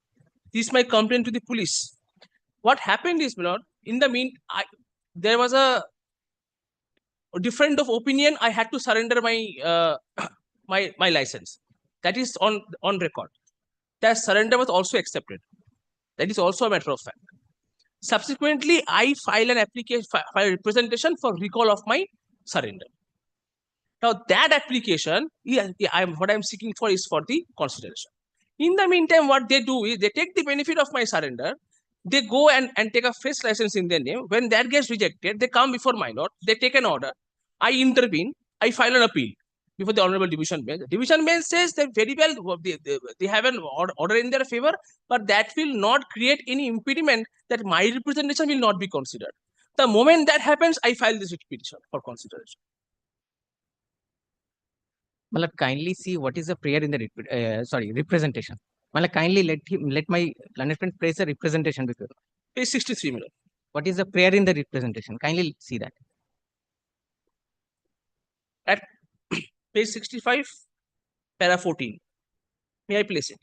This is my complaint to the police. What happened is, in the meantime, there was a different of opinion. I had to surrender my my license. That is on record. That surrender was also accepted. That is also a matter of fact. Subsequently, I file an application, file a representation for recall of my surrender. Now, that application, what I'm seeking for is for the consideration. In the meantime, what they do is they take the benefit of my surrender. They go and take a fresh license in their name. When that gets rejected, they come before my lord. They take an order. I intervene. I file an appeal before the Honorable Division Bench. The Division Bench says that very well, they have an order in their favor, but that will not create any impediment that my representation will not be considered. The moment that happens, I file this petition for consideration. Kindly see what is the prayer in the representation. Kindly let my learned friend praise a representation before. Page 63, madam. What is the prayer in the representation? Kindly see that. at page 65, para 14. May I place it?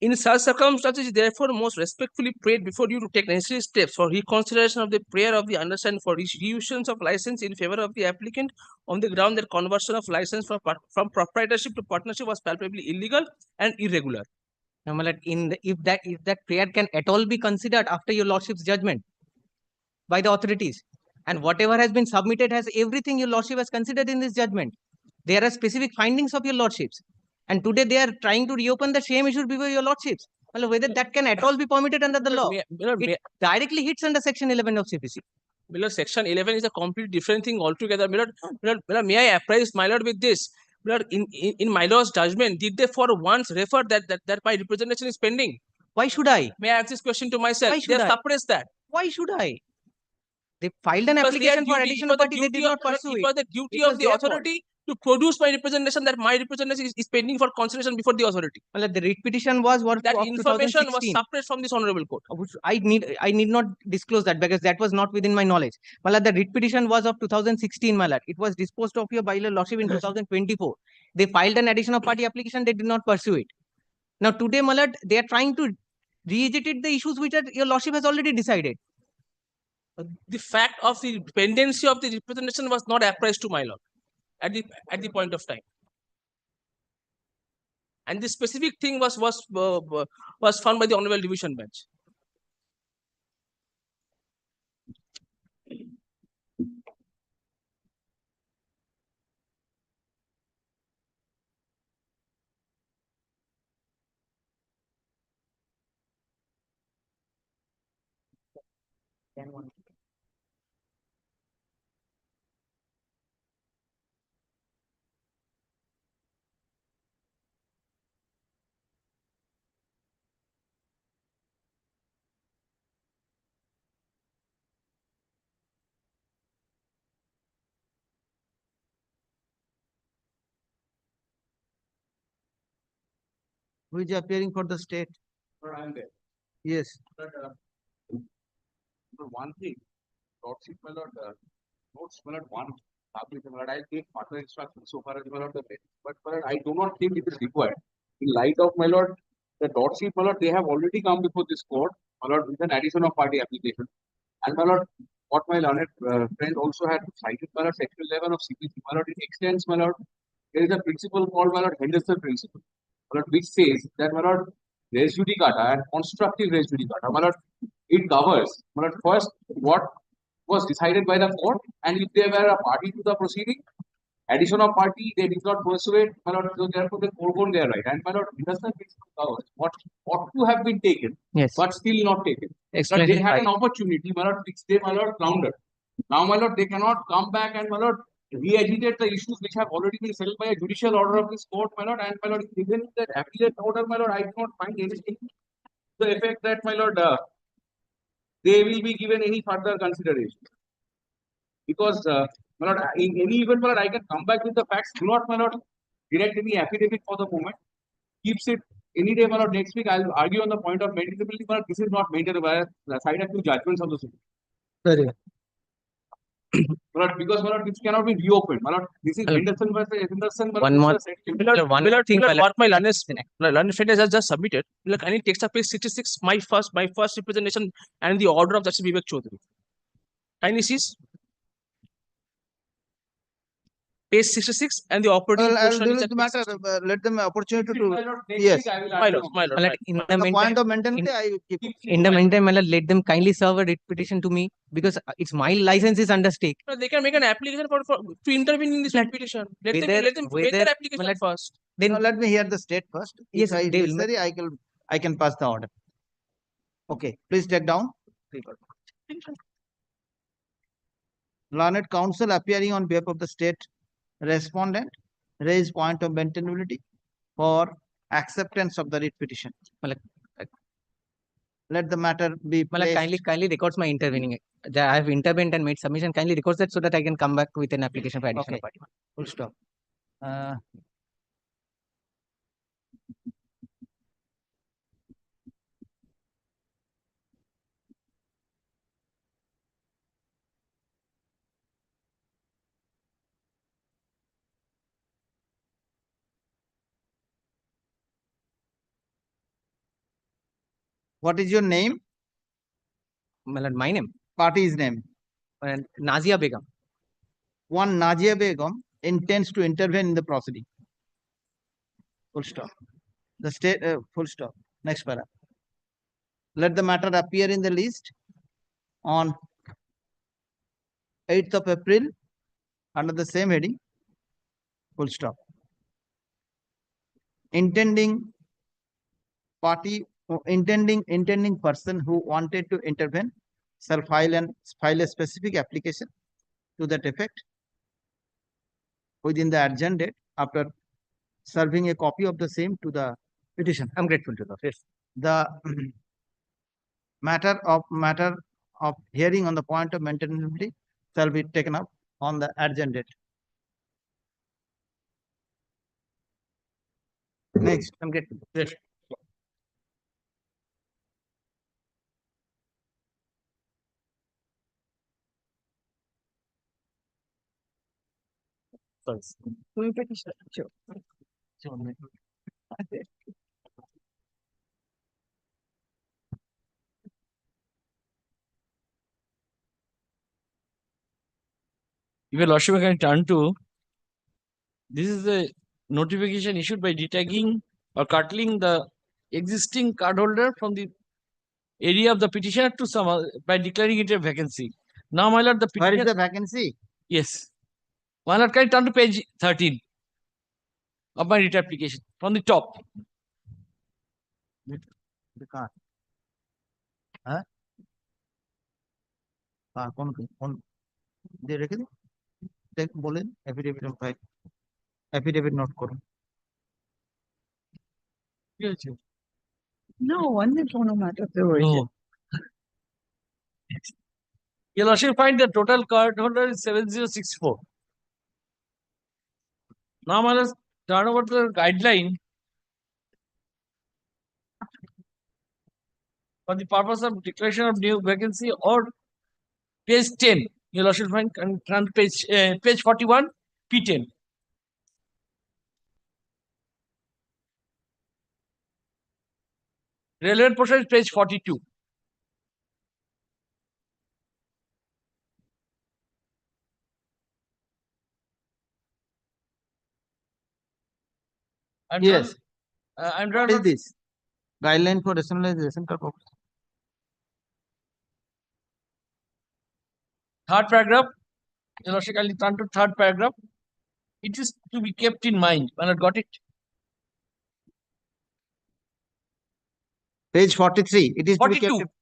In such circumstances, it therefore most respectfully prayed before you to take necessary steps for reconsideration of the prayer of the undersigned for reissuance of license in favor of the applicant on the ground that conversion of license from proprietorship to partnership was palpably illegal and irregular. Now, my lord, if that prayer can at all be considered after your lordship's judgment by the authorities, and whatever has been submitted has everything your lordship has considered in this judgment. There are specific findings of your lordships, and today they are trying to reopen the same issue before your lordships. Well, whether that can at all be permitted under the law, it directly hits under section 11 of CPC. Milord, section 11 is a completely different thing altogether. Milord, may I apprise my lord with this? Milord, in my lord's judgment, did they for once refer that my representation is pending? Why should I? May I ask this question to myself? Why should They I? suppressed that. Why should I? They filed an application for additional party. They did not pursue it. It was the duty of the authority to produce my representation, that my representation is pending for consideration before the authority. Well, the writ petition was what That of information was 2016. suppressed from this honorable court. I need not disclose that because that was not within my knowledge. Well, the writ petition was of 2016, my lord. It was disposed of your by your lordship in 2024. They filed an additional party application. They did not pursue it. Now today, my lord, they are trying to re-agitate the issues which your lordship has already decided. The fact of the pendency of the representation was not apprised to my lord at the point of time, and this specific thing was found by the honorable division bench. Who is appearing for the state? I am there. Yes. But one thing, lordship, my lord, notes, my lord, one public, my lord, I take further instructions so far as my lord, but my lord, I do not think it is required. In light of my lord, the lordship, my lord, they have already come before this court, my lord, with an addition of party application. And my lord, what my learned friend also had cited, my lord, section 11 of CPC, my lord, it extends, my lord, there is a principle called, my lord, Henderson principle, my lord, which says that, my lord, res judicata and constructive res judicata, my lord, it covers, my lord, first, what was decided by the court, and if they were a party to the proceeding, addition of party, they did not pursue it, my lord, so therefore they foregone their right. And my lord, Henderson principle covers what ought to have been taken, yes, but still not taken. Explain But they it had right. an opportunity, my lord, which they, my lord, floundered. Now, my lord, they cannot come back and, my lord, re-agitate the issues which have already been settled by a judicial order of this court, my lord, and my lord, even that appellate order, my lord, I do not find anything to the effect that, my lord, they will be given any further consideration. Because, my lord, in any event, my lord, I can come back with the facts. Do not, my lord, direct any affidavit for the moment. Keeps it any day, my lord. Next week, I'll argue on the point of maintainability, but this is not maintainable. I have cited two judgments on the same. Very well. My lord, because, my lord, this cannot be reopened. My lord, this is Henderson versus Henderson. My lord, One this more. is a section. Milord, thing, my lord. what my learned friend has just submitted. Milord, can you take up page 66, my first representation and the order of Justice Vivek Chaudhary? Can you see? Page 66 and the operating Well, portion there is is at the page matter. Let them opportunity to. My lord, next Yes. week I will My argue lord, on my this. lord, Well, my in lord. the The meantime, point of maintenance, I keep. in the meantime, my lord, let them kindly serve a writ petition to me because it's my license is under stake. No, they can make an application for to intervene in this petition. Let them make their application first. Now let me hear the state first. Yes, If I they will necessary, I can pass the order. Okay, please take down. Learned counsel appearing on behalf of the state respondent raise point of maintainability for acceptance of the writ petition. Let the matter be placed. Kindly records my intervening. I have intervened and made submission. Kindly records that so that I can come back with an application for additional party. Full stop. What is your name? My lord, my name, Party's name. and Nazia Begum. One Nazia Begum intends to intervene in the proceeding. Full stop. The state, full stop. Next para. Let the matter appear in the list on 8th of April under the same heading. Full stop. Intending party, intending person who wanted to intervene shall file a specific application to that effect within the adjourned date after serving a copy of the same to the petition. I'm grateful to the yes. The matter of hearing on the point of maintainability shall be taken up on the adjourned date. Next. I'm grateful. Yes. Your Lordship, I can turn to, this is the notification issued by detagging or cutting the existing cardholder from the area of the petitioner to some by declaring it a vacancy. Now, my lord, the petitioner. Where is the vacancy? Yes. My lord, can you turn to page 13 of my writ application from the top? The car. Huh? कौन दे रखे थे देख बोले affidavit में भाई affidavit note करो No, one is on a matter. No. Your Lordship, find the total cardholder is 7064. Now, my lord, turn over to the guideline for the purpose of declaration of new vacancy or page 10. Your Lordship, find and turn to page 41, P10. Relevant portion is page 42. Yes. I'm What is this? Guideline for rationalization purpose. Third paragraph. Your Lordship, kindly turn to third paragraph. It is to be kept in mind. When I got it. Page 43. It is to be 42. kept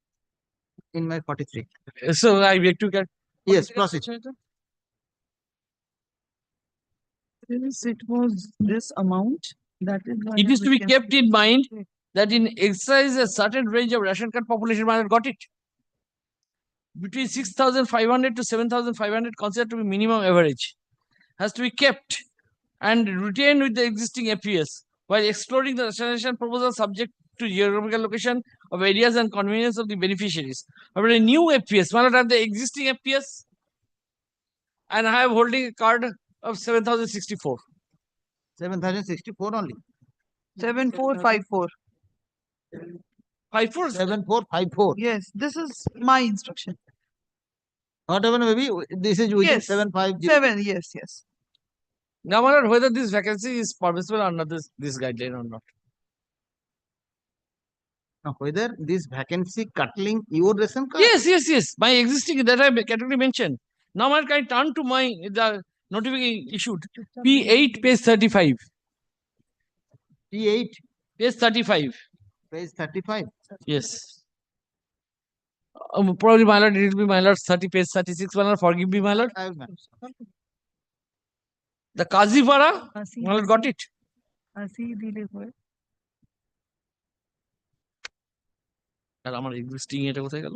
in my 43. So I beg to get. Yes, proceed. Since it was this amount, that is why. It is to be kept in mind that in exercise a certain range of ration card population, I got it. Between 6,500 to 7,500 considered to be minimum average has to be kept and retained with the existing FPS while exploring the rationalization proposal subject to geographical location of areas and convenience of the beneficiaries. However, a new FPS, why not have the existing FPS? And I am holding a card of 7,064. 7,064 only. 7454. 54? 7454. Yes, this is my instruction. Whatever maybe, this is within Yes. 750. 7, yes, yes. Now, my lord, whether this vacancy is permissible under this guideline or not. Now, whether this vacancy cutting your ration card? Yes. My existing that I category mentioned. Now, I can turn to my the notification issued P8 page 35. P8 page 35. Page 35. Yes. Probably my lord, it will be my lord 30 page 36. My lord, forgive me, my lord. The Kazipara, my lord, got it. আর আমার existing এটা কোথায় গেল?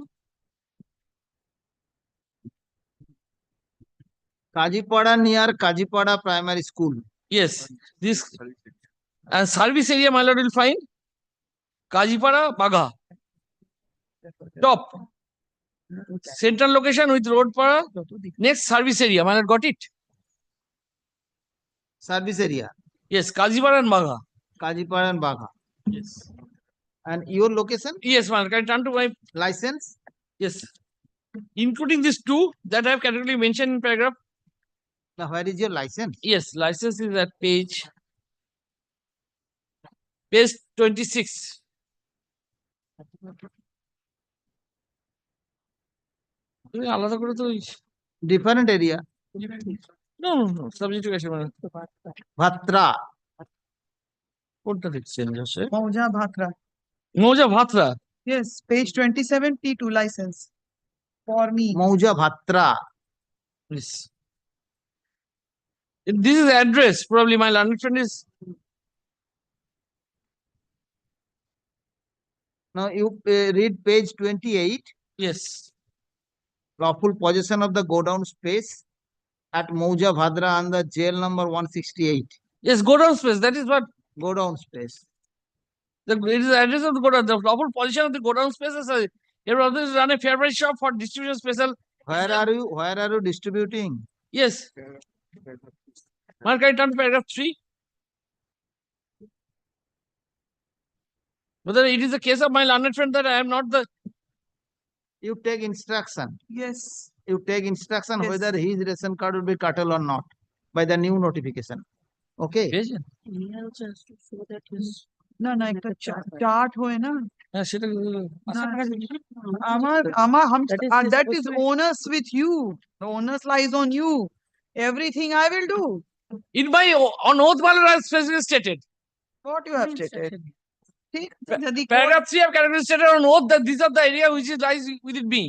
Kajipara near Kajipara Primary School. Yes. This and service area, my lord, will find Kajipara, Bagha. Top. Central location with road para. Next service area, my lord, got it. Service area. Yes, Kajipara and Bagha. Kajipara and Bagha. Yes. And your location? Yes, my lord. Can I turn to my license? Yes. Including these two that I have categorically mentioned in paragraph. Now, where is your license? Yes, license is at page 26. আলাদা করে তো Different area. No, subject to question. Bhatra. কোনটা দেখছেন আছে Mauja Bhatra. মৌজা ভাতরা Yes, page 27, T2 license. For me. Mauja Bhatra. Please. This is address. Probably my learned friend is. Now you read page 28. Yes. Lawful possession of the godown space at Mauja Bhadra and the jail number 168. Yes, godown space. That is what godown space. It is the address of the godown. The lawful position of the godown space is here also is run a fair price shop for distribution special. Where are you distributing? Yes. Mark, I turn to paragraph 3. Whether it is the case of my learned friend that I am not the. You take instruction. Yes. You take instruction Yes. whether his ration card will be curtailed or not by the new notification. Okay. না না একটা chart হয় না হ্যাঁ সেটা আমার that is onus with you. The onus lies on you. Everything I will do. In my on oath, my lord, I have specifically stated. What you have stated. Paragraph 3 I have categorically stated on oath that these are the area which is lies within me.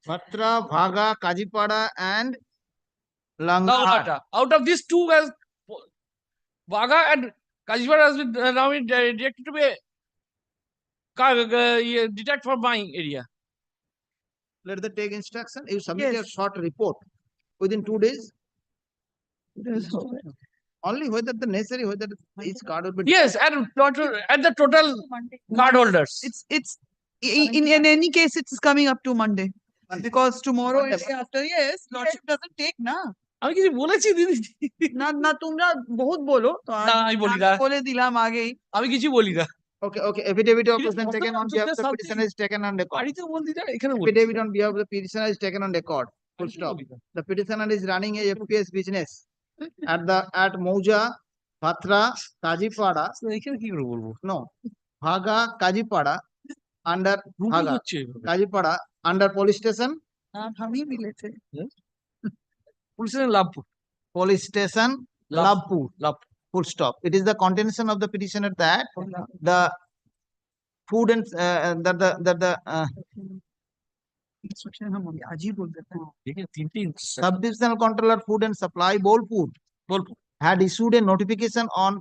Bhatra, Bhaga, Kajipada and Langata. Out of these two, as Bhaga and Kajipada has been now directed to be detect from my area. Let them take instruction. You submit a short report within 2 days. Only whether the necessary, whether each card will be. Yes, and the total card holders. It's in any case it's coming up to Monday. Because tomorrow and day after, yes, lordship doesn't take na. আমি কিছু বলেছি দিদি না না তোমরা বহুত বলো তো আমি বলি না বলে দিলাম আগেই আমি কিছু বলি না Okay. Affidavit of person taken on behalf of the petitioner is taken on record. বাড়িতে বলদি না এখানে বলি Affidavit on behalf of the petitioner is taken on record. Full stop. The petitioner is running a FPS business at Mauja, Bhatra, Kajipada. এখানে কি করে বলবো No. Bhaga, Kajipada under Bhaga, Kajipada under police station. আমি মিলেছে Police station Labpur. Police station Labpur. Full stop. It is the contention of the petitioner that the food and Sub-Divisional Controller Food and Supply Bolpur had issued a notification on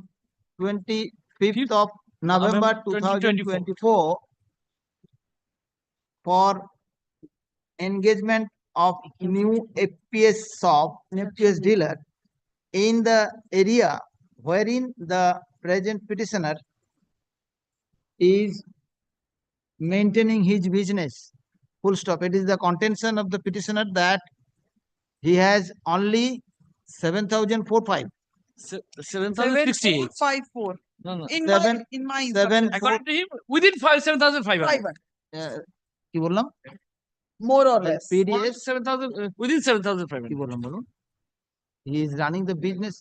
25th of November 2024 for engagement of new FPS shop, FPS dealer in the area wherein the present petitioner is maintaining his business. Full stop. It is the contention of the petitioner that he has only 7,045. 7,068. 54. No. In my According to him, within 7,500. কি বললাম? More or less. PDS 7,000 within 7,500. কি বললাম বলুন? He is running the business.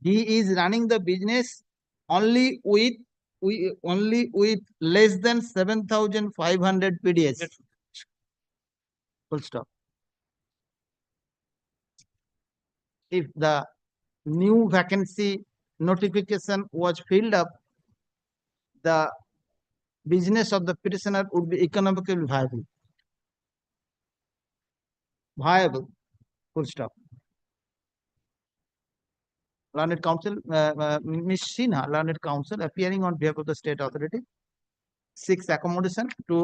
He is running the business only with less than 7,500 PDS. Full stop. If the new vacancy notification was filled up, the business of the petitioner would be economically viable. Full stop. Learned counsel, Ms. Sinha, learned counsel, appearing on behalf of the state authority, seeks accommodation to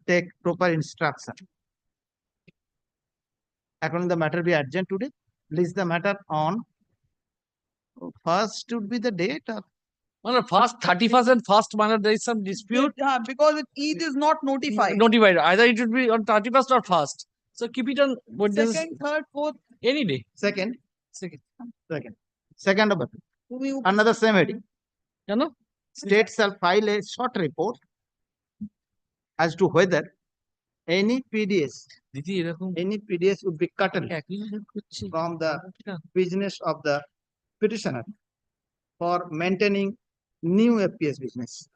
take proper instruction. According the matter be urgent today, list the matter on first would be the date of. Well, first 31st and first manner there is some dispute. Because Eid is not notified. Notified. Either it would be on 31st or first. So keep it on Second, third, fourth. Any day. Second of April. under the same heading. State shall file a short report as to whether any PDS would be cut from the business of the petitioner for maintaining new FPS business.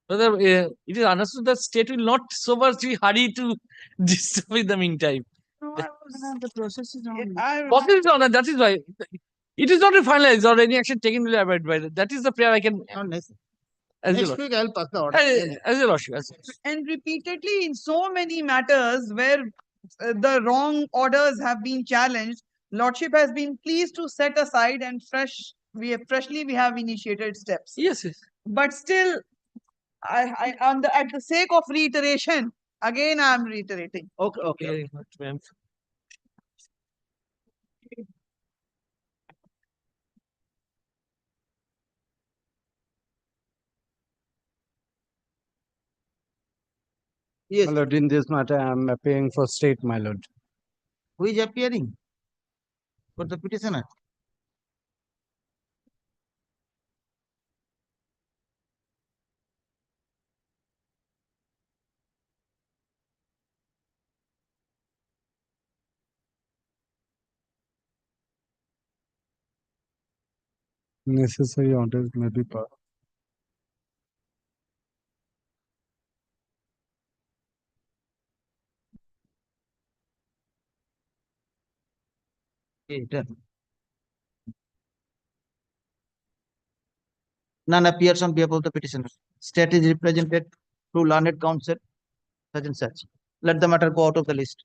Whether it is understood that state will not so much hurry to disturb in the meantime. The process is on. Process is on, and that is why it is not finalized or any action taken will abide by that. That is the prayer I can. As Next week I'll pass the order. As your lordship. And repeatedly in so many matters where the wrong orders have been challenged, Lordship has been pleased to set aside and we have initiated steps. Yes, yes. But still, at the sake of reiteration, again I am reiterating. Okay. Very much, ma'am. Yes. My lord, in this matter, I am appearing for state, my lord. Who is appearing for the petitioner? Necessary orders may be passed. Okay, done. None appears on behalf of the petitioner. State is represented through learned counsel, such and such. Let the matter go out of the list.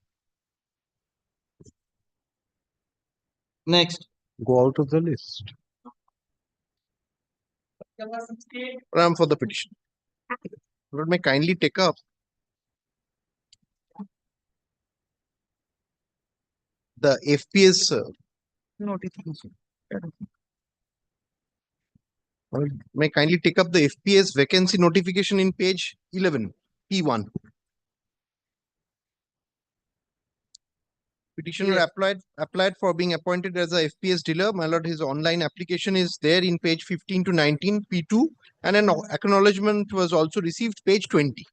Next. Go out of the list. I am for the petition. Lord, may kindly take up the FPS Notification. may kindly take up the FPS vacancy notification in page 11, P1. Petitioner applied for being appointed as a FPS dealer. My lord, his online application is there in page 15 to 19, P2, and an acknowledgement was also received, page 20.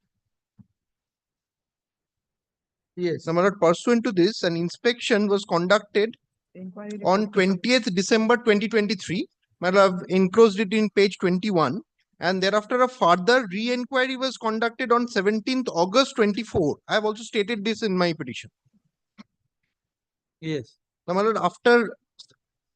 Yes. Now, my lord, pursuant to this, an inspection was conducted on 20th December 2023. My lord, I've enclosed it in page 21. And thereafter, a further re-enquiry was conducted on 17th August 24. I have also stated this in my petition. Yes. Now, my lord, after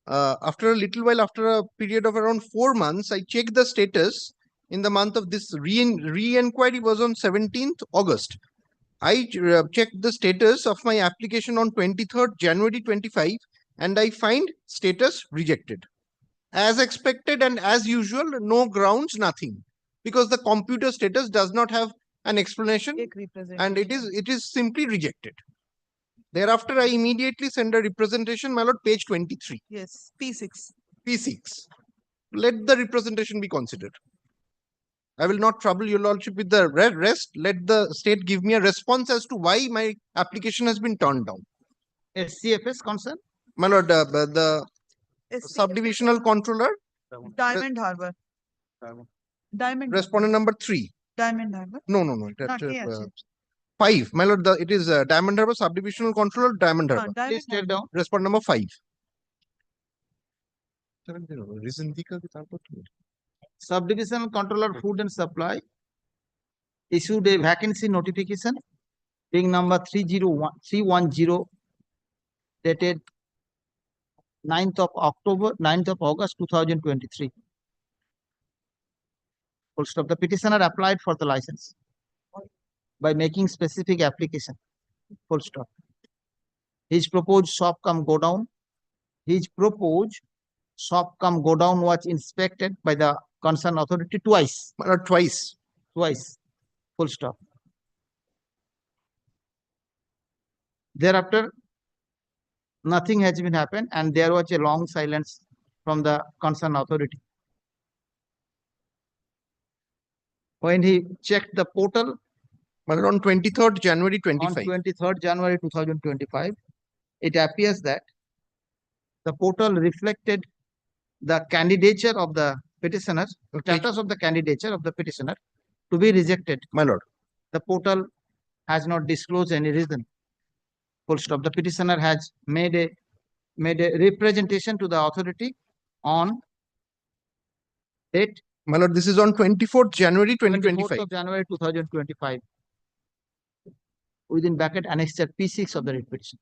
a little while, after a period of around 4 months, I checked the status in the month of this re-enquiry was on 17th August. I checked the status of my application on 23rd January 25 and I find status rejected. As expected and as usual, no grounds, nothing. Because the computer status does not have an explanation and it is simply rejected. Thereafter, I immediately send a representation, my lord, page 23. Yes, P6. P6. Let the representation be considered. I will not trouble your lordship with the rest. Let the state give me a response as to why my application has been turned down. SCFS concern? My lord, the subdivisional controller. Diamond Harbour. Diamond. Respondent number 3. Diamond Harbour. No. Not 5. My lord, it is Diamond Harbour subdivisional controller, Diamond Harbour. Please take down. Respondent number 5. Subdivisional controller food and supply issued a vacancy notification being number 310 dated 9th of August 2023. Full stop. The petitioner applied for the license by making specific application. Full stop. His proposed shop cum go down. His proposed shop cum go down was inspected by the concerned authority twice. Twice. Twice. Full stop. Thereafter, nothing has been happened and there was a long silence from the concerned authority. When he checked the portal, but on 23rd January 25. On 23rd January 2025, it appears that The portal reflected the candidature of the petitioner, status of the candidature of the petitioner to be rejected. My lord. The portal has not disclosed any reason. Full stop. The petitioner has made a representation to the authority on date. My lord, this is on 24th January 2025. 24th of January 2025. Within bracket annexure P6 of the writ petition.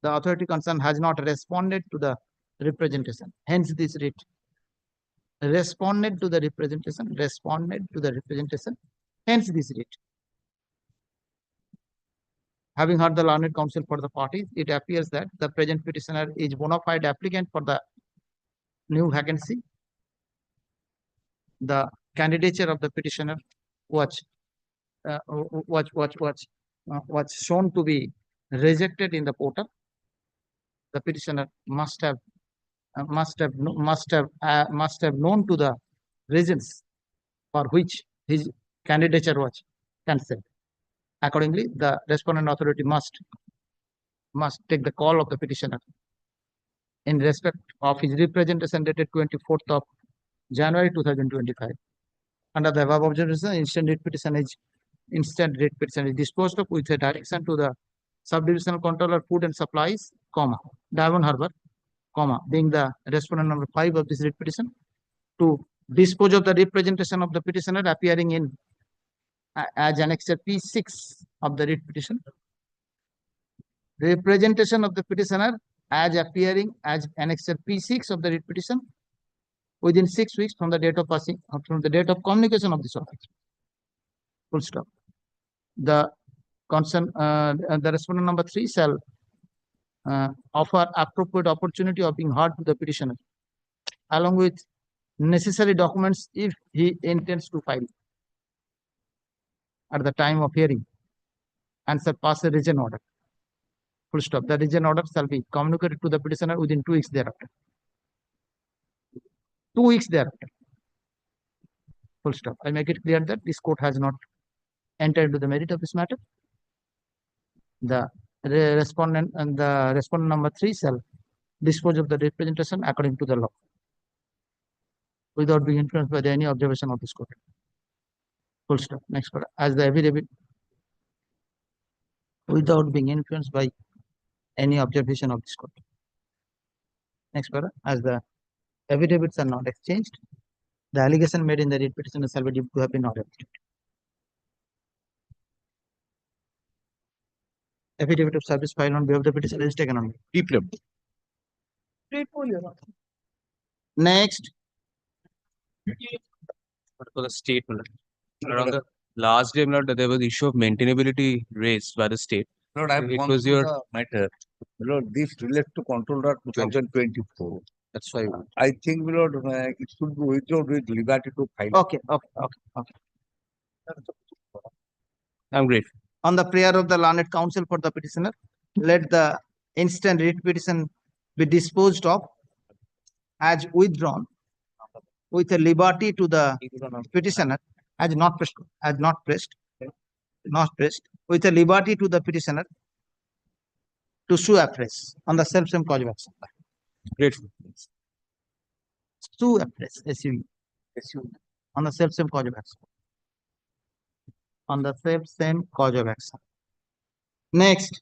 The authority concerned has not responded to the representation. Hence this writ. Responded to the representation. Hence this writ. Having heard the learned counsel for the parties, it appears that the present petitioner is bona fide applicant for the new vacancy. The candidature of the petitioner was shown to be rejected in the portal. The petitioner must have known to the reasons for which his candidature was cancelled. Accordingly, the respondent authority must take the call of the petitioner in respect of his representation dated 24th of January 2025. Under the above observation, instant writ petition is disposed of with a direction to the subdivisional controller food and supplies, Diamond Harbour, being the respondent number 5 of this writ petition, to dispose of the representation of the petitioner appearing in as annexure P6 of the writ petition. Representation of the petitioner as appearing as annexure P6 of the writ petition within 6 weeks from the date of communication of this office. Full stop. The respondent number 3 shall offer appropriate opportunity of being heard to the petitioner, along with necessary documents if he intends to file at the time of hearing, and shall pass a written order. Full stop. The written order shall be communicated to the petitioner within 2 weeks thereafter. 2 weeks thereafter. Full stop. I make it clear that this court has not entered into the merit of this matter. The respondent number 3 shall dispose of the representation according to the law, without being influenced by any observation of this court. Full stop. Next part. As the affidavit, without being influenced by any observation of this court. Next part. As the affidavits are not exchanged, the allegation made in the writ petition shall be deemed to have been not exchanged. Affidavit of service filed on behalf of the petitioner is taken on. Next. For the state, around the last day, there was issue of maintainability raised by the state. Lord, I have It gone was through your the matter. Lord, this relates to controller 2024. That's why I think, Lord, it should be withdrawn with liberty to file. Okay. I'm grateful. On the prayer of the learned counsel for the petitioner, let the instant writ petition be disposed of as withdrawn with a liberty to the petitioner as not pressed, with a liberty to the petitioner to sue afresh on the self-same cause of action. Grateful. Sue afresh, on the self-same cause of action. On the same cause of action. Next.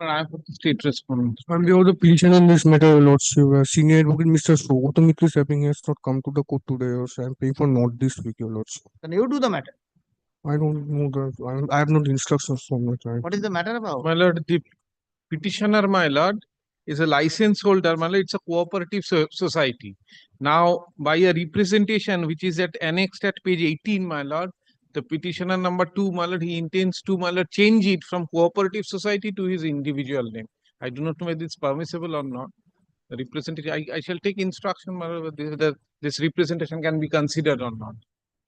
I have the state respondent. On behalf of the petition in this matter, Lordship, Senior Advocate Mr. Gautam is having has not come to the court today, or so I am paying for not this week, Your Lordship. Can you do the matter? I don't know that. I have not instructions from my client. What is the matter about? My lord, the petitioner, my lord, is a license holder, my lord. It's a cooperative society. Now, by a representation which is annexed at page 18, my lord, the petitioner number 2, my lord, he intends to, my lord, change it from cooperative society to his individual name. I do not know whether it's permissible or not. The representation, I shall take instruction, my lord, whether this representation can be considered or not.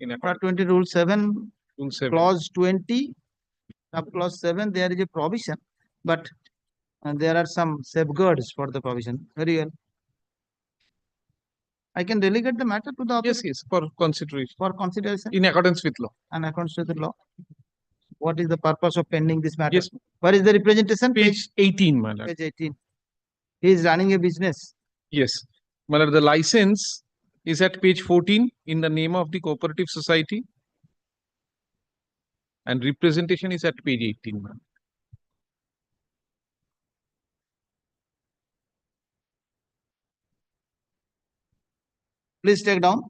In Part 20, Rule 7, Clause 20, Clause 7, there is a provision, but there are some safeguards for the provision. Very well. I can delegate the matter to the Yes, for consideration. For consideration. In accordance with law. In accordance with the law. what is the purpose of pending this matter? Yes. What is the representation? Page 18, my lord. Page 18. He is running a business. Yes. My lord, the license is at page 14 in the name of the cooperative society. And representation is at page 18, my lord. Please take down.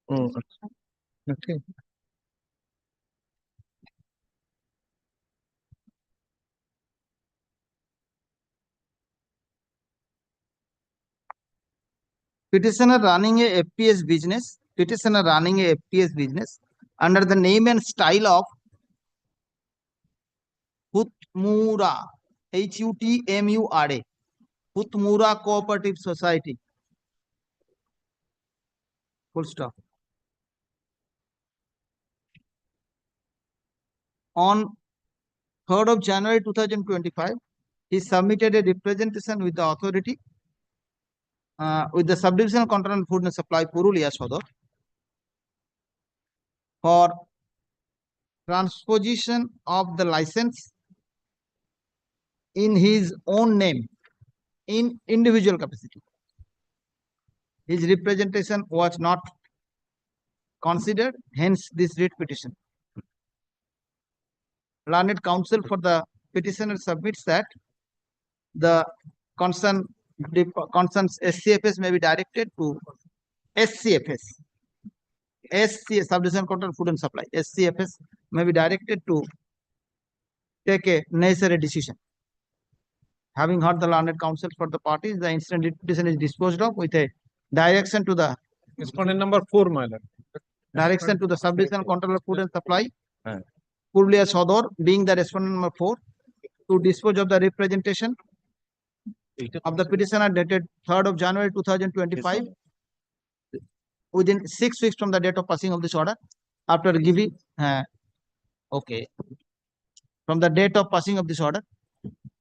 Oh, okay. Petitioner running a FPS business. Petitioner running a FPS business under the name and style of Hutmura, Hutmura, Hutmura Cooperative Society. Full stop. On 3rd of January 2025, he submitted a representation with the authority, with the Subdivisional Control and Food and Supply, Purulia Sodor, for transposition of the license in his own name, in individual capacity. His representation was not considered, hence this writ petition. Learned counsel for the petitioner submits that the concerned SCFS may be directed to SCFS, Subdivision Control Food and Supply, SCFS may be directed to take a necessary decision. Having heard the learned counsel for the parties, the incident writ petition is disposed of with a direction to the Respondent number 4, my lord. direction to the Subdivision Control of Food and Supply, Purulia Sodor, being the respondent number 4, to dispose of the representation of the petitioner dated 3rd of January 2025 within 6 weeks from the date of passing of this order, after giving from the date of passing of this order,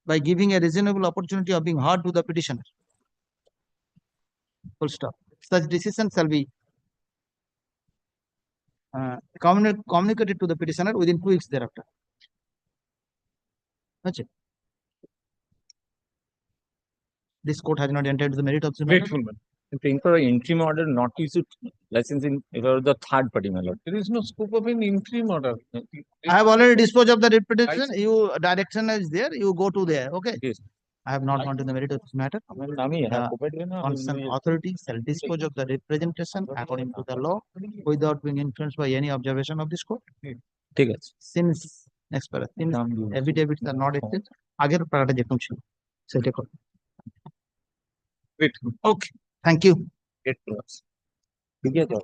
by giving a reasonable opportunity of being heard to the petitioner. Full stop. Such decision shall be communicated to the petitioner within 2 weeks thereafter. That's it. This court has not entered the merit of the matter. Grateful, man. Paying for an interim order not to issue license in favor of the third party, my lord. There is no scope of an interim order. I have already disposed of the writ petition. You direction is there. You go to there. Okay. Yes. I have not gone to the merit of this matter. Concerned authority shall dispose of the representation according to the law without being influenced by any observation of this court. ঠিক আছে Since next para, since affidavits are not accepted, আগের পারাটা যেরকম ছিল সেটা করো। Okay. Thank you. ঠিক আছে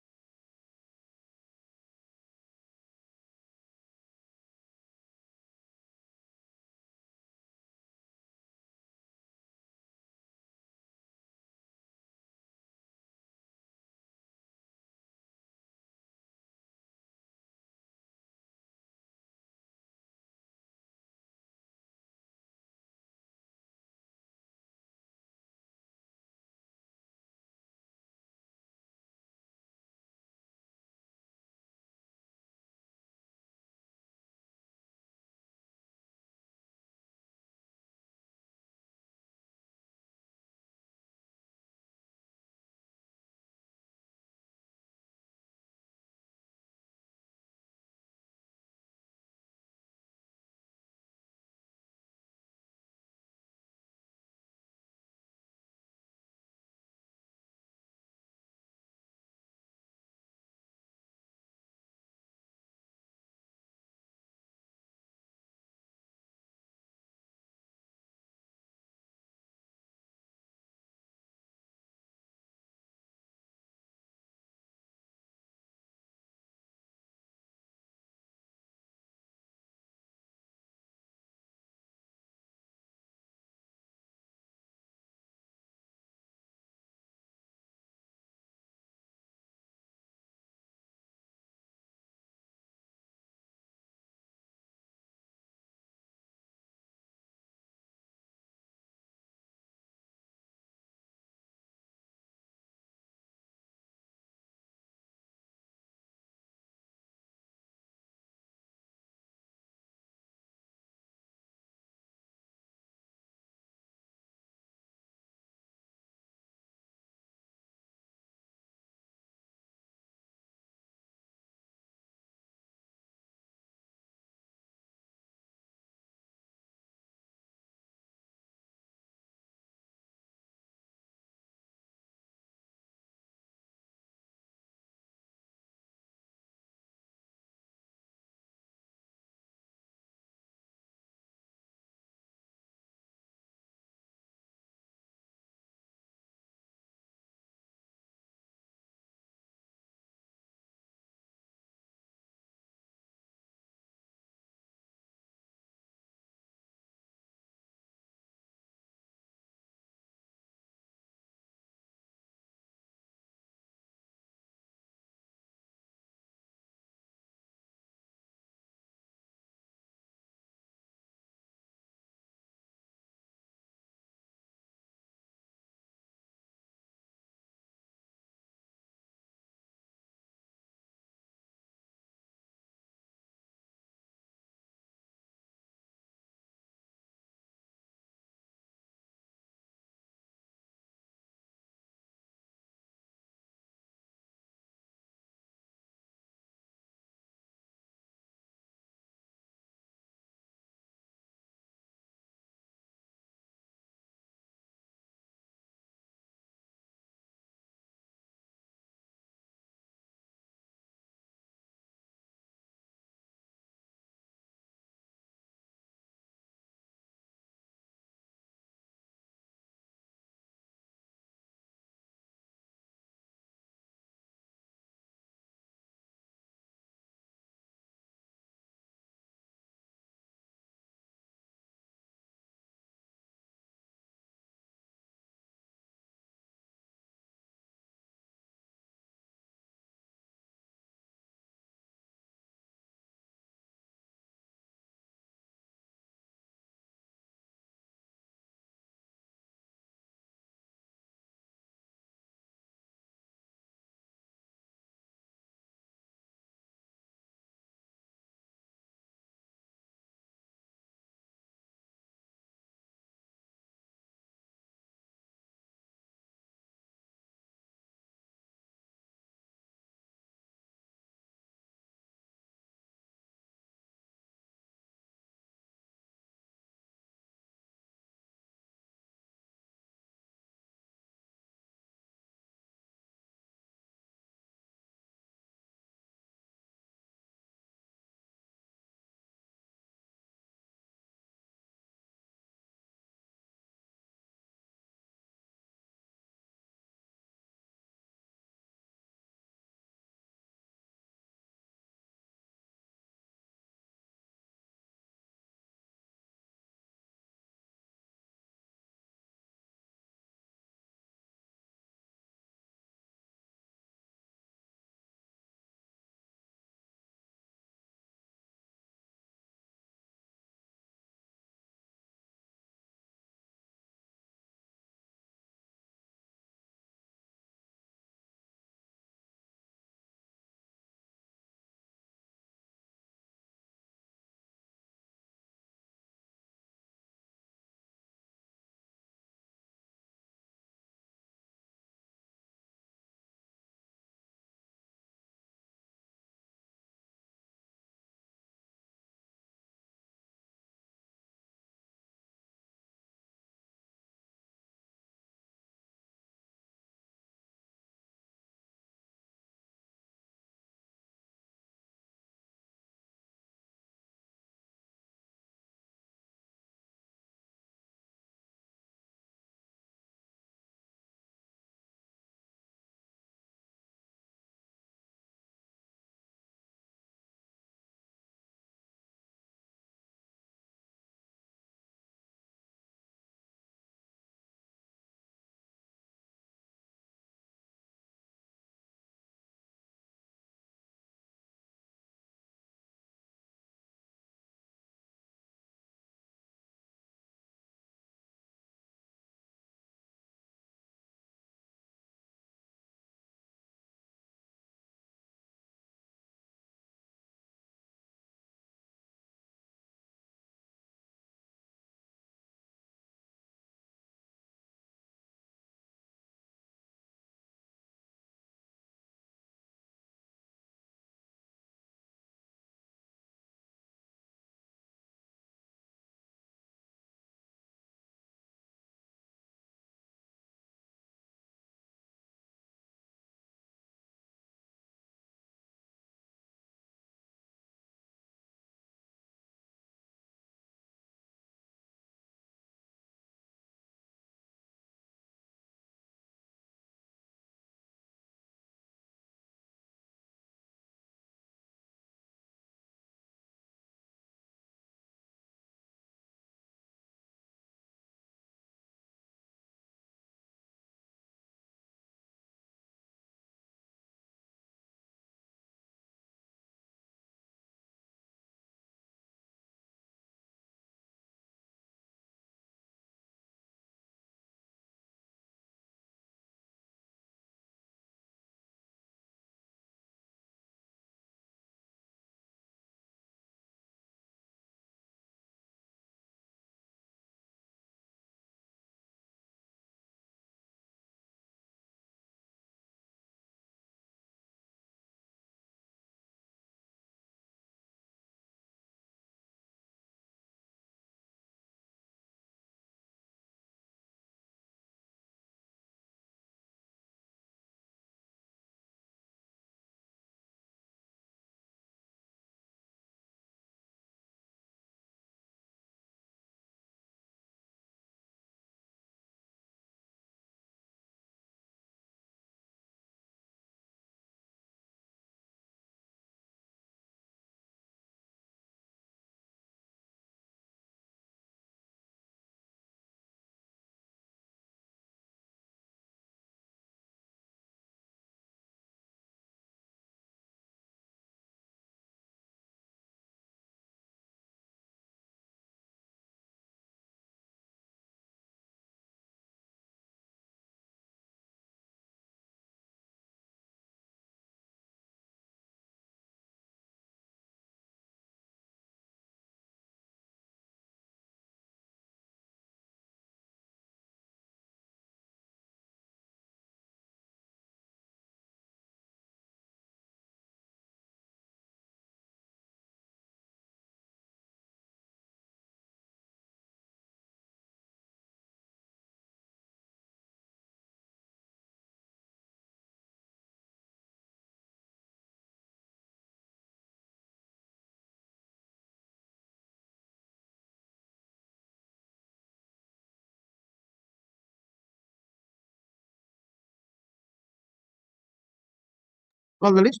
Call the list.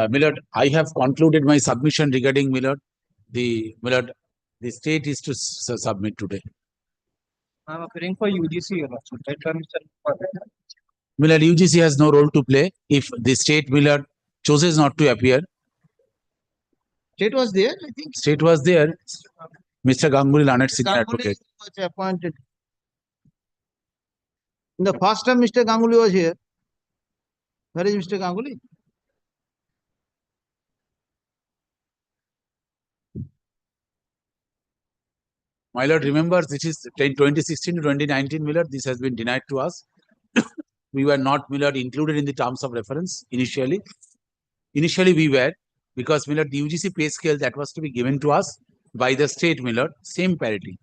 Millard, I have concluded my submission regarding Millard. Millard, the state is to submit today. I'm appearing for UGC, Your Lordship. Right, Mr. Millard, UGC has no role to play if the state Millard chooses not to appear. State was there, I think. State was there. Mr. Ganguly, learned senior Ganguly advocate. was appointed. In the first time, Mr. Ganguly was here. Where is Mr. Ganguly? My lord, remember this is 2016 to 2019, Millard. This has been denied to us. We were not, Millard, included in the terms of reference initially. Initially, we were, because Millard, the UGC pay scale that was to be given to us by the state, Millard, same parity.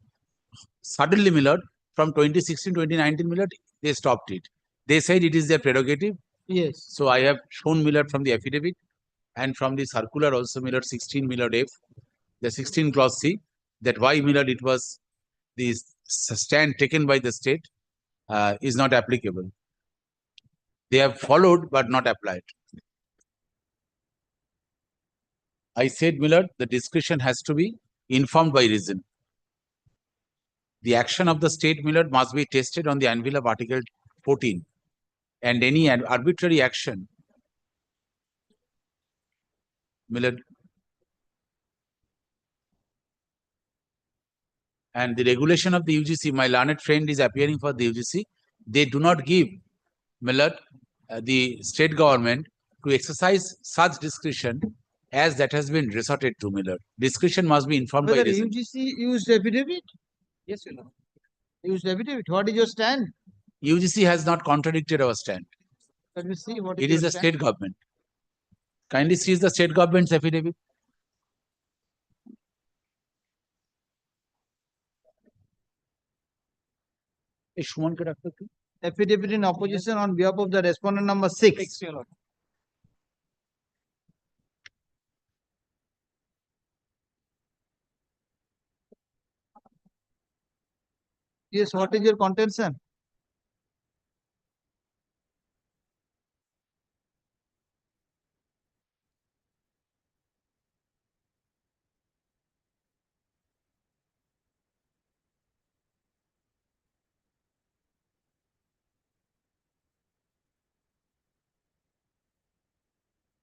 Suddenly, Millard, from 2016 to 2019, Millard, they stopped it. They said it is their prerogative. Yes. So I have shown Millard from the affidavit and from the circular also, Millard 16 Millard F, the 16 clause C, that why Millard it was the stand taken by the state is not applicable. They have followed but not applied. I said, Millard, the discretion has to be informed by reason. The action of the state, Millard, must be tested on the anvil of Article 14. And any arbitrary action, Millard, and the regulation of the UGC, my learned friend is appearing for the UGC. They do not give, Millard, the state government to exercise such discretion as that has been resorted to, Millard. Discretion must be informed by Whether reason. UGC used affidavit? Yes, Your Lord. Used affidavit. What is your stand? UGC has not contradicted our stand. Let me see what is It is your the stand? state government. Kindly see the state government's affidavit. Affidavit in opposition on behalf of the respondent number 6. Yes, Your Lord. Yes, what is your contention?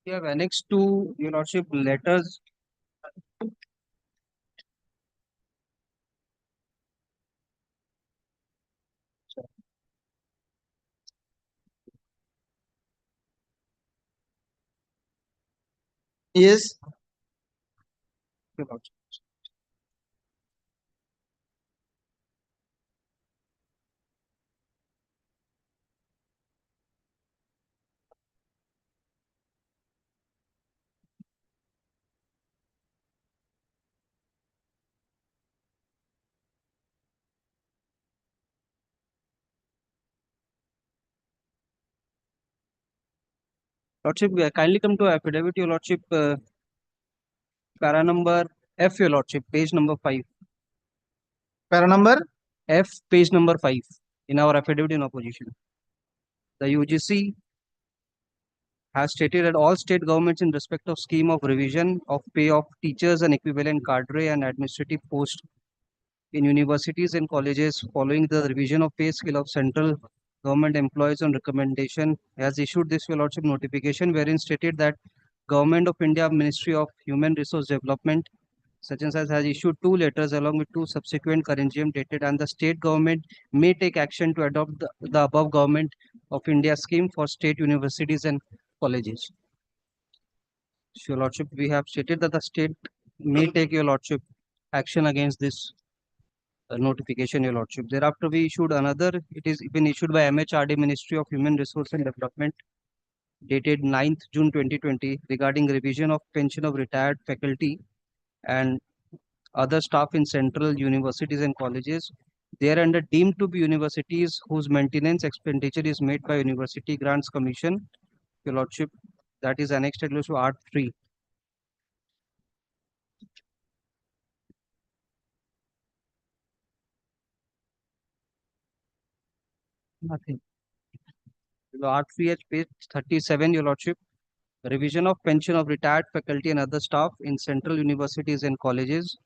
We have annexed to Your Lordship letters. Yes. Your Lordship. Lordship, kindly come to affidavit, Your Lordship, para number F, Your Lordship, page number 5. Para number? F, page number 5, in our affidavit in opposition. The UGC has stated that all state governments in respect of scheme of revision of pay of teachers and equivalent cadre and administrative posts in universities and colleges following the revision of pay scale of central government employees on recommendation has issued this, Your Lordship, notification wherein stated that Government of India Ministry of Human Resource Development such and such has issued 2 letters along with 2 subsequent corrigium dated, and the state government may take action to adopt the above Government of India scheme for state universities and colleges. Your Lordship, we have stated that the state may take, Your Lordship, action against this notification, Your Lordship. Thereafter, we issued another. It is been issued by MHRD, Ministry of Human Resource and Development, dated 9th June 2020, regarding revision of pension of retired faculty and other staff in central universities and colleges. They are under deemed to be universities whose maintenance expenditure is made by University Grants Commission, Your Lordship, that is annexed to Art 3. Nothing. R3H page 37, Your Lordship. Revision of pension of retired faculty and other staff in central universities and colleges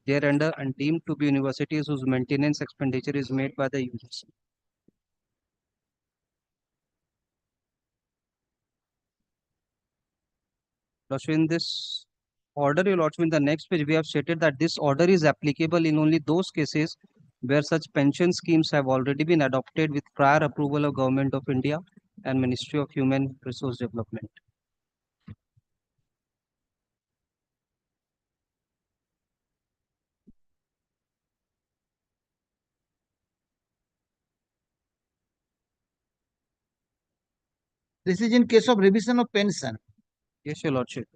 thereunder and deemed to be universities whose maintenance expenditure is made by the UGC. Lordship, in this order, Your Lordship, in the next page, we have stated that this order is applicable in only those cases where such pension schemes have already been adopted with prior approval of Government of India and Ministry of Human Resource Development. This is in case of revision of pension. Yes, Your Lordship.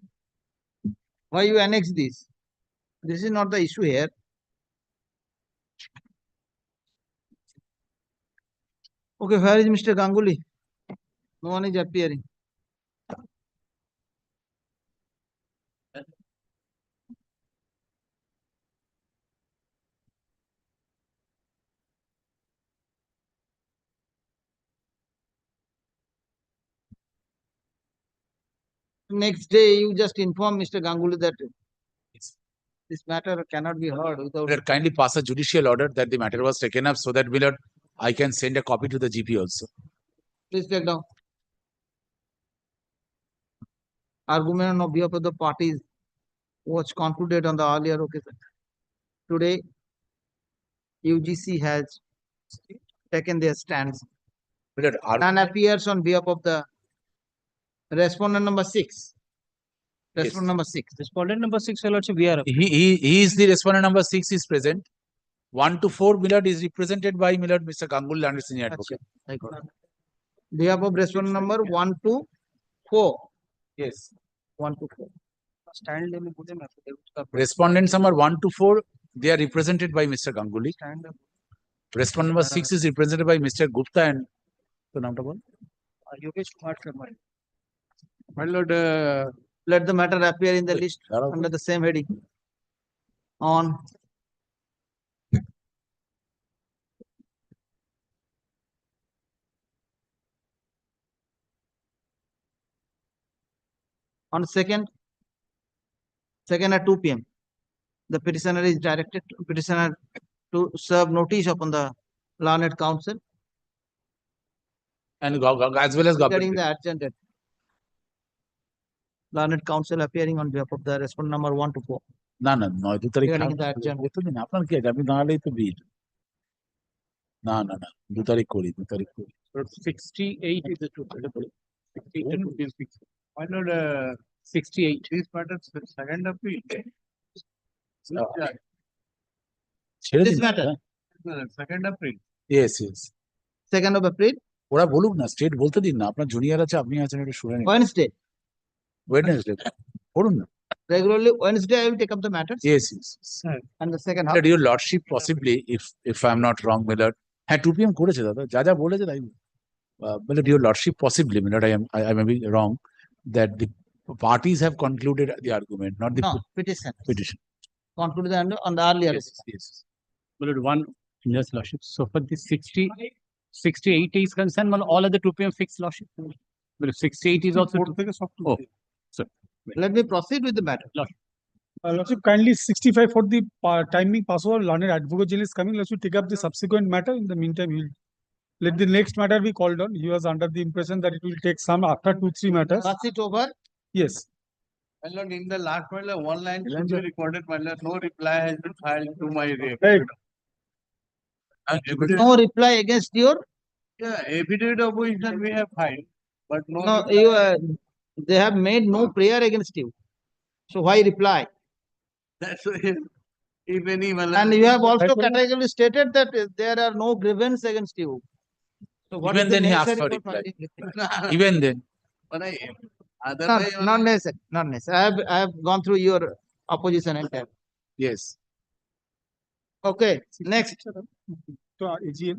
Why you annex this? This is not the issue here. Okay, where is Mr. Ganguly? No one is appearing. Next day, you just inform Mr. Ganguly that this matter cannot be heard without. Milord, kindly pass a judicial order that the matter was taken up so that, Milord, I can send a copy to the GP also. Please take down. Argument on behalf of the parties was concluded on the earlier occasion. Today, UGC has taken their stance Milord, and appears on behalf of the respondent number 6. Respondent number 6. Respondent number 6, Your Lordship, we are. He is the respondent number 6 is present. 1 to 4, Milord, is represented by Milord Mr. Ganguly and senior advocate. Behalf of respondent number 1 to 4. Yes. 1 to 4. Stand Respondents number 1 to 4, they are represented by Mr. Ganguly. Respondent number 6 is represented by Mr. Gupta and the name of Yogesh Kumar Sharma. My lord, let the matter appear in the list under the same heading. On second at 2 p.m. The petitioner is directed petitioner to serve notice upon the learned counsel and as well as regarding government. the urgent debt. Learned counsel appearing on behalf of the respondent number 1 to 4. না না 9 তারিখ Regarding the urgent debt. দিন আপনার কি আছে আপনি দাঁড়ালেই তো বিল না না না 2 তারিখ করি 2 তারিখ করি 68 is the truth. 68 why not 68? These matters second appeal. ছেড়ে This দিন matter. Second appeal. yes yes 2nd of April, ওরা বলুক না স্টেট বলতে দিন না আপনার জুনিয়র আছে আপনি আছেন একটু শুনে নিন Wednesday. ওয়েডনেসডে পড়ুন না Regularly Wednesday I will take up the matters. yes yes And the second half. your lordship possibly if I am not wrong Milord হ্যাঁ 2 p.m. করেছে দাদা যা যা বলেছে তাই Milord, your lordship possibly Milord I may be wrong that the parties have concluded the argument not the No, petition. petition Concluded on the earlier. yes yes But one, yes, lordship. So for this 68 is concerned, well, all other 2 p.m. fixed lordship. But 68 is also. Oh, so Let me proceed with the matter. Lordship, kindly 65 for the timing password. Learned advocate general is coming. Lordship, take up the subsequent matter. In the meantime, he will let the next matter be called on. He was under the impression that it will take some after 2-3 matters. Pass it over. Yes. my lord, in the last matter, one line should be recorded. My lord, no reply has been filed to my Right. No reply against your. Yeah, affidavit of opposition we have filed, but no. No, reply. you, they have made no prayer against you. So why reply? That's why if any. my lord, And you have also categorically stated that there are no grievance against you. So what even is the then he asked necessary for reply filing? even then But I, Not, otherwise. not necessary, not necessary. I have gone through your opposition entire. yes Okay, next. So, AGM.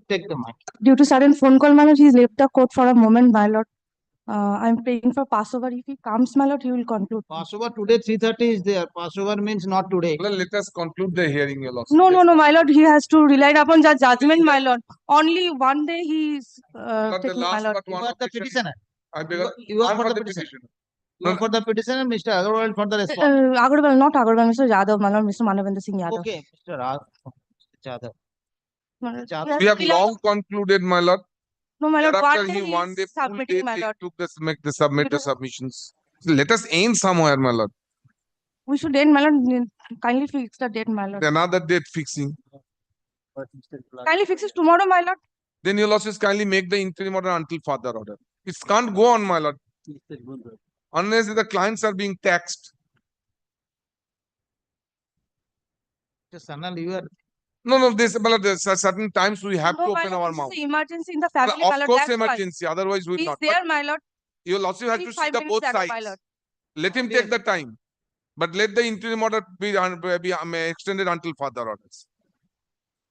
Take the mic. Due to sudden phone call, my lord, he's left the court for a moment, my lord. I'm paying for Passover. If he comes, my lord, he will conclude. Passover today 3:30 is there. Passover means not today. Well, let us conclude the hearing, your lordship. No, my lord, he has to rely upon the judgment, my lord. Only one day he is Not the taking, my last lord. but You one are the occasion. petitioner. I beg You are I'm for the petitioner. You are for the petitioner, Mr. Agarwal for the respondent. Agarwal, not Agarwal, Mr. Yadav, my lord, Mr. Manavendra Singh Yadav. Okay, Mr. Jadhav. We have long concluded, my lord. No, my lord, Thereafter, one day he one day is full submitting, day my they lord. took the submit the submissions. So let us aim somewhere, my lord. We should end, my lord. Kindly fix the date, my lord. Another date fixing. Kindly fix it tomorrow, my lord. Then your lordship kindly make the interim order until further order. It can't go on, my lord. Unless the clients are being taxed. Sanal, you are No, my lord, there's certain times we have to No, my open lord, our this mouth. is an emergency in the family, my Of lord. course, That's why. emergency. Otherwise, we will He's not. there, my lord. Your lordship have to see 5 the minutes both ago, my sides. lord. Let him take the time. But let the interim order be extended until further orders.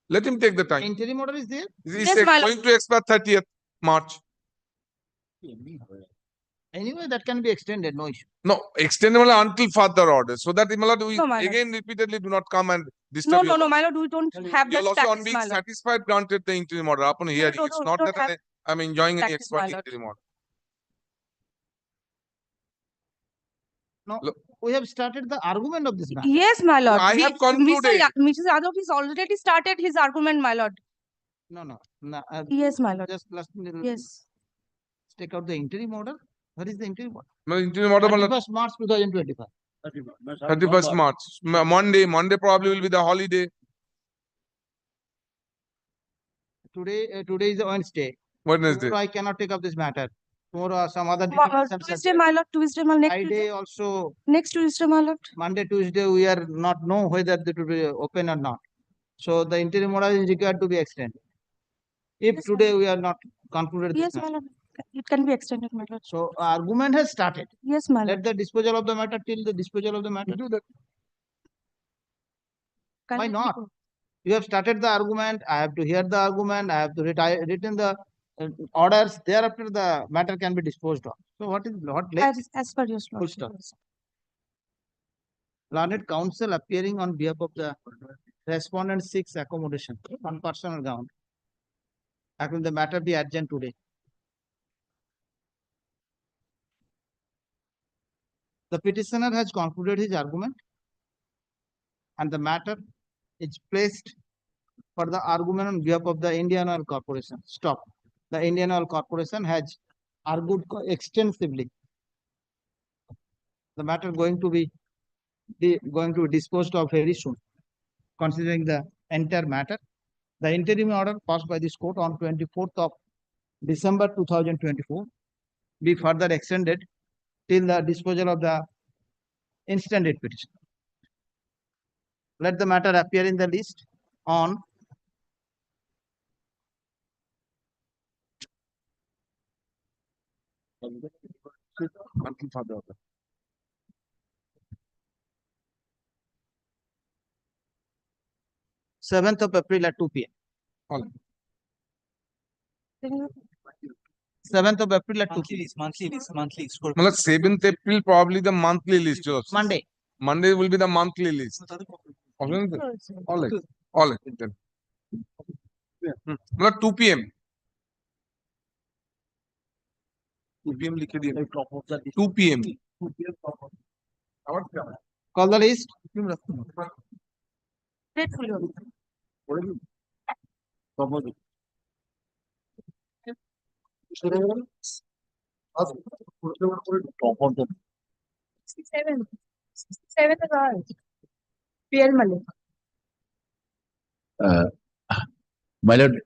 Let him take the time. interim order is there? He's Yes, my going to expire 30th March. Anyway, that can be extended, no issue. No, extended until further orders. So that, my lord, we No, my lord. again repeatedly do not come and disturb No, your my lord, we don't have Your that lordship on practice, being my lord. satisfied granted the interim order upon hearing. no, It's no, not don't that have I'm enjoying any practice, my expert lord. interim order. No, Look. we have started the argument of this matter. Yes, my lord. I have concluded. Mr. Yadav has already started his argument, my lord. No. Yes, my lord. Just let's Yes. take out the interim order. What is the interim order? No, interim order, my lord. 31st March 2025. 31st March. Monday probably will be the holiday. Today is a Wednesday. Wednesday. Tomorrow I cannot take up this matter. Tomorrow some other Tuesday, my lord. Tuesday, my next Friday Tuesday. also. Next Tuesday, my lord. Monday, Tuesday we are not know whether it will be open or not. So the interim order is required to be extended. If Yes, today we are not concluded this Yes, my matter. lord. It can be extended, my lord. So argument has started. Yes, my lord. Let the disposal of the matter till the disposal of the matter. Do that. Why Kindly not? go. You have started the argument. I have to hear the argument. I have to written the orders. Thereafter, the matter can be disposed of. So what left? As per your Full stop. Learned counsel appearing on behalf of the respondent seeks accommodation on personal ground. Will the matter be adjourned today? The petitioner has concluded his argument and the matter is placed for the argument on behalf of the Indian Oil Corporation. Stop. The Indian Oil Corporation has argued extensively. The matter going to be disposed of very soon, considering the entire matter. The interim order passed by this court on 24th of December 2024 be further extended till the disposal of the instant writ petition. Let the matter appear in the list on Until further order. 7th of April at 2 p.m. All. 7th of April at 2 p.m. Monthly list. Well, 7th April probably the monthly list. Monday. Monday will be the monthly list. All right. Then. Well, 2 p.m. 2 p.m. लिखे दिए 2 p.m. Call the list. Seventh of August. PL Malik. My lord,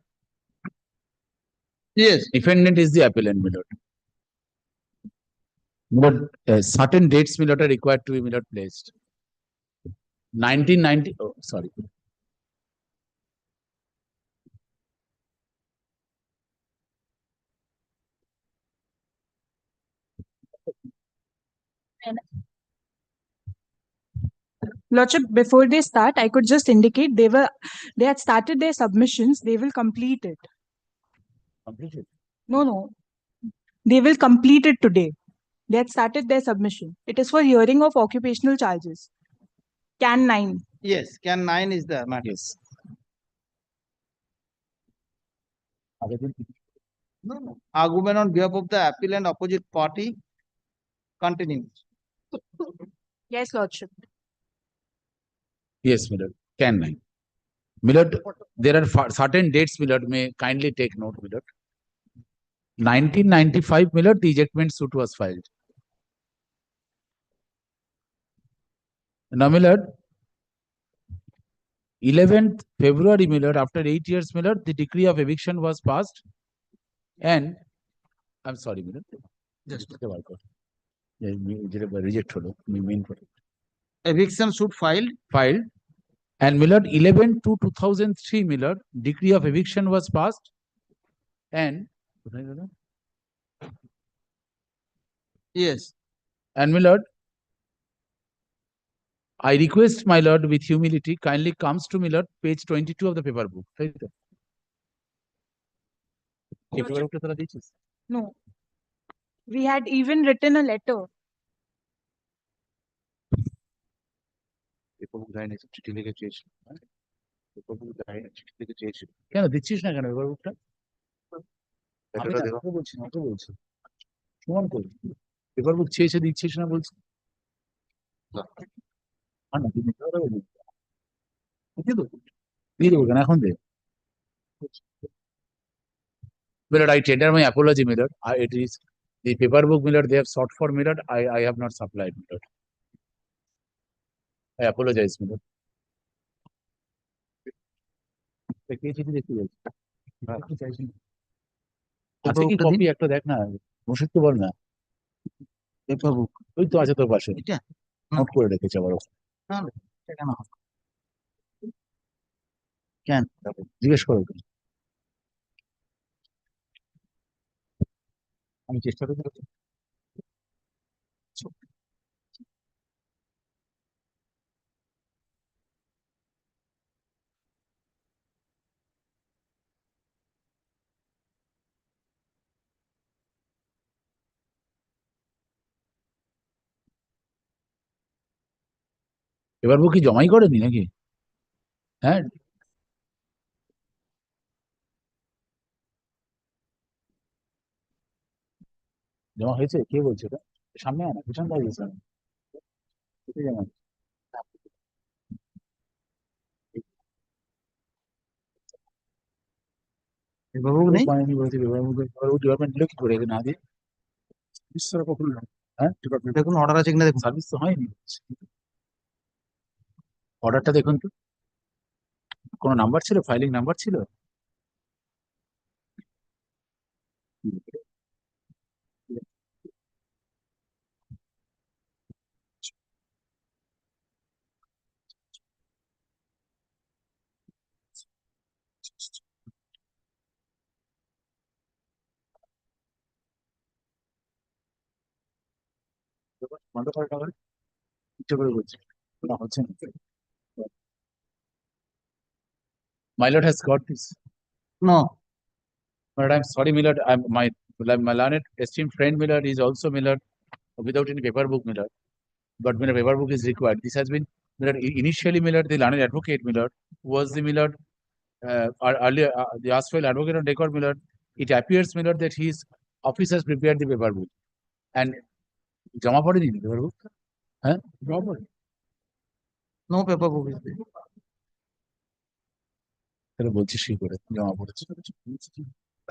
yes, defendant is the appellant, my lord. But certain dates, my lord, are required to be, my lord, placed. 1990. Oh, sorry. Lordship, before they start, I could just indicate they had started their submissions. They will complete it. Completed. No. They will complete it today. They had started their submission. It is for hearing of occupational charges. Can 9. Yes, can 9 is the matter. Yes. No. Argument on behalf of the appeal and opposite party continues. Yes, Lordship. Yes, Millard. Can 9. Millard, there are certain dates, Millard, may kindly take note, Millard. 1995, Millard, the ejectment suit was filed. Now, Millard, 11th February, Millard, after 8 years, Millard, the decree of eviction was passed. And I'm sorry, Millard. Just a work out. Reject holo. Eviction suit filed. Filed. And Millard, 11/2/2003, Millard, decree of eviction was passed. And yes. And Millard, I request my lord with humility kindly comes to Millard, page 22 of the paper book. No. We had even written a letter. কেন দিচ্ছিস না কেন paper বুকটা? বলছি না, বলছি সমান করি পেপার বুক চেয়েছে দিচ্ছিস না বলছি দিয়ে দেবো কেন এখন দে। Millard, I tender my apology, Millard. It is the paper book, Millard, they have sought for, Millard. I have not supplied, Millard. I apologize, Millard. আছে কি কপি একটা দেখ না, মুশিদ তো বল না। পেপার বুক ওই তো আছে তোর পাশে, নোট করে রেখেছে আবার। কেন জিজ্ঞেস করো, আমি চেষ্টা করছি। পেপার বুক কি জমাই করেনি নাকি? হ্যাঁ, জমা হয়েছে। কে বলছে এটা? সামনে আনা, পিছন দিয়ে গেছে। ডিপার্টমেন্ট দিল কি করে না দিয়ে? হ্যাঁ, দেখুন অর্ডার আছে কিনা দেখুন। সার্ভিস তো হয়নি। অর্ডারটা দেখুন তো, কোনো নাম্বার ছিল, ফাইলিং নাম্বার ছিল? বন্ধ করে টাকা ইচ্ছে করে বলছি না, হচ্ছে না। My lord has got this. No. But I'm sorry, Millard. My learned esteemed friend Millard is also Millard without any paper book, Millard. But when a paper book is required, this has been Millard. Initially, Millard, the learned advocate Millard was the Millard earlier the erstwhile advocate on record Millard. It appears Millard that his office has prepared the paper book and jama pade the paper book. Huh? Proper. No paper book is there.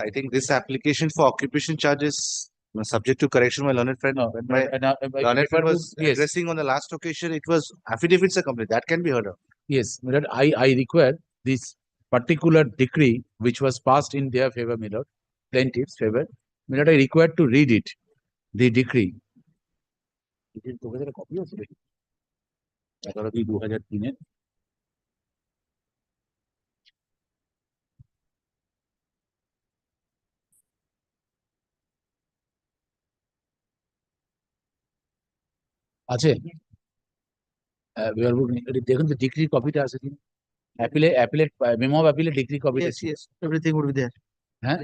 I think this application for occupation charges subject to correction, my learned friend. No, when my learned friend was addressing on the last occasion, it was affidavits are complete. That can be heard of. Yes, Millard, I require this particular decree which was passed in their favor, Millard, plaintiff's favor. Millard, I require to read it, the decree. Copy of it. 2003 আছে। দেখুন তো degree কপিটা আছে কিনা, appellate memo of appellate degree কপিটা। Yes, yes, everything would be there. হ্যাঁ,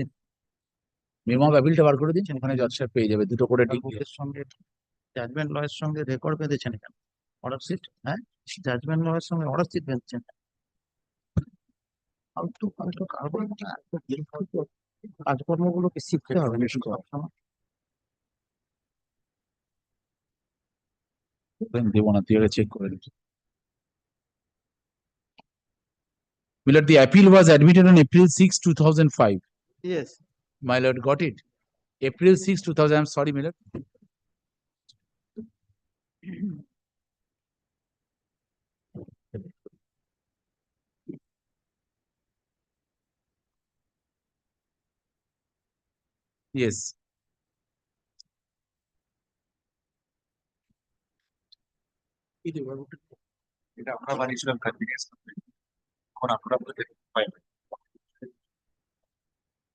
minimum অ্যাপিলটা বার করে দিন, ওখানে জজ সাহেব পেয়ে যাবে দুটো করে ডিগ্রি। বুকের সঙ্গে জাজমেন্ট লয়ের সঙ্গে রেকর্ড বেঁধেছেন কেন? অর্ডার শিট, হ্যাঁ, জাজমেন্ট লয়ের সঙ্গে অর্ডার শিট বেঁধেছেন। ফালতু ফালতু কাজকর্মগুলোকে শিখতে হবে সবসময়। দেবো না, তুই আগে চেক করে দিচ্ছি। Milord, the appeal was admitted on April 6, 2005. Yes. My lord, got it. April 6, 2000. I'm sorry, Milord. Yes. এটা আমরা বানিয়েছিলাম কনভিনিয়েন্স এখন আপনারা পাইবেন।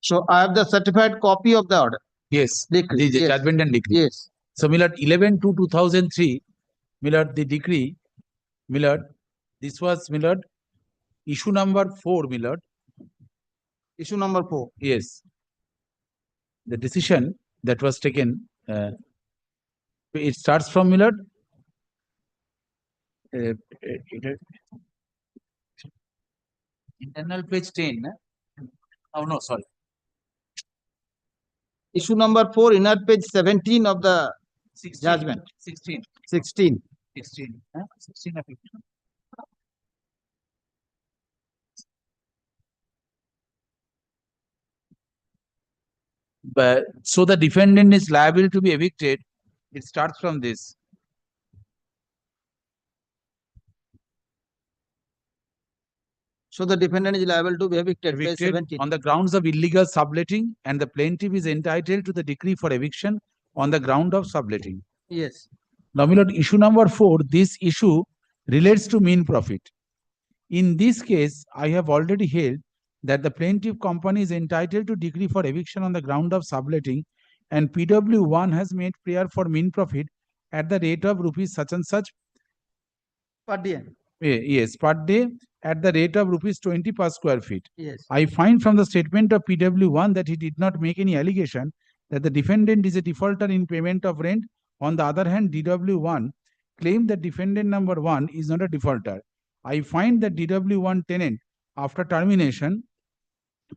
So I have the certified copy of the order. Yes. Decree. The Yes. judgment and decree. Yes. So, Milord, 11/2/2003, Milord, the decree, Milord, this was, Milord, issue number 4, Milord. Issue number 4. Yes. The decision that was taken, it starts from, Milord, internal page 10. Oh, no, sorry. Issue number 4, inner page 17 of the 16. judgment. 16. 16. 16. 16 of it. But so the defendant is liable to be evicted. It starts from this. So the defendant is liable to be evicted. Page Evicted 17. on the grounds of illegal subletting, and the plaintiff is entitled to the decree for eviction on the ground of subletting. Yes. Now, my lord, issue number 4, this issue relates to mean profit. In this case, I have already held that the plaintiff company is entitled to decree for eviction on the ground of subletting, and PW1 has made prayer for mean profit at the rate of rupees such and such Per day. Yes, per day at the rate of rupees 20 per square feet. Yes. I find from the statement of PW1 that he did not make any allegation that the defendant is a defaulter in payment of rent. On the other hand, DW1 claimed that defendant number 1 is not a defaulter. I find that DW1 tenant, after termination,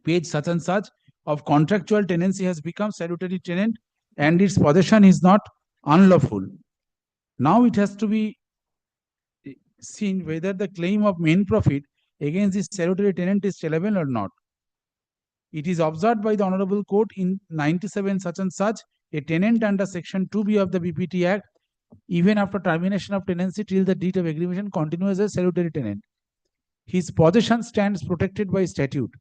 page such and such of contractual tenancy, has become salutary tenant and its possession is not unlawful. Now it has to be seen whether the claim of main profit against this salutary tenant is sellable or not. It is observed by the Honorable Court in 97 such and such, a tenant under section 2B of the BPT Act, even after termination of tenancy till the deed of aggregation, continues as a salutary tenant. His possession stands protected by statute.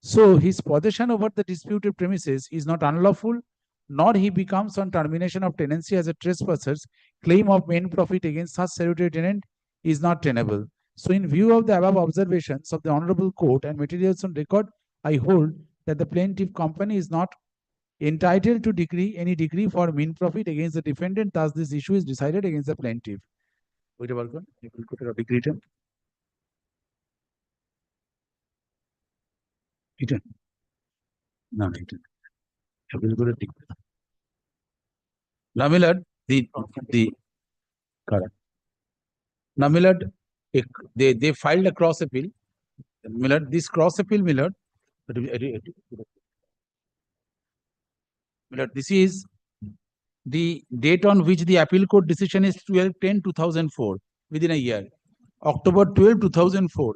So his possession over the disputed premises is not unlawful, nor he becomes on termination of tenancy as a trespasser's claim of main profit against such salutary tenant is not tenable. So in view of the above observations of the Honorable Court and materials on record, I hold that the plaintiff company is not entitled to any decree for mean profit against the defendant. Thus, this issue is decided against the plaintiff. Wait a minute. Now, my lord, correct. Now, my lord, they filed a cross appeal. My lord, this cross appeal, my lord, this is the date on which the appeal court decision is 12/10/2004, within a year. October 12, 2004.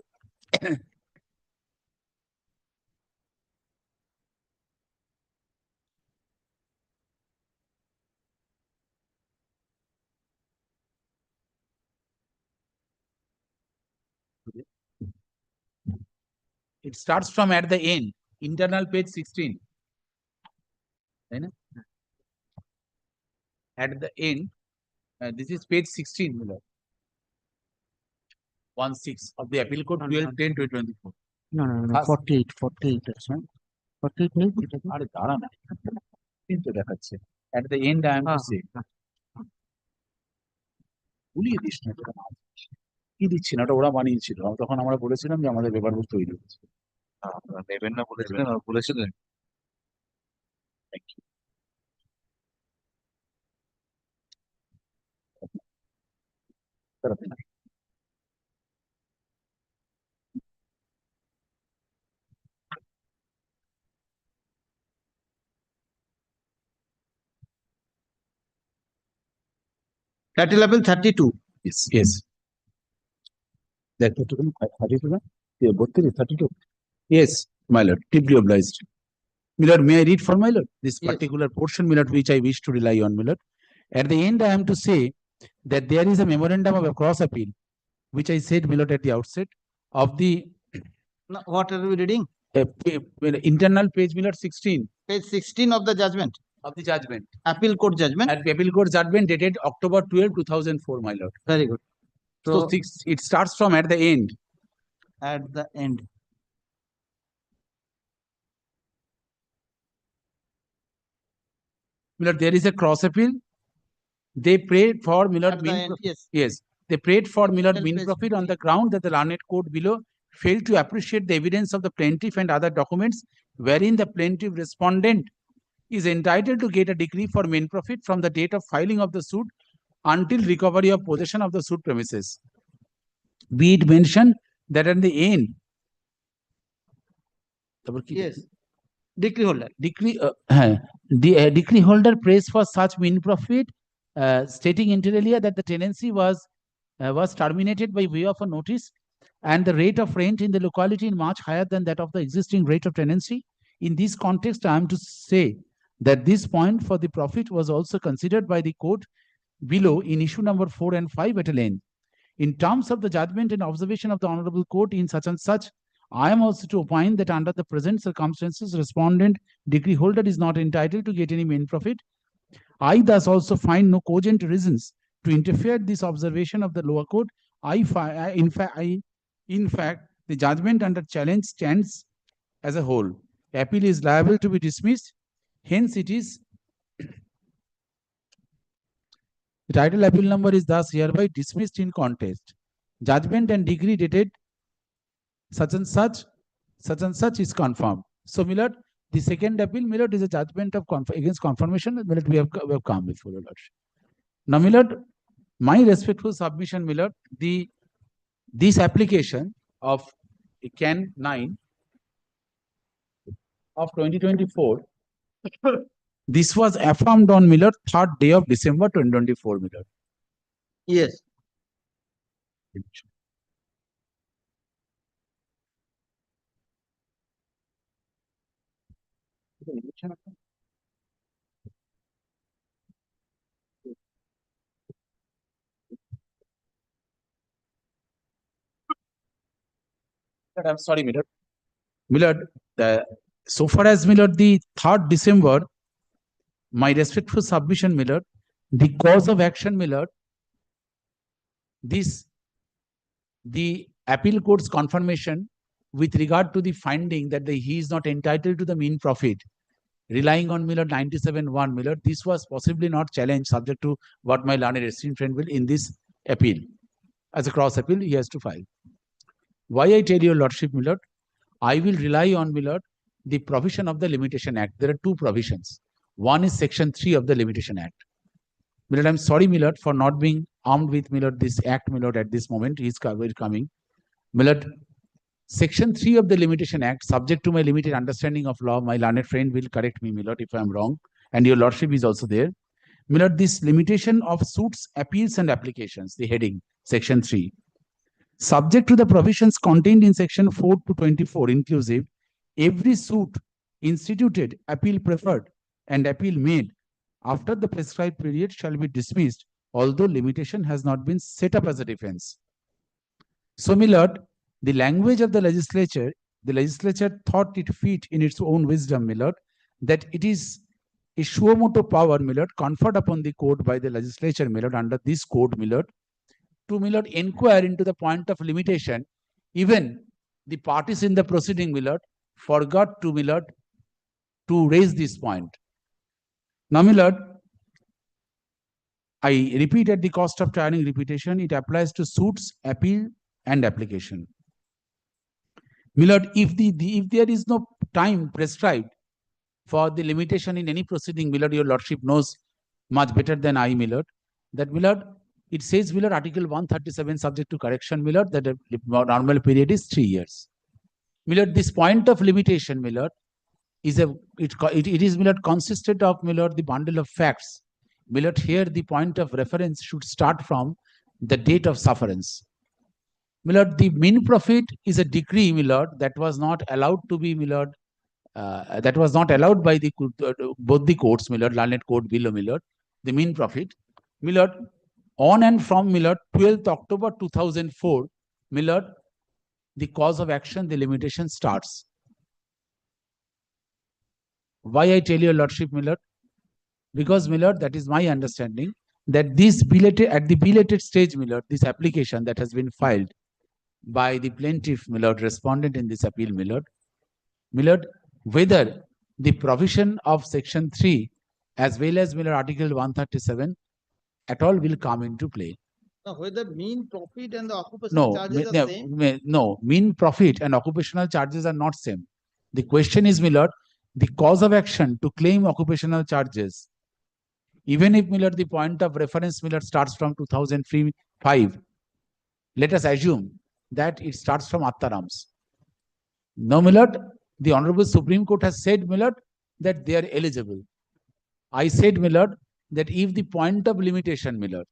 It starts from at the end, internal page 16. At the end, this is page 16, my lord. 16 of the appeal code 12/10/2024. No, 48, 48. That's right. 48 needs it. আরে দাঁড়া না, কিন্তু দেখাচ্ছে at the end I am to say ভুলিয়ে this না, এটা কি দিচ্ছি না, ওটা ওরা বানিয়েছিল, তখন আমরা বলেছিলাম যে আমাদের পেপার বুক তৈরি হচ্ছে। নেবেন না বলেছিলেন আর বলেছিলেন Thank you. Title level 32. Yes, yes. That 32, yeah, both 32. Yes, my lord, deeply obliged. My lord, may I read for my lord this Yes. particular portion, my lord, which I wish to rely on, my lord. At the end, I am to say that there is a memorandum of a cross appeal, which I said, my lord, at the outset of the Now, what are we reading? internal page, my lord, 16 Page 16 of the judgment. of the judgment. Appeal court judgment. At appeal court judgment dated October 12, 2004, my lord. Very good. So it starts from at the end. At the end. Miller, there is a cross appeal. They prayed for Miller At the end, yes. Yes, they prayed for Miller Middle mean page profit on the ground that the learned court below failed to appreciate the evidence of the plaintiff and other documents wherein the plaintiff respondent is entitled to get a decree for main profit from the date of filing of the suit until recovery of possession of the suit premises. Be it mentioned that at the end, Yes. Decree holder. The decree holder prays for such mean profit, stating inter alia that the tenancy was terminated by way of a notice, and the rate of rent in the locality is much higher than that of the existing rate of tenancy. In this context, I am to say that this point for the profit was also considered by the court below in issue number 4 and 5 at length. In terms of the judgment and observation of the Honorable Court in such and such, I am also to opine that under the present circumstances, respondent decree holder is not entitled to get any main profit. I thus also find no cogent reasons to interfere this observation of the lower court. In fact, the judgment under challenge stands as a whole. Appeal is liable to be dismissed. Hence, it is the title appeal number is thus hereby dismissed in contest. Judgment and decree dated such and such is confirmed. So, Millard, the second appeal, Millard, is a judgment of against confirmation. Millard, we have come before your lordship. Now, Millard, my respectful submission, Millard, this application of Can 9 of 2024, this was affirmed on Millard 3rd day of December 2024, Millard. Yes. I'm sorry, Millard. Millard, so far as Millard, the 3rd December, my respectful submission, Millard, the cause of action, Millard, the appeal court's confirmation with regard to the finding that he is not entitled to the mean profit, relying on Millard 97(1), Millard, this was possibly not challenged subject to what my learned esteemed friend will in this appeal. As a cross appeal, he has to file. Why I tell your lordship, Millard, I will rely on, Millard, the provision of the Limitation Act. There are two provisions. One is Section 3 of the Limitation Act. Millard, I'm sorry, Millard, for not being armed with, Millard, this act, Millard, at this moment. He is coming. Millard, Section 3 of the Limitation Act, subject to my limited understanding of law, my learned friend will correct me, Millard, if I am wrong, and your lordship is also there. Millard, this limitation of suits, appeals, and applications, the heading, Section 3. Subject to the provisions contained in Section 4 to 24 inclusive, every suit instituted, appeal preferred, and appeal made after the prescribed period shall be dismissed, although limitation has not been set up as a defense. So, Millard, the language of the legislature thought it fit in its own wisdom, Millard, that it is a suo motu power, Millard, conferred upon the court by the legislature, Millard, under this code, Millard, to, Millard, inquire into the point of limitation. Even the parties in the proceeding, Millard, forgot to, Millard, to raise this point. Now, Millard, I repeat at the cost of tiring repetition, it applies to suits, appeal, and application. Millard, if there is no time prescribed for the limitation in any proceeding, my lord, your lordship knows much better than I, my lord, that, my lord, it says, my lord, Article 137 subject to correction, my lord, that the normal period is 3 years. My lord, this point of limitation, my lord, is it is, my lord, consisted of, my lord, the bundle of facts. My lord, here the point of reference should start from the date of sufferance. My lord, the mean profit is a decree, my lord, that was not allowed to be, my lord, that was not allowed by the both the courts, my lord, learned court below, my lord, the mean profit. My lord, on and from, my lord, 12th October 2004, my lord, the cause of action, the limitation starts. Why I tell your lordship, my lord? Because, my lord, that is my understanding that this belated, at the belated stage, my lord, this application that has been filed by the plaintiff, my lord, respondent in this appeal, my lord, whether the provision of section 3 as well as, my lord, Article 137 at all will come into play. Now, whether mean profit and the occupational charges are same? No, mean profit and occupational charges are not same. The question is, my lord, the cause of action to claim occupational charges, even if, my lord, the point of reference, my lord, starts from 2005, let us assume that it starts from Attarams. Now, my lord, the Honorable Supreme Court has said, my lord, that they are eligible. I said, my lord, that if the point of limitation, my lord,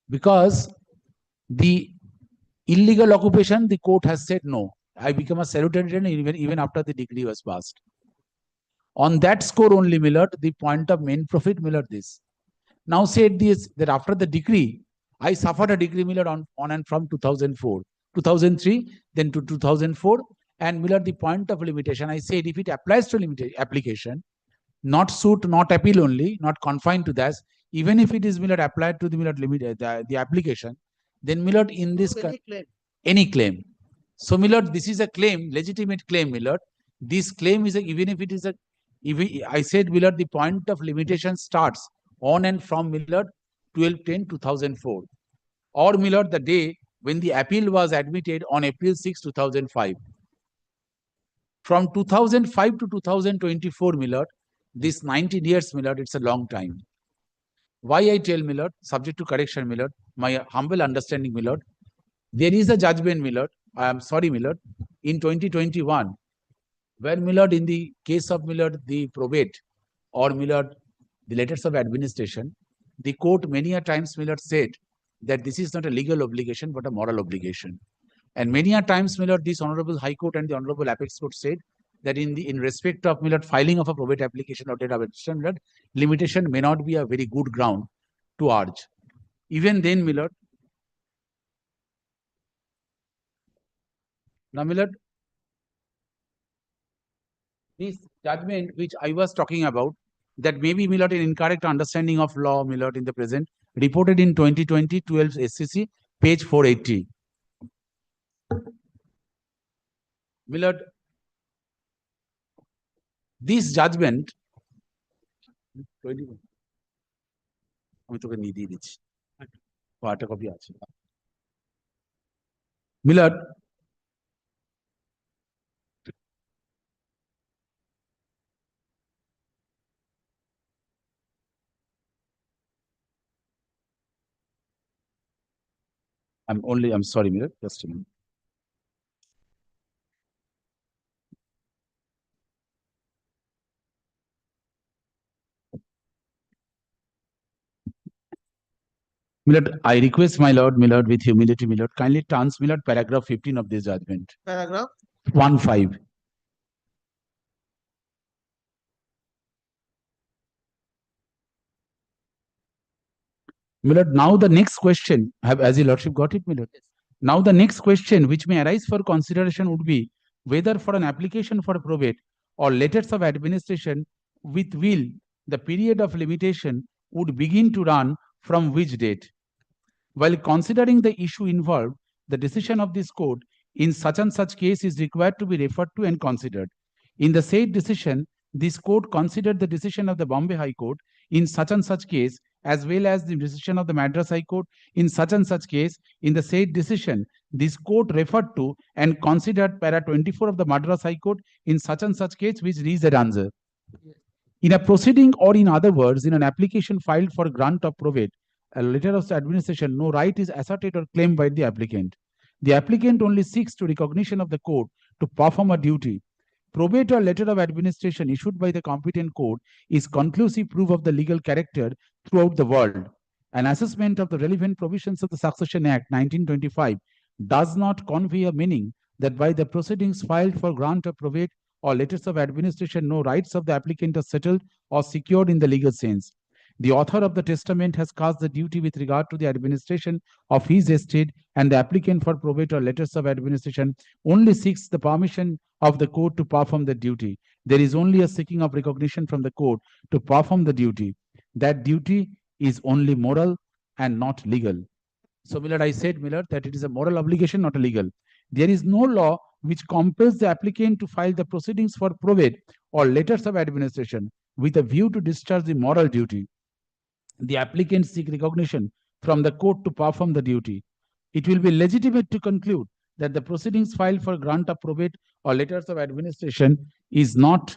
because the illegal occupation, the court has said no. I become a salutarian even after the decree was passed. On that score only, my lord, the point of main profit, my lord, this. Now said this, that after the decree, I suffered a decree, my lord, on and from 2004, 2003, then to 2004, and, my lord, the point of limitation, I said if it applies to application, not suit, not appeal only, not confined to that, even if it is, my lord, applied to the, my lord, the application, then, my lord, in this any claim. So, my lord, this is a claim, legitimate claim, my lord. This claim is even if it is I said, my lord, the point of limitation starts on and from, my lord, 12/10/2004, or, my lord, the day when the appeal was admitted on April 6, 2005. From 2005 to 2024, my lord, this 19 years, my lord, it's a long time. Why I tell, my lord, subject to correction, my lord, my humble understanding, my lord, there is a judgment, my lord, I am sorry, my lord, in 2021, where, my lord, in the case of, my lord, the probate or, my lord, the letters of administration, the court many a times, my lord, said that this is not a legal obligation but a moral obligation. And many a times, my lord, this Honorable High Court and the Honorable Apex Court said that in respect of, my lord, filing of a probate application or date of administration, my lord, limitation may not be a very good ground to urge. Even then, my lord, now, my lord, this judgment which I was talking about, that maybe, my lord, an incorrect understanding of law, my lord, in the present, reported in 2020 12 SCC, page 480. My lord, this judgment, আমি তোকে নিয়ে দিয়ে দিচ্ছি, একটা copy আছে। My lord, I'm sorry, my lord, just a minute. My lord, I request, my lord, with humility, my lord, kindly trans, my lord, paragraph 15 of this judgment. Paragraph 15. My lord, now the next question, as your lordship got it, my lord? Now the next question which may arise for consideration would be whether for an application for probate or letters of administration with will, the period of limitation would begin to run from which date? While considering the issue involved, the decision of this court in such and such case is required to be referred to and considered. In the said decision, this court considered the decision of the Bombay High Court in such and such case as well as the decision of the Madras High Court in such and such case. In the said decision, this court referred to and considered para 24 of the Madras High Court in such and such case, which reads the answer. In a proceeding, or in other words, in an application filed for grant of probate, a letter of administration, no right is asserted or claimed by the applicant. The applicant only seeks to recognition of the court to perform a duty. Probate or letter of administration issued by the competent court is conclusive proof of the legal character throughout the world. An assessment of the relevant provisions of the Succession Act 1925 does not convey a meaning that by the proceedings filed for grant of probate or letters of administration, no rights of the applicant are settled or secured in the legal sense. The author of the testament has cast the duty with regard to the administration of his estate, and the applicant for probate or letters of administration only seeks the permission of the court to perform the duty. There is only a seeking of recognition from the court to perform the duty. That duty is only moral and not legal. So, Millard, I said, Millard, that it is a moral obligation, not a legal. There is no law which compels the applicant to file the proceedings for probate or letters of administration with a view to discharge the moral duty. The applicant seeks recognition from the court to perform the duty. It will be legitimate to conclude that the proceedings filed for grant of probate or letters of administration is not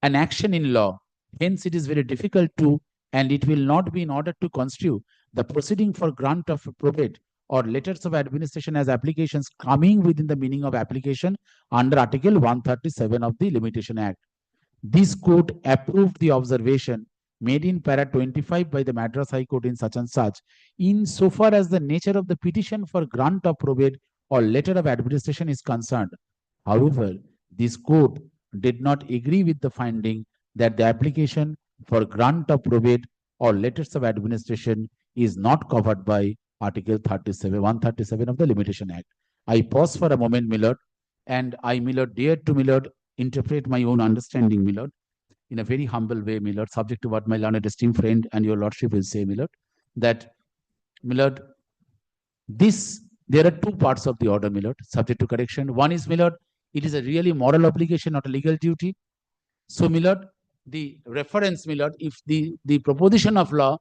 an action in law. Hence, it is very difficult to, and it will not be in order to constitute the proceeding for grant of probate or letters of administration as applications coming within the meaning of application under Article 137 of the Limitation Act. This court approved the observation made in para 25 by the Madras High Court in such and such, in so far as the nature of the petition for grant of probate or letter of administration is concerned. However, this court did not agree with the finding that the application for grant of probate or letters of administration is not covered by Article 137 of the Limitation Act. I pause for a moment, Millard, and I, Millard, dare to, Millard, interpret my own understanding, Millard, in a very humble way, Millard, subject to what my learned esteemed friend and your lordship will say, Millard, that, Millard, there are two parts of the order, Millard, subject to correction. One is, Millard, it is a really moral obligation, not a legal duty. So, Millard, the reference, Millard, if the proposition of law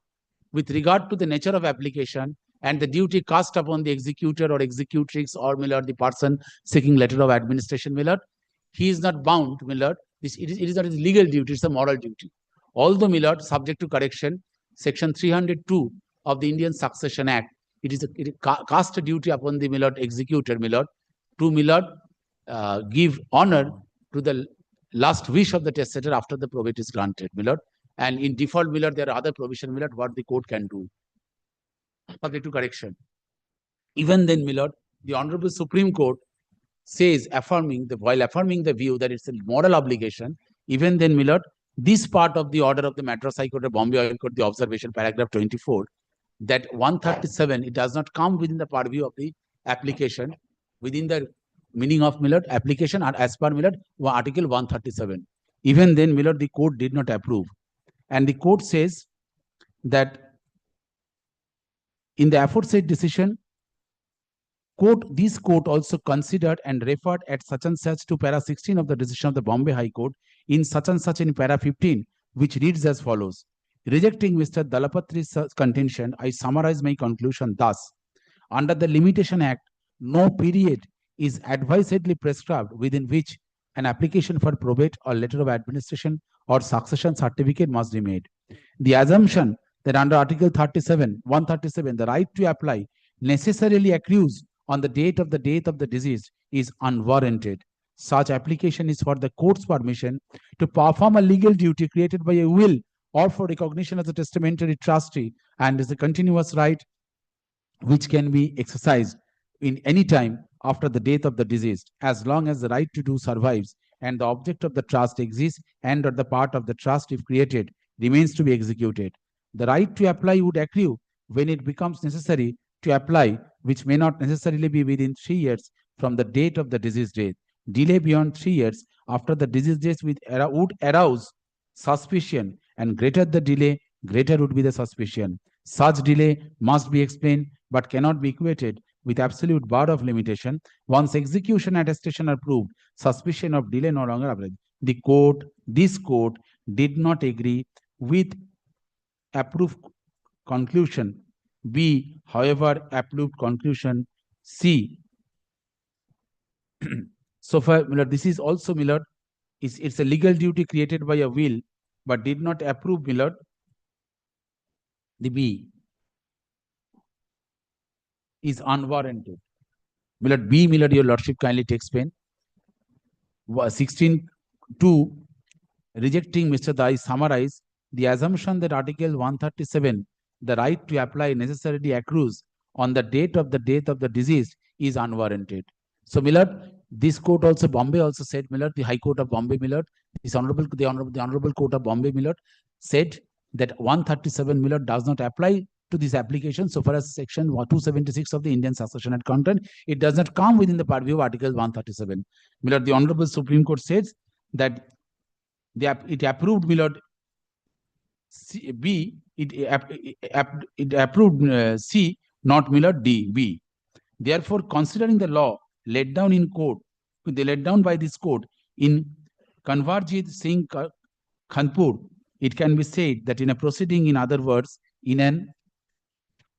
with regard to the nature of application and the duty cast upon the executor or executrix or, Millard, the person seeking letter of administration, Millard, he is not bound, Millard. It is not his legal duty, it's a moral duty. Although, Millard, subject to correction, Section 302 of the Indian Succession Act, it cast a duty upon the, Millard, executor, Millard, to, Millard, give honor to the last wish of the testator after the probate is granted, Millard. And in default, Millard, there are other provisions, Millard, what the court can do, subject to correction. Even then, Millard, the Honorable Supreme Court says, while affirming the view that it's a moral obligation, even then, Millard, this part of the order of the Madras High Court or Bombay High Court, the observation, paragraph 24, that 137, it does not come within the purview of the application, within the meaning of, Millard, application as per, Millard, Article 137. Even then, Millard, the court did not approve. And the court says that in the aforesaid decision, this court also considered and referred at such and such to para 16 of the decision of the Bombay High Court in such and such in para 15, which reads as follows. Rejecting Mr. Dalapatri's contention, I summarize my conclusion thus. Under the Limitation Act, no period is advisedly prescribed within which an application for probate or letter of administration or succession certificate must be made. The assumption that under Article 137, the right to apply necessarily accrues on the date of the death of the deceased is unwarranted. Such application is for the court's permission to perform a legal duty created by a will or for recognition as a testamentary trustee, and is a continuous right which can be exercised in any time after the death of the deceased, as long as the right to do survives and the object of the trust exists and or the part of the trust, if created, remains to be executed. The right to apply would accrue when it becomes necessary to apply, which may not necessarily be within 3 years from the date of the deceased date. Delay beyond 3 years after the deceased date would arouse suspicion, and greater the delay, greater would be the suspicion. Such delay must be explained but cannot be equated with absolute bar of limitation. Once execution attestation are proved, suspicion of delay no longer available. this court did not agree with approved conclusion B, however, approved conclusion C. So far, Millard, this is also Millard. It's a legal duty created by a will, but did not approve Millard. The B is unwarranted. Millard B, Millard, your lordship kindly takes pen. 16.2, rejecting Mr. Dai summarize the assumption that Article 137, the right to apply necessarily accrues on the date of the death of the deceased is unwarranted. So Millard, this court also, Bombay also said, Millard, the High Court of Bombay, Millard, the Honorable Court of Bombay, Millard, said that 137, Millard, does not apply to this application so far as section 276 of the Indian Succession Act concerned. It does not come within the purview of Article 137. Millard, the Honorable Supreme Court says that it approved Millard B, it approved C, not Millard D, B. Therefore, considering the law laid down in court, laid down by this court in Kanwarjit Singh Khanpur, it can be said that in a proceeding, in other words, in an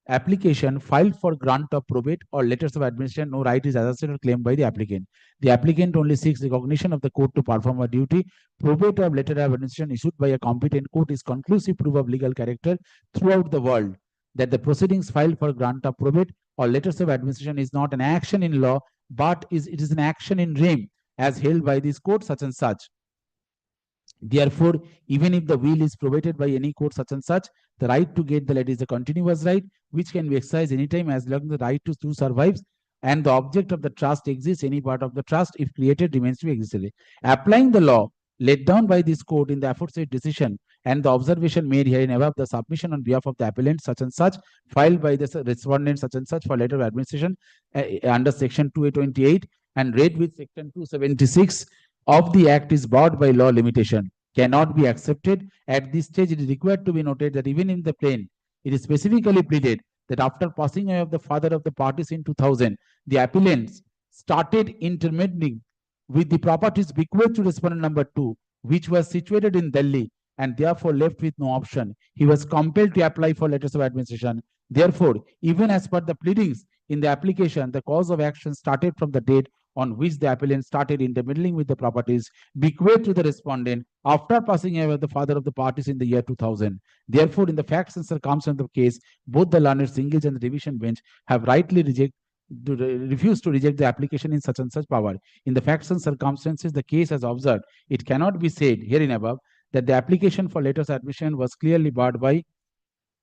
application filed for grant of probate or letters of admission, no right is asserted or claimed by the applicant. The applicant only seeks recognition of the court to perform a duty. Probate or letter of admission issued by a competent court is conclusive proof of legal character throughout the world. That the proceedings filed for grant of probate or letters of administration is not an action in law, but it is an action in rem as held by this court such and such. Therefore, even if the will is probated by any court such and such, the right to get the letter is a continuous right, which can be exercised anytime as long as the right to sue survives and the object of the trust exists. Any part of the trust, if created, remains to be existed. Applying the law laid down by this court in the aforesaid decision and the observation made herein above, the submission on behalf of the appellant such and such filed by the respondent such and such for letter of administration under section 228 and read with section 276 of the act is barred by law limitation, cannot be accepted. At this stage, it is required to be noted that even in the plain, it is specifically pleaded that after passing away of the father of the parties in 2000, the appellants started intermeddling with the properties bequeathed to respondent number 2, which was situated in Delhi and therefore left with no option. He was compelled to apply for letters of administration. Therefore, even as per the pleadings in the application, the cause of action started from the date on which the appellant started intermeddling with the properties bequeathed to the respondent after passing away of the father of the parties in the year 2000. Therefore, in the facts and circumstances of the case, both the learned singles and the division bench have rightly refused to reject the application in such and such power. In the facts and circumstances, the case has observed, it cannot be said herein above that the application for letters of admission was clearly barred by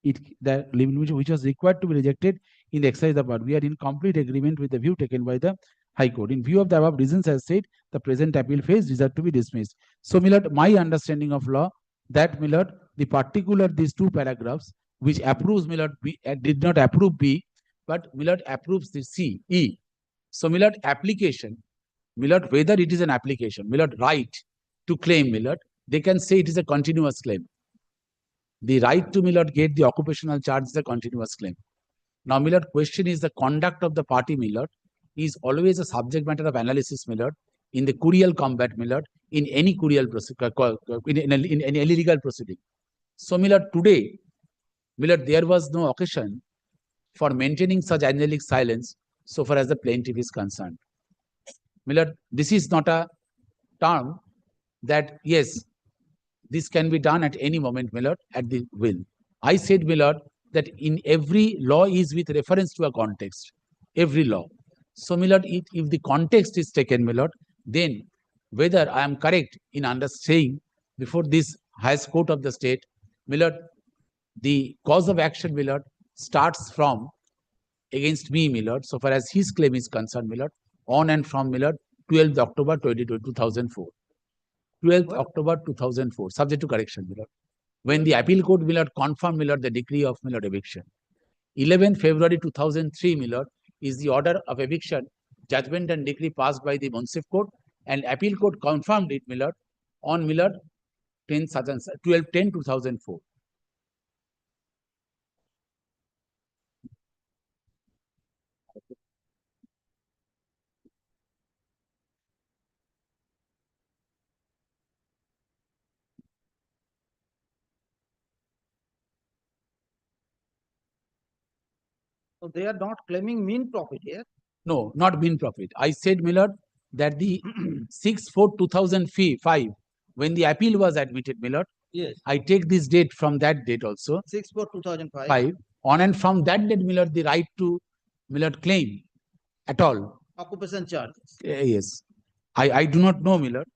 it, the limit which was required to be rejected in the exercise of. We are in complete agreement with the view taken by the High Court. In view of the above reasons, as said, the present appeal phase deserves to be dismissed. So, Millard, my understanding of law that Millard, the particular these two paragraphs which approves Millard B, did not approve B, but Millard approves the C, E. So, Millard application, Millard, whether it is an application, Millard right to claim Millard, they can say it is a continuous claim. The right to Millard get the occupational charge is a continuous claim. Now, Millard, question is the conduct of the party Millard is always a subject matter of analysis, Millard, in the curial combat, Millard, in any curial in any legal proceeding. So, Millard, today, Millard, there was no occasion for maintaining such angelic silence so far as the plaintiff is concerned. Millard, this is not a term that, yes, this can be done at any moment, Millard, at the will. I said, Millard, that in every law is with reference to a context, every law. So, Millard, if the context is taken, Millard, then whether I am correct in saying before this highest court of the state, Millard, the cause of action, Millard, starts from against me, Millard, so far as his claim is concerned, Millard, on and from, Millard, 12th October 2004. 12th October 2004, subject to correction, Millard. When the appeal court, Millard, confirmed, Millard, the decree of, Millard, eviction. 11th February 2003, Millard, is the order of eviction, judgment and decree passed by the Munsif court, and appeal court confirmed it, Millard, on, Millard, 12/10/2004. So they are not claiming mean profit here. No, not mean profit. I said, Millard, that the 6/4/2005, when the appeal was admitted, Millard, Yes. I take this date from that date also. 6/4/2005. 5 on and from that date, Millard, the right to Millard claim at all. Occupation charges. Yes. I do not know, Millard.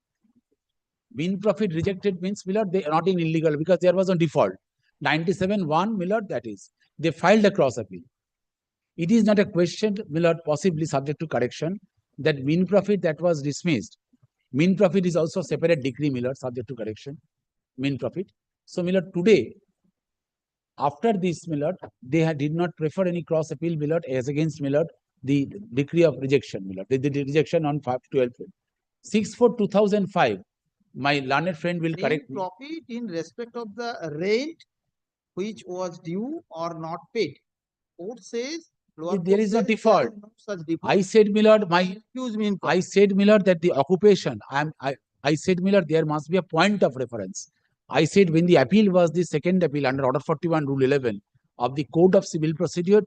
Mean profit rejected means, Millard, they are not in illegal because there was a default. 97(1), Millard, that is. They filed a cross appeal. It is not a question, Millard, possibly subject to correction, that mean profit that was dismissed. Mean profit is also separate decree, Millard, subject to correction. Mean profit. So, Millard, today, after this, Millard, they did not prefer any cross appeal, Millard, as against, Millard, the decree of rejection, Millard. They did rejection on 5/12. 6/4/2005. My learned friend will correct me. Profit in respect of the rent which was due or not paid. Court says If there is no default. I said, Millard, I said, Millard, that the occupation, I said, Millard, there must be a point of reference. I said, when the appeal was the second appeal under Order 41, Rule 11 of the Code of Civil Procedure,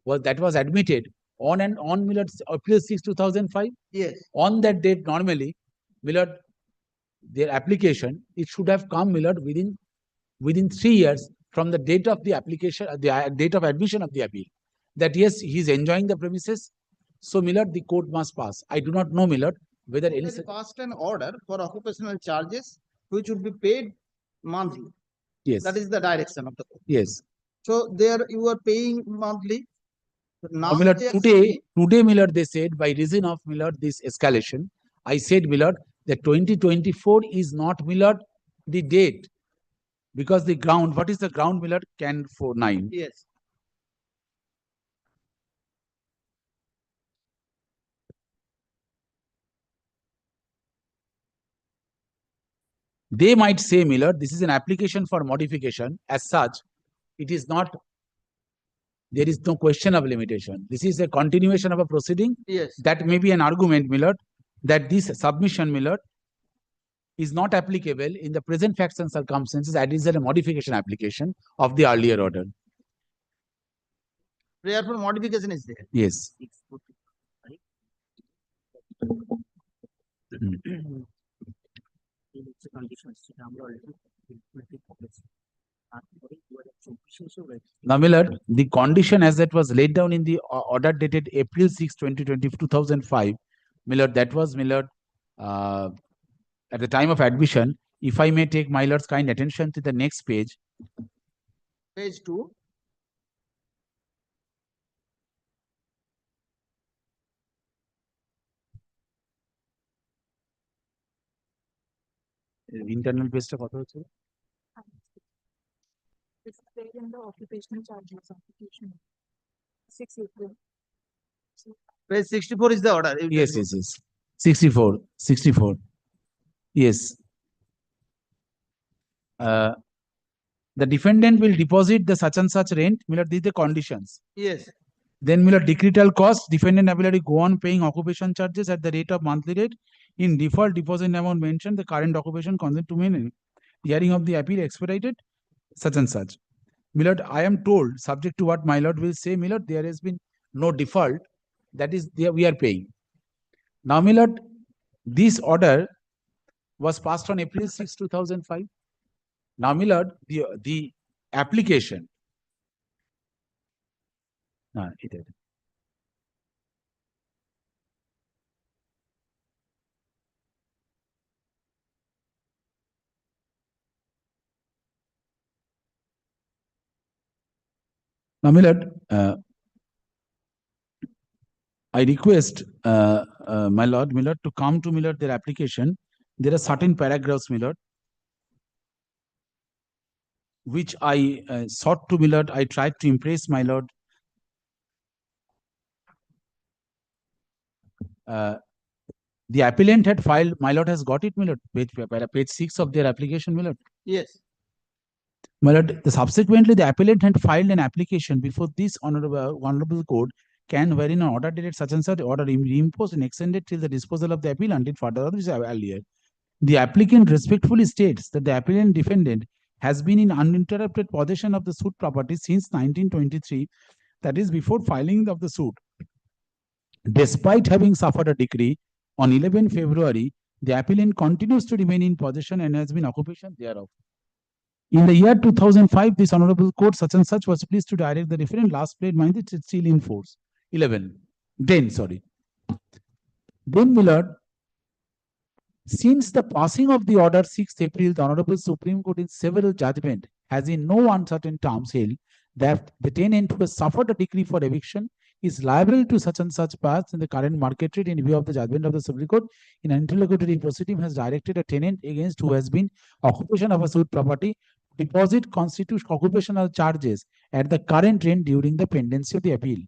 that was admitted on Millard, April 6, 2005. Yes. On that date, normally, Millard, their application, it should have come, Millard, within 3 years from the date of the application, the date of admission of the appeal. That yes, he is enjoying the premises. So, Millard, the court must pass. I do not know, Millard, whether any passed an order for occupational charges which would be paid monthly. Yes. That is the direction of the court. Yes. So there you are paying monthly. Now Millard, they are today, Millard, they said, by reason of, Millard, this escalation, I said, Millard, that 2024 is not, Millard, the date. Because the ground, what is the ground, Millard? Can 49. Yes. They might say, Millard, this is an application for modification. As such, it is not, there is no question of limitation. This is a continuation of a proceeding. Yes. That may be an argument, Millard, that this submission, Millard, is not applicable in the present facts and circumstances, as it is a modification application of the earlier order. Prayer for modification is there. Yes. Now, Millard, the condition as that was laid down in the order dated April 6, 2005, Millard, that was, Millard, at the time of admission, if I may take my lord's kind attention to the next page. Page 2. Internal page ta kotha hoche? This is there in the occupational charges application. 6 April. Page 64 is the order. Yes, yes, yes. 64. Yes. The defendant will deposit the such and such rent. Millard, these are the conditions. Yes. Then, Millard, decretal cost, defendant ability go on paying occupation charges at the rate of monthly rate. In default, deposit amount mentioned, the current occupation consent to mean hearing of the appeal expedited, such and such. Millard, I am told, subject to what my lord will say, Millard, there has been no default. That is, we are paying. Now, Millard, this order was passed on April 6, 2005. Now, Millard, the application. It is. Now, Millard, I request my lord, Millard, to come to Millard their application. There are certain paragraphs, Millard, which I sought to, Millard. I tried to impress my lord. The appellant had filed, my lord has got it, Millard, page 6 of their application, Millard. Yes. My lord, subsequently, the appellant had filed an application before this honorable court can, wherein an order dated such and such order reimposed and extended till the disposal of the appeal until further orders earlier. The applicant respectfully states that the appellant defendant has been in uninterrupted possession of the suit property since 1923. that is before filing of the suit. Despite having suffered a decree on 11 February, the appellant continues to remain in possession and has been occupation thereof. In the year 2005, this Honorable Court such and such was pleased to direct the referent last plate mind it is still in force. 10, sorry. Then, Millard, since the passing of the order 6th April, the Honorable Supreme Court in several judgment has in no uncertain terms held that the tenant who has suffered a decree for eviction is liable to such and such parts in the current market rate in view of the judgment of the Supreme Court in an interlocutory proceeding has directed a tenant against who has been occupation of a suit property deposit constitute occupational charges at the current rent during the pendency of the appeal.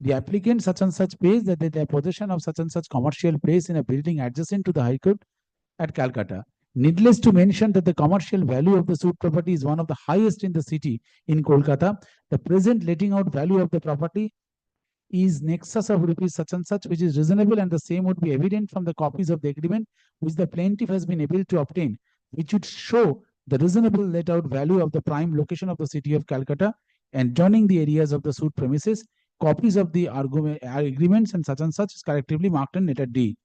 The applicant such and such pays that they have possession of such and such commercial place in a building adjacent to the High Court at Calcutta. Needless to mention that the commercial value of the suit property is one of the highest in the city in Kolkata. The present letting out value of the property is nexus of rupees such and such, which is reasonable, and the same would be evident from the copies of the agreement which the plaintiff has been able to obtain, which would show the reasonable let out value of the prime location of the city of Calcutta and joining the areas of the suit premises. Copies of the agreements and such is collectively marked in letter D.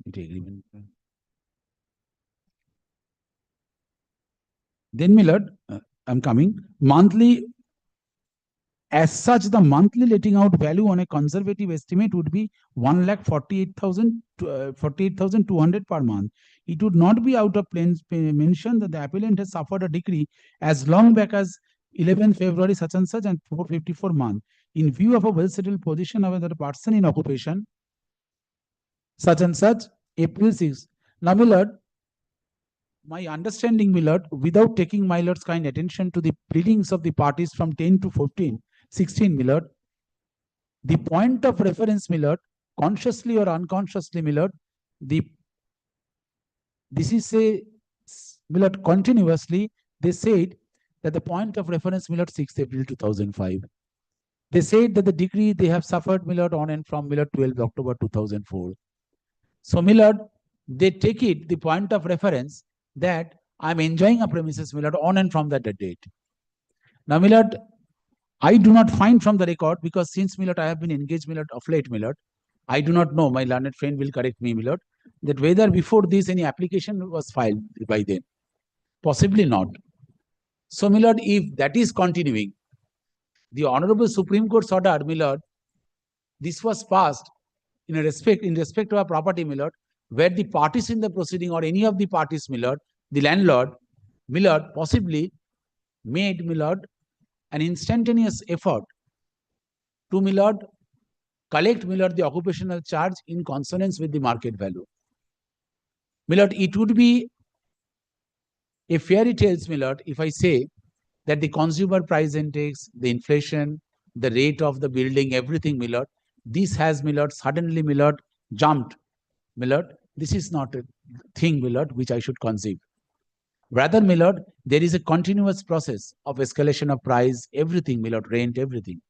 Agreement. Then, Millard, I'm coming. Monthly, as such, the monthly letting out value on a conservative estimate would be 1,48,200 per month. It would not be out of place mention that the appellant has suffered a decree as long back as 11 February such and 454 month. In view of a well-settled position of another person in occupation, such and such, April 6. Now, Millard, my understanding, Millard, without taking my lord's kind attention to the pleadings of the parties from 10 to 16, Millard, the point of reference, Millard, consciously or unconsciously, Millard, this is a, Millard, continuously, they said that the point of reference, Millard, 6th April 2005. They said that the decree they have suffered, Millard, on and from, Millard, 12 October 2004. So, Millard, they take it, the point of reference, that I'm enjoying a premises, Millard, on and from that date. Now, Millard, I do not find from the record, because since, Millard, I have been engaged, Millard, of late, Millard, I do not know, my learned friend will correct me, Millard, that whether before this any application was filed by them. Possibly not. So, Millard, if that is continuing, the Honorable Supreme Court's order, Millard, this was passed in respect to a property, Millard, where the parties in the proceeding or any of the parties, Millard, the landlord, Millard, possibly made, Millard, an instantaneous effort to, Millard, collect, Millard, the occupational charge in consonance with the market value. Millard, it would be a fairy tale, Millard, if I say that the consumer price index, the inflation, the rate of the building, everything, Millard, this has, Millard, suddenly, Millard, jumped. Millard, this is not a thing, Millard, which I should conceive. Rather, Millard, there is a continuous process of escalation of price, everything, Millard, rent, everything.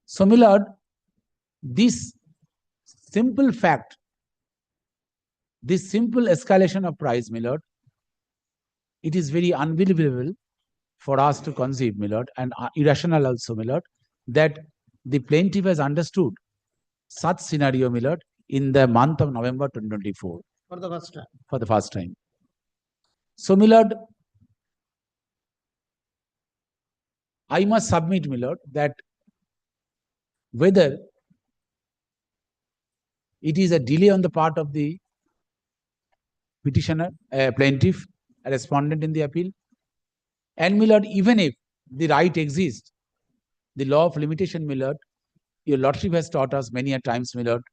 So, Millard, this simple fact, this simple escalation of price, Millard, it is very unbelievable for us to conceive, Millard, and irrational also, Millard, that the plaintiff has understood such scenario, Millard, in the month of November 2024. For the first time. For the first time. So, Millard, I must submit, Millard, that whether it is a delay on the part of the petitioner, plaintiff, a respondent in the appeal, and, Millard, even if the right exists, the law of limitation, Millard, your lordship has taught us many a times, Millard,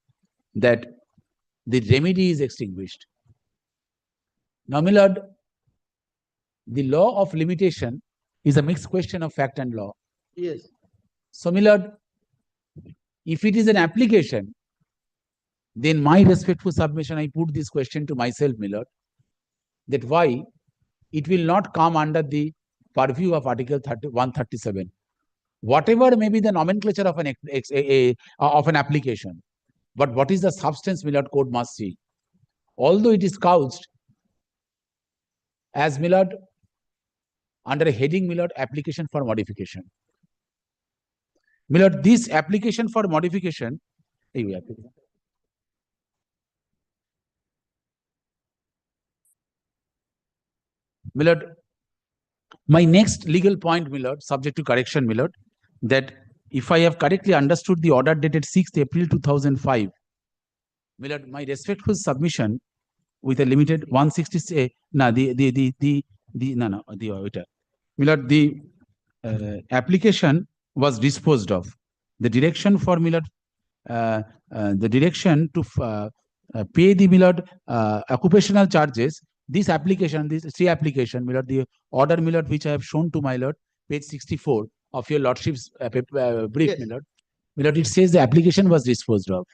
that the remedy is extinguished. Now, Millard, the law of limitation is a mixed question of fact and law. Yes. So, Millard, if it is an application, then my respectful submission, I put this question to myself, Millard, that why it will not come under the purview of Article 137. Whatever may be the nomenclature of an application, but what is the substance, Millard, court must see. Although it is couched as my lord, under a heading, my lord, application for modification. My lord, this application for modification, my lord, my next legal point, my lord, subject to correction, my lord, that if I have correctly understood the order dated 6th April 2005, my lord, my respectful submission with a limited 160, no, my lord, the application was disposed of. The direction for my lord, the direction to pay the my lord, occupational charges, this application, this application, my lord, the order, my lord, which I have shown to my lord, page 64 of your lordship's brief, Yes. my lord. My lord, it says the application was disposed of.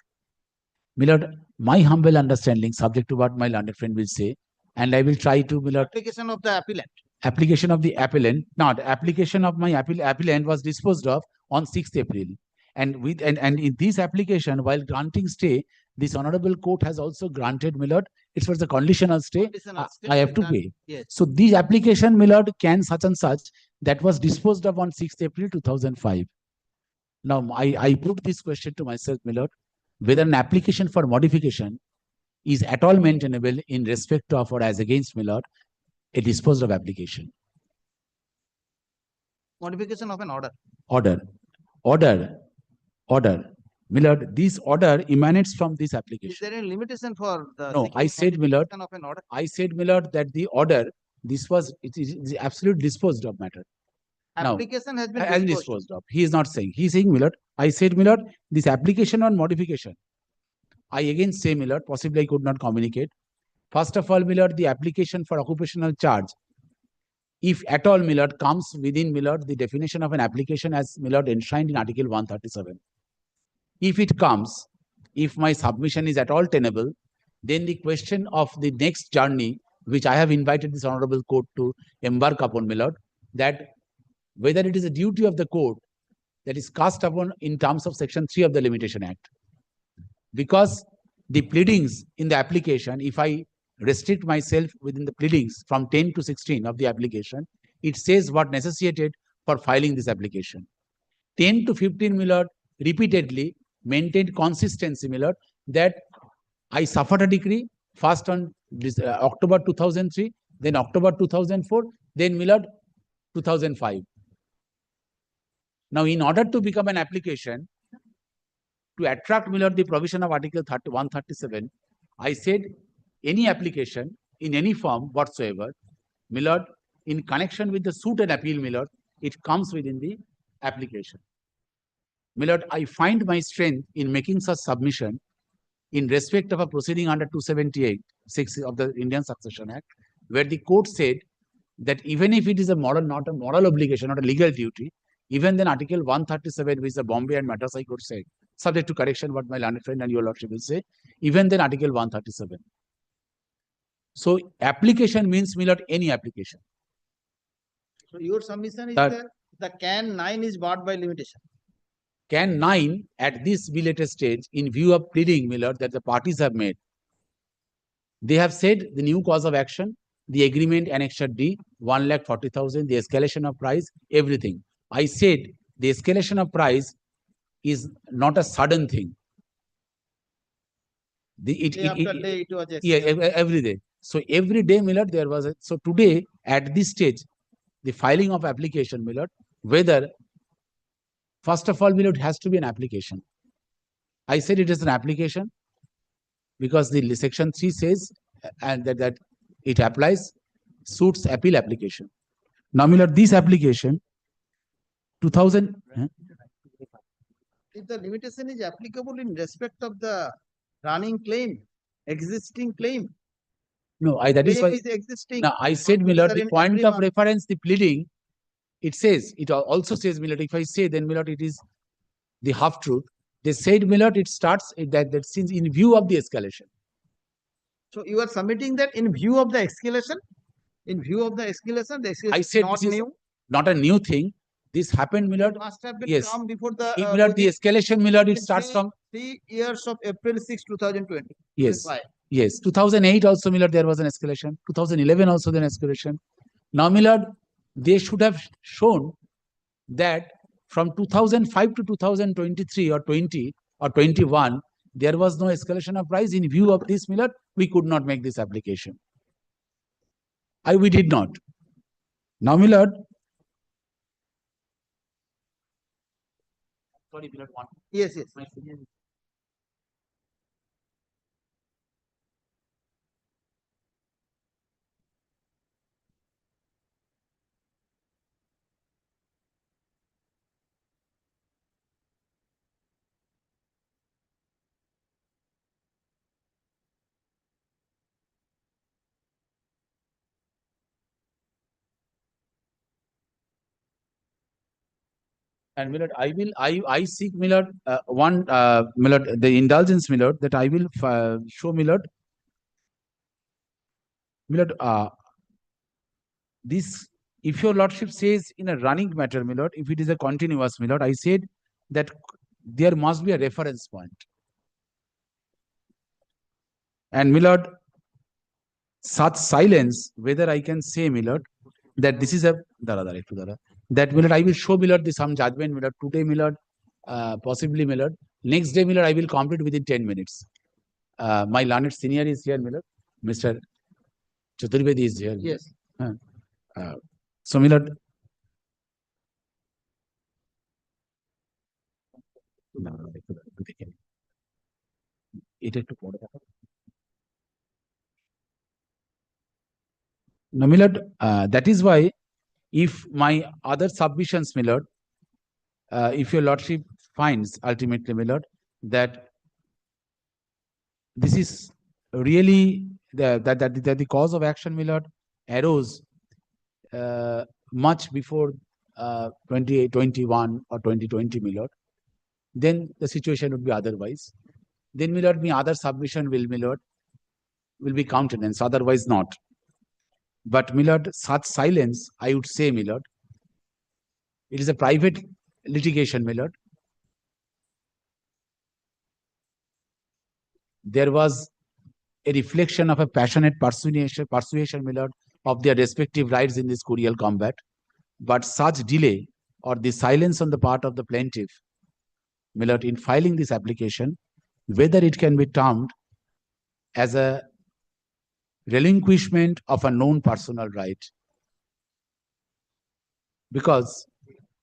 My lord, my humble understanding, subject to what my learned friend will say, and I will try to, my lord, Application of the appellant. application of the appellant, not application of my appellant was disposed of on 6th April. And with and in this application, while granting stay, this honorable court has also granted, my lord, it was a conditional stay. Conditional stay I have to done. pay. Yes. So this application, my lord, can such and such, that was disposed of on 6th April 2005. Now, I put this question to myself, my lord, whether an application for modification is at all maintainable in respect of or as against, my lord, a disposed of application. Modification of an order. Order. My lord, this order emanates from this Is application. there any limitation for the No, I said, my lord, modification of an order? I said, my lord, that the order, it is absolute disposed of matter. Now, Application has been as disposed. disposed of. He is not saying. He is saying, my lord, I said, my lord, this application on modification. I again say, my lord, possibly I could not communicate. First of all, my lord, the application for occupational charge, if at all, my lord, comes within, my lord, the definition of an application as, my lord, enshrined in Article 137. If it comes, if my submission is at all tenable, then the question of the next journey, which I have invited this honorable court to embark upon, my lord, that whether it is a duty of the court that is cast upon in terms of Section 3 of the Limitation Act. Because the pleadings in the application, if I restrict myself within the pleadings from 10 to 16 of the application, it says what necessitated for filing this application. 10 to 15, my lord, repeatedly maintained consistency, my lord, that I suffered a decree first on this, October 2003, then October 2004, then, my lord, 2005. Now, in order to become an application, to attract, my lord, the provision of Article 137, I said any application in any form whatsoever, my lord, in connection with the suit and appeal, my lord, it comes within the application. My lord, I find my strength in making such submission in respect of a proceeding under 278, 6 of the Indian Succession Act, where the court said that even if it is a moral, not a moral obligation, not a legal duty, even then Article 137, which the Bombay and Madras High Court said, subject to correction, what my learned friend and your lordship will say, even then Article 137. So application means, my lord, any application. So your submission is That- the can 9 is barred by limitation. Can 9 at this belated stage, in view of pleading, my lord, that the parties have made, they have said the new cause of action, the agreement annexure D, 1,40,000, the escalation of price, everything. I said the escalation of price is not a sudden thing. Day after day it was Yeah, escalated. every day. So every day, my lord, there was a, so today at this stage, the filing of application, my lord, whether first of all, my lord, has to be an application. I said it is an application because the section 3 says and that it applies suits appeal application. Now, my lord, this application 2000. If the limitation is applicable in respect of the running claim, existing claim. No, that is claim why. is existing. Now, I said, my lord, Sir, the in point every of month. reference, the pleading, it says, it also says, my lord, if I say, then, my lord, it is the half truth. They said, my lord, it starts that since in view of the escalation. So you are submitting that in view of the escalation? In view of the escalation, the escalation I is said not this is new. not a new thing. This happened, my lord. It must have been Yes. come before the My lord, the escalation, my lord, it starts from 3 years of April 6, 2020. yes. Yes, 2008 also, my lord, there was an escalation. 2011 also there was an escalation. Now, my lord, they should have shown that from 2005 to 2023 or 20 or 21, there was no escalation of price. In view of this, my lord, we could not make this application. We did not. Now, my lord. Sorry, my lord, one. Yes, yes. And my lord, I seek, my lord, my lord, the indulgence, my lord, that I will show, my lord, this, if your lordship says in a running matter, my lord, if it is a continuous, my lord, I said that there must be a reference point. And my lord, such silence, whether I can say, my lord, that this is a that, my lord, I will show, my lord, some judgment, my lord, today, my lord, possibly, my lord, next day, my lord, I will complete within 10 minutes. My learned senior is here, my lord, Mr. Chaturvedi is here. Yes. So, my lord, no, my lord, that is why, if my other submissions, my lord, if your lordship finds ultimately, my lord, that this is really the cause of action, my lord, arose much before 2021 or 2020, my lord, then the situation would be otherwise. Then, my lord, my other submission will, my lord, will be countenance, otherwise not. But, my lord, such silence, I would say, my lord, it is a private litigation, my lord. There was a reflection of a passionate persuasion, my lord, of their respective rights in this cordial combat. But such delay or the silence on the part of the plaintiff, my lord, in filing this application, whether it can be termed as a relinquishment of a known personal right. Because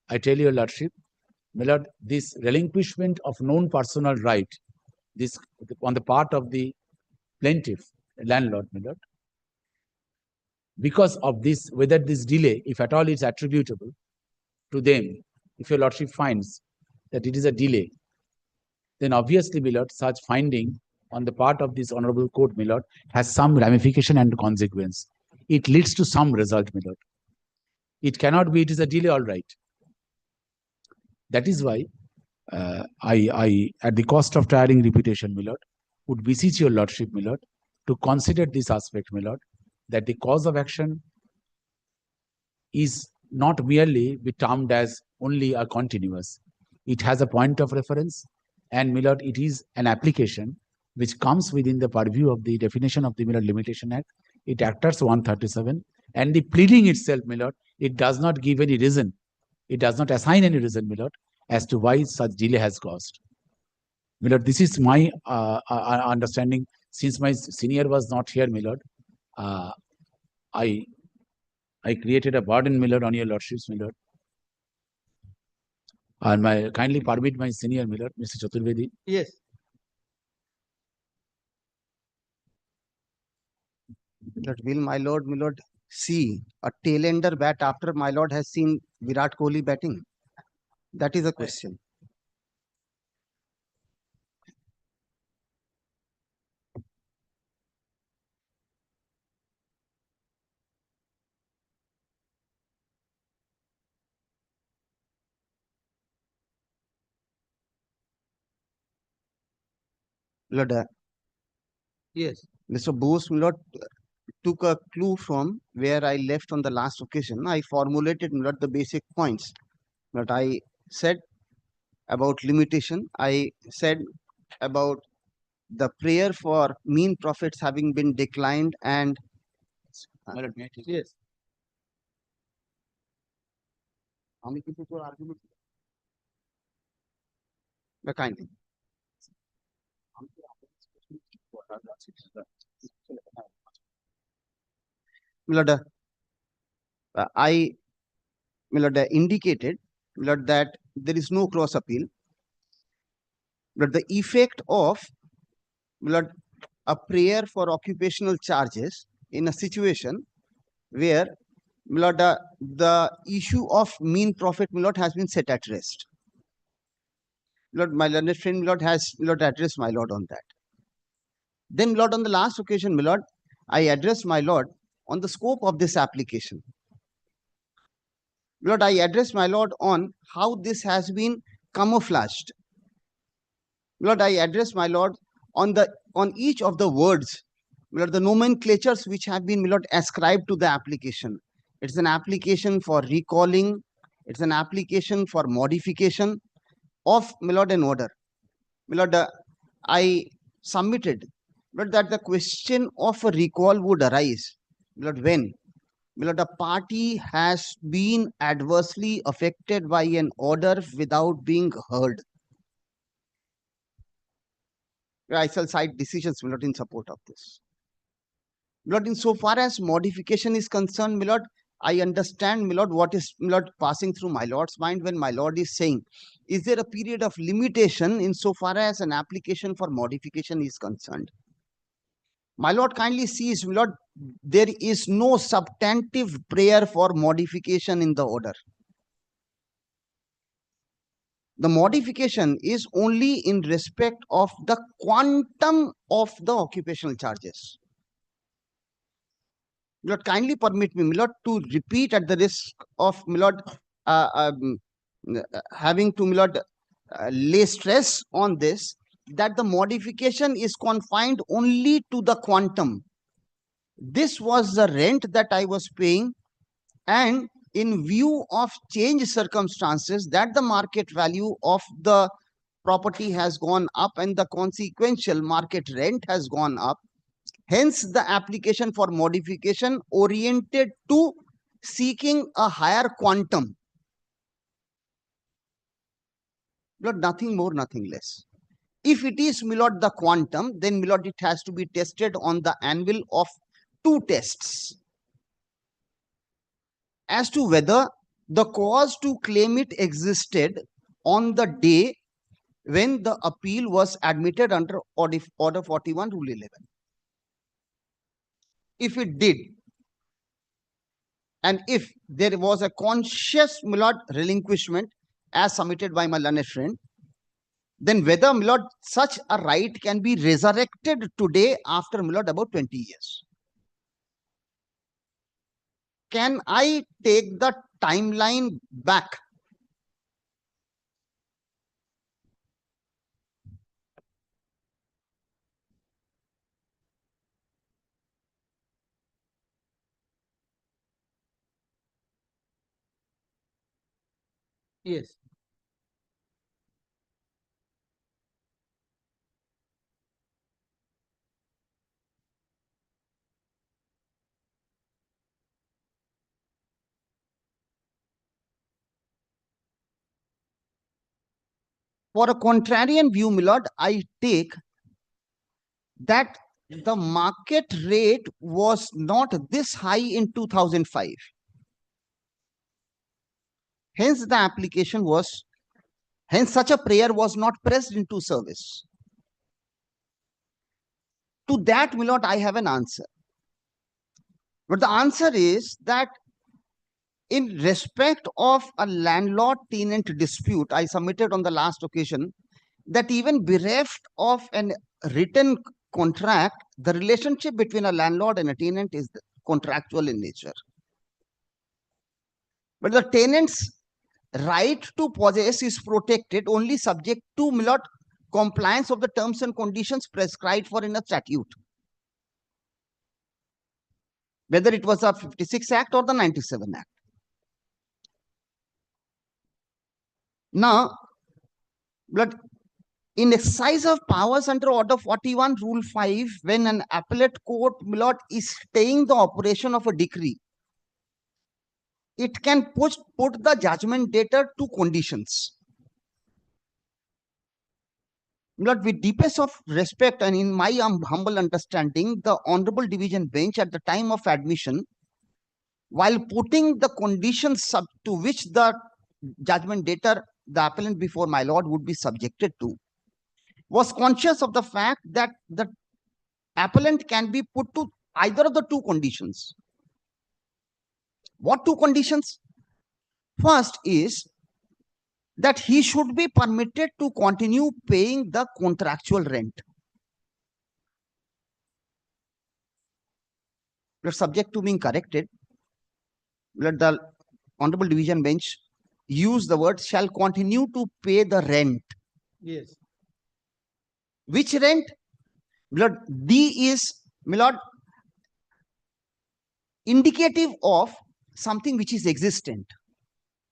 I tell your lordship, my lord, this relinquishment of known personal right, this on the part of the plaintiff, landlord, my lord, because of this, whether this delay, if at all, is attributable to them, if your lordship finds that it is a delay, then obviously, my lord, such finding on the part of this honorable court, my lord, has some ramification and consequence. It leads to some result, my lord. It cannot be, it is a delay, all right. That is why I, at the cost of tiring reputation, my lord, would beseech your lordship, my lord, to consider this aspect, my lord, that the cause of action is not merely be termed as only a continuous. It has a point of reference, and, my lord, it is an application which comes within the purview of the definition of the, my lord, Limitation Act. It Actors 137, and the pleading itself, my lord, it does not give any reason. It does not assign any reason, my lord, as to why such delay has caused. My lord, this is my understanding. Since my senior was not here, my lord, I created a burden, my lord, on your lordships, my lord. And kindly permit my senior, my lord, Mr. Chaturvedi. Yes. But will my lord, see a tail-ender bat after my lord has seen Virat Kohli batting? That is a question. Lord, yes, Mr. Bose, my lord, took a clue from where I left on the last occasion. I formulated, my lord, the basic points. But I said about limitation, I said about the prayer for mean profits having been declined and Yes. kindly. Milord, I indicated, Milord, that there is no cross appeal. But the effect of, Milord, a prayer for occupational charges in a situation where, Milord, the issue of mean profit, Milord, has been set at rest. Milord, my learned friend, Milord, has, Milord, addressed my Lord on that. Then, Milord, on the last occasion, Milord, I addressed my Lord on the scope of this application. Milord, I addressed my Lord on how this has been camouflaged. Milord, I addressed my Lord on each of the words, Milord, the nomenclatures which have been, Milord, ascribed to the application. It's an application for recalling. It's an application for modification of, Milord, an order. Milord, I submitted, but that the question of a recall would arise, Milord, when, Milord, a party has been adversely affected by an order without being heard. I shall cite decisions, Milord, in support of this. Milord, insofar as modification is concerned, Milord, I understand, Milord, what is, Milord, passing through my Lord's mind when my Lord is saying, is there a period of limitation insofar as an application for modification is concerned? My Lord kindly sees, Milord, there is no substantive prayer for modification in the order. The modification is only in respect of the quantum of the occupational charges. Milord, kindly permit me, Milord, to repeat at the risk of, Milord, having to, Milord, lay stress on this, that the modification is confined only to the quantum. This was the rent that I was paying, and in view of changed circumstances that the market value of the property has gone up and the consequential market rent has gone up, hence the application for modification oriented to seeking a higher quantum. Milord, nothing more, nothing less. If it is, Milord, the quantum, then, Milord, it has to be tested on the anvil of two tests as to whether the cause to claim it existed on the day when the appeal was admitted under Order 41, Rule 11. If it did, and if there was a conscious, Milord, relinquishment as submitted by my learned friend, then whether, Milord, such a right can be resurrected today after, Milord, about 20 years. Can I take the timeline back? Yes. For a contrarian view, Milord, I take that the market rate was not this high in 2005. Hence, the application was, hence such a prayer was not pressed into service. To that, Milord, I have an answer. But the answer is that in respect of a landlord-tenant dispute, I submitted on the last occasion that even bereft of an written contract, the relationship between a landlord and a tenant is contractual in nature. But the tenant's right to possess is protected only subject to, Milord, compliance of the terms and conditions prescribed for in a statute, whether it was a 56 Act or the 97 Act. Now, Milord, in exercise of powers under Order 41, Rule 5, when an appellate court, my lord, is staying the operation of a decree, it can put the judgment debtor to conditions. My lord, with deepest of respect and in my humble understanding, the Honorable Division Bench at the time of admission, while putting the conditions to which the judgment debtor, the appellant before my lord, would be subjected to, was conscious of the fact that the appellant can be put to either of the two conditions. What two conditions? First is that he should be permitted to continue paying the contractual rent. We're subject to being corrected. Let the Honorable Division Bench use the word shall continue to pay the rent. Yes. Which rent? Lord, D is, my lord, indicative of something which is existent.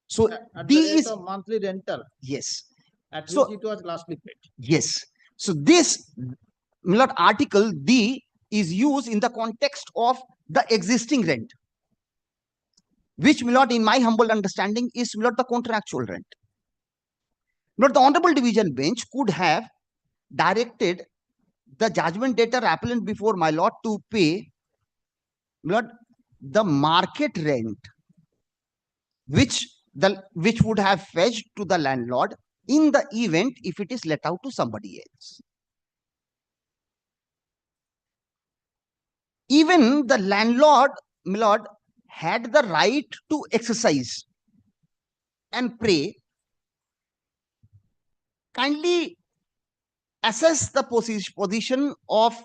So At D the rate is of monthly rental, yes. at So which it was lastly paid. yes. So this, my lord, article D is used in the context of the existing rent, which, my lord, in my humble understanding is, my lord, the contractual rent. Lord, the Honorable Division Bench could have directed the judgment debtor appellant before my lord to pay, my lord, the market rent, which would have fetched to the landlord in the event if it is let out to somebody else. Even the landlord, my lord, had the right to exercise and pray. Kindly assess the position of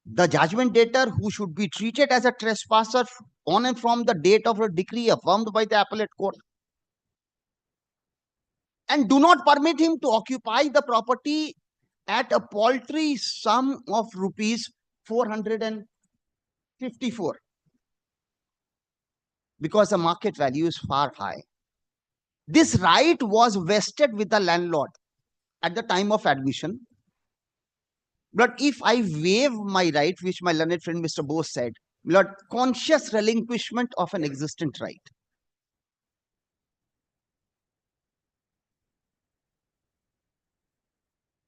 the judgment debtor who should be treated as a trespasser on and from the date of a decree affirmed by the appellate court, and do not permit him to occupy the property at a paltry sum of rupees 454, because the market value is far high. This right was vested with the landlord at the time of admission. But if I waive my right, which my learned friend Mr. Bose said, Lord, conscious relinquishment of an existent right.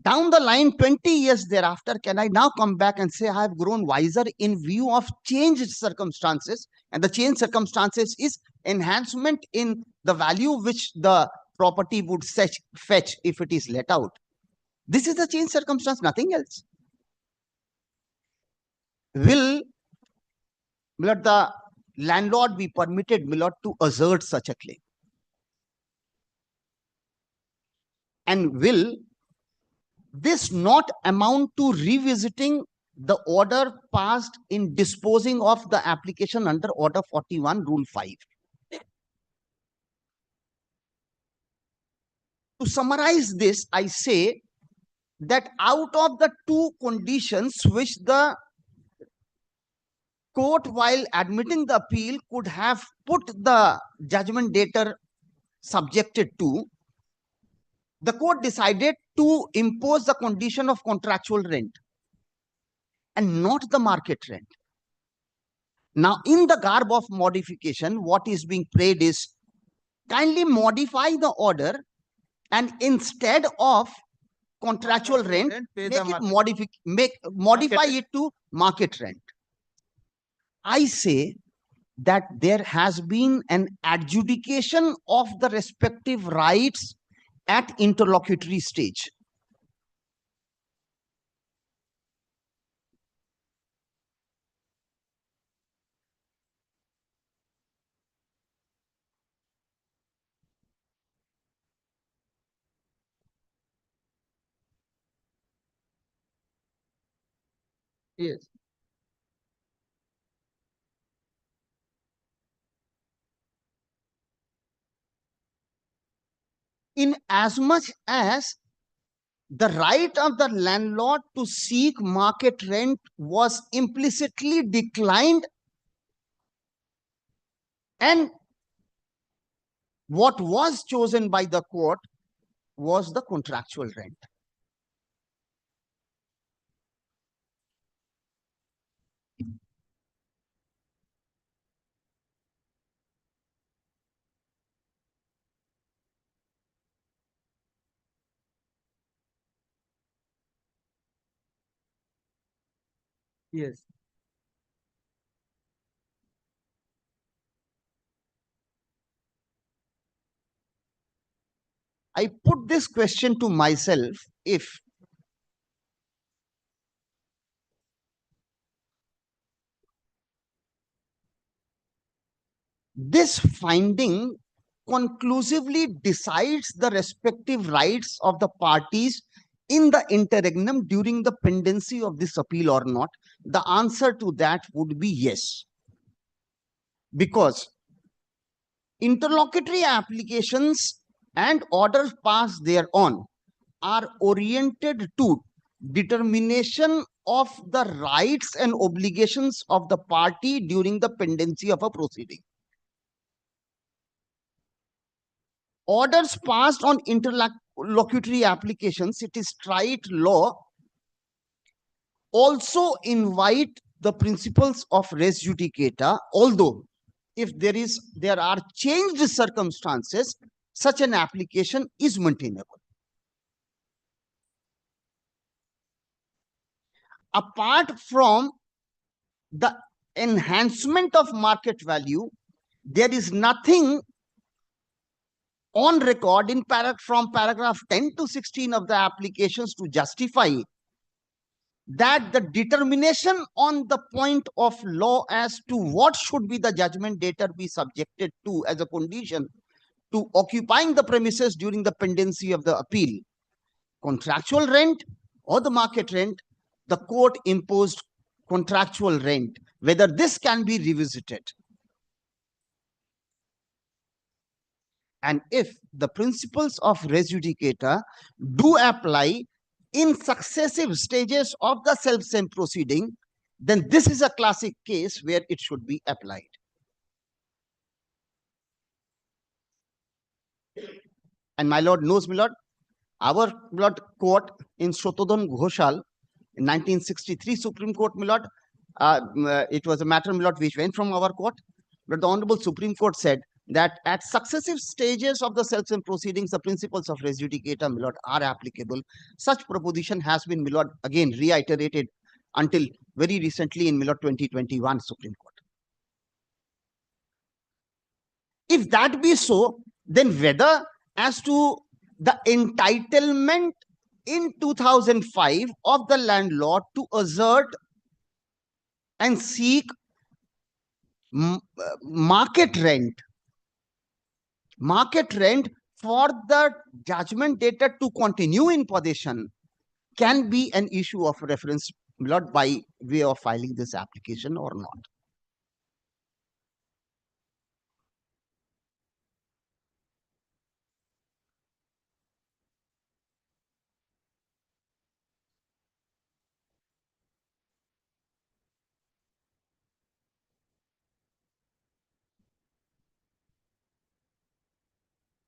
Down the line, 20 years thereafter, can I now come back and say I have grown wiser in view of changed circumstances? And the changed circumstances is enhancement in the value which the property would fetch if it is let out. This is the changed circumstance, nothing else. Will the landlord be permitted, my lord, to assert such a claim? And will this not amount to revisiting the order passed in disposing of the application under Order 41, Rule 5? To summarize this, I say that out of the two conditions which the court, while admitting the appeal, could have put the judgment debtor subjected to, the court decided to impose the condition of contractual rent and not the market rent. Now, in the garb of modification, what is being prayed is kindly modify the order, and instead of contractual rent, modify it to market rent. I say that there has been an adjudication of the respective rights at interlocutory stage. Yes. In as much as the right of the landlord to seek market rent was implicitly declined, and what was chosen by the court was the contractual rent. Yes. I put this question to myself if this finding conclusively decides the respective rights of the parties in the interregnum during the pendency of this appeal or not, the answer to that would be yes. Because interlocutory applications and orders passed thereon are oriented to determination of the rights and obligations of the party during the pendency of a proceeding. Orders passed on interlocutory applications, it is trite law, also invite the principles of res judicata, although if there are changed circumstances, such an application is maintainable. Apart from the enhancement of market value, there is nothing on record in from paragraph 10 to 16 of the applications to justify that the determination on the point of law as to what should be the judgment debtor be subjected to as a condition to occupying the premises during the pendency of the appeal, contractual rent or the market rent, the court imposed contractual rent, whether this can be revisited. And if the principles of res judicata do apply in successive stages of the self-same proceeding, then this is a classic case where it should be applied. And my lord knows, my lord, our lord court in Shotodhan Ghoshal in 1963 Supreme Court, my lord, it was a matter, my lord, which went from our court, but the Honorable Supreme Court said that at successive stages of the self-same proceedings, the principles of res judicata, my lord, are applicable. Such proposition has been, my lord, again reiterated until very recently in, my lord, 2021 Supreme Court. If that be so, then whether as to the entitlement in 2005 of the landlord to assert and seek market rent for the judgment debtor to continue in possession can be an issue of reference, not by way of filing this application or not.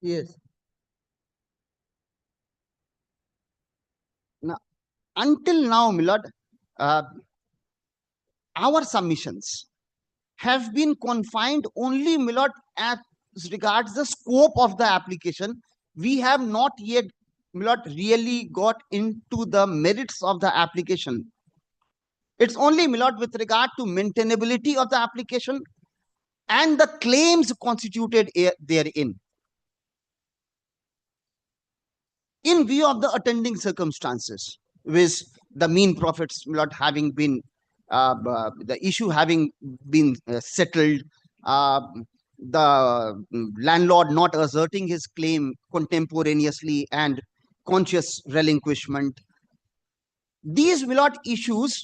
Yes. Now, until now, Milord, our submissions have been confined only, Milord, as regards the scope of the application. We have not yet, Milord, really got into the merits of the application. It's only, Milord, with regard to maintainability of the application and the claims constituted therein. In view of the attending circumstances, with the mean profits, Milord, having been the issue having been settled, the landlord not asserting his claim contemporaneously and conscious relinquishment. These, Milord, issues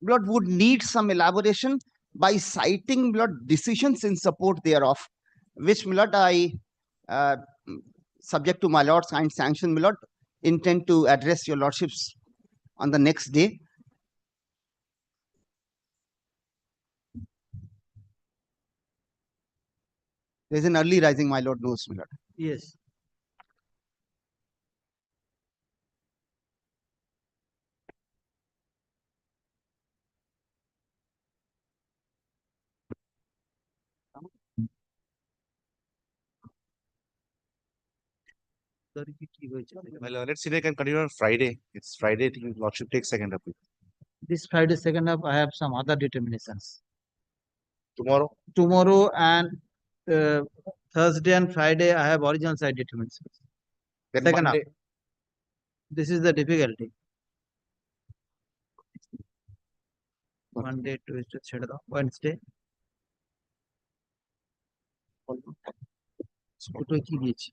would need some elaboration by citing decisions in support thereof, which I, subject to my lord's kind sanction, intend to address your lordships on the next day. There's an early rising, my lord knows, Yes. My learned senior can continue on Friday. It's Friday, I think Lordship takes second appeal. This Friday, second half, I have some other determinations. Tomorrow? Tomorrow and Thursday and Friday, I have original side determinations. Then Second half. Monday. This is the difficulty. Monday, Tuesday, Wednesday. দুটোই কি দিয়েছি?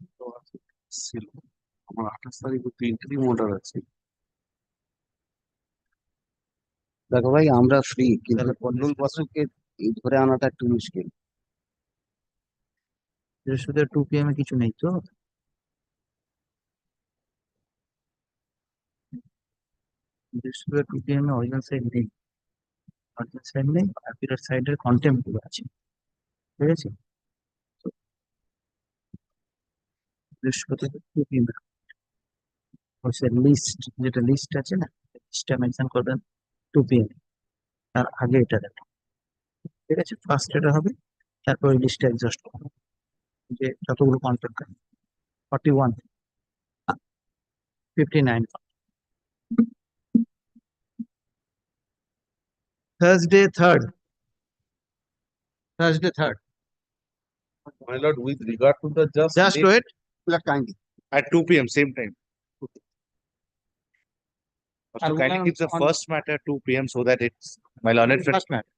আমার 28 তারিখ interim order আছে। দেখো ভাই আমরা free, কিন্তু কন্ট্রোল বসকে ধরে আনাটা একটু মুশকিল। বৃহস্পতিবার 2 PM এ কিছু নেই তো? বৃহস্পতিবার 2 PM এ অরিজিনাল সাইড নেই। অরিজিনাল সাইড নেই, অ্যাপিয়ার সাইডের কন্টেম্প গুলো আছে। ঠিক আছে? বৃহস্পতিবার 2 PM এ লিস্ট, যেটা লিস্ট আছে না, লিস্টটা মেনশন করবেন 2 PM তার আগে এটা দেখেন। ঠিক আছে? ফার্স্ট এটা হবে, তারপর ওই লিস্টটা এক্সস্ট করবেন যে যতগুলো content 41 59 Thursday 3rd. My lord, with regard to the just wait. At 2 PM, same time. So And kindly on- keep the on- first matter 2 PM so that it's my learned friend. First matter.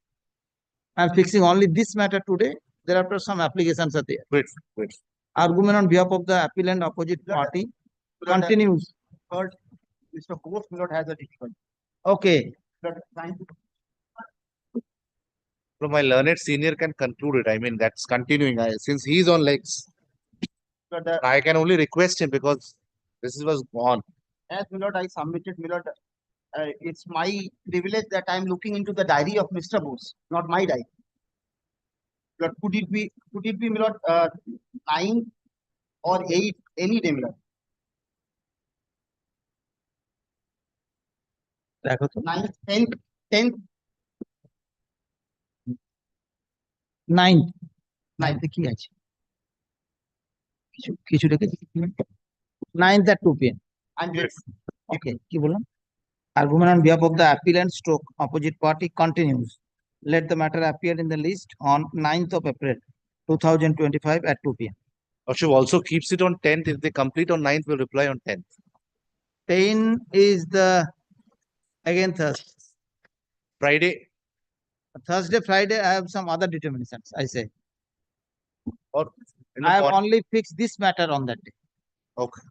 I'm fixing only this matter today. Thereafter, some applications are there. Wait. Argument on behalf of the appellant opposite party continues. Third, Mr. Ghosh Milord has a difficulty. Okay. So my learned senior can conclude it. I mean, that's continuing. Since he's on legs, I can only request him because this was gone. As Milord, I submitted, Milord, it's my privilege that I'm looking into the diary of Mr. Bose, not my diary. Milord, could it be, Milord, 9 or 8, any day, Milord? দেখো তো 9th, 10th, 10th, 9th কি আছে? কিছু রেখেছি 9th at 2 PM. I'm ready. Okay, কি বললাম? Argument on behalf of the appellant stroke opposite party continues. Let the matter appear in the list on 9th of April 2025 at 2 PM. Lordship also keeps it on 10th. If they complete on 9th, we'll reply on 10th. 10 is the again Thursday. Thursday, Friday, I have some other determinations, I say. Or in the I have morning. only fixed this matter on that day. Okay.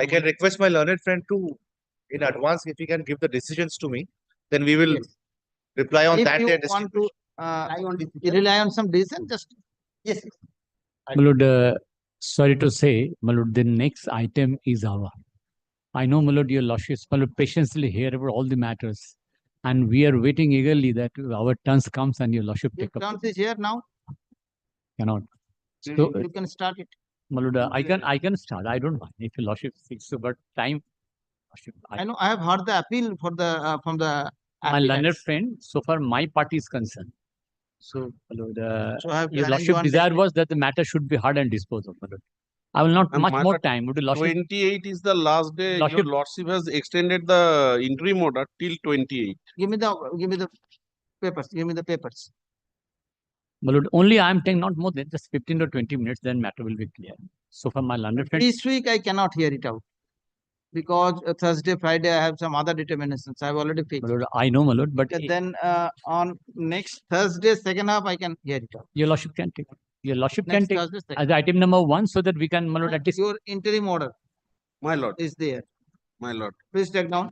I can request my learned friend to, in advance, if he can give the decisions to me, then we will reply on If that you day. want to rely on some decision, just yes. My lord, sorry to say, my lord, the next item is our. I know, my lord, your lordship, my lord, patiently hear about all the matters, and we are waiting eagerly that our turns comes and your lordship Your take up. chance is here now. Cannot. So, You can start it. my lord, I can start. I don't mind if your lordship thinks so, but time. Lordship, I know I have heard the appeal for the from the my learned applicants. friend, so far my party is concerned. So, my lord, So I have to your arrange lordship one desire was that the matter should be heard and disposed of, my lord. I will not And much my more lord, time. Would your lordship 28 is the last day. Lordship- Your lordship has extended the interim order till 28. Give me the papers. Give me the papers. My lord, only I am taking not more than just 15 to 20 minutes, then matter will be clear. So for my learned friend, This week I cannot hear it out because Thursday, Friday I have some other determinations. I've already my fixed. lord, I know, my lord, but Okay, then on next Thursday, second half, I can hear it out. your lordship can take. Your lordship can Next take Thursday, second. as item number 1 so that we can, my lord, at least Your interim order My lord, is there. my lord. Please take down.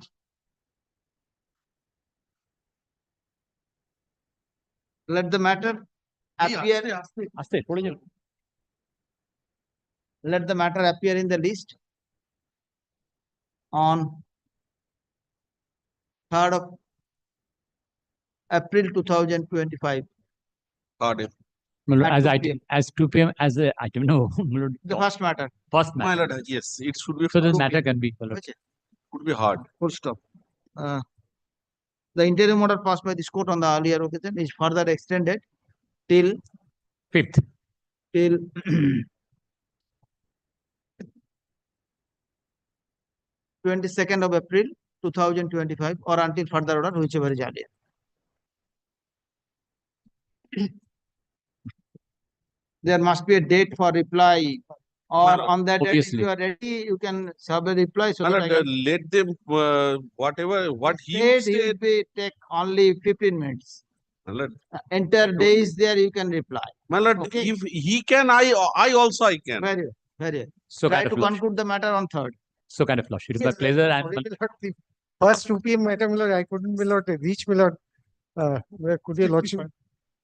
Let the matter appear. আস্তে পড়ে যাবে। Let the matter appear in the list on 3rd of April 2025. Third. My lord, At as 2 item as 2 PM as a item no, my lord, The first matter. first My matter. lord, yes, it should be. So the matter can be, my lord. Could be hard. Full stop. The interim order passed by this court on the earlier occasion is further extended till 5th. till 22nd of April 2025 or until further order, whichever is earlier. There must be a date for reply, or on that date, if Obviously. you are ready, you can serve a reply. So My that lord, I can let them, whatever, what he said would he say, will be take only 15 minutes. my lord, Enter day is there, you can reply. my lord, Okay. if he can, I also I can. Very well, very well. So Try kind to of lush. conclude the matter on 3rd. So kind of lush. It is my pleasure and Sorry, my lord, the first 2 p.m. matter, my lord, I couldn't, my lord, reach, my lord.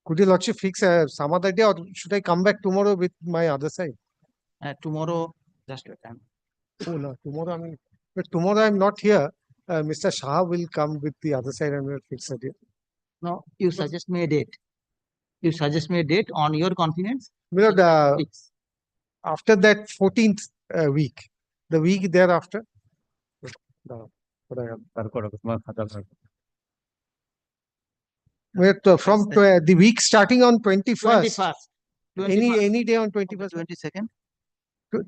Could your lordship fix some other day, or should I come back tomorrow with my other side? Tomorrow, just a time. Oh no, tomorrow but tomorrow I'm not here. Mr. Shah will come with the other side and will fix it. No, you suggest me a date. You suggest me a date on your convenience. My lord, Fix. after that 14th week, the week thereafter. From the week starting on 21st. 21st. Any day on 21st. 22nd.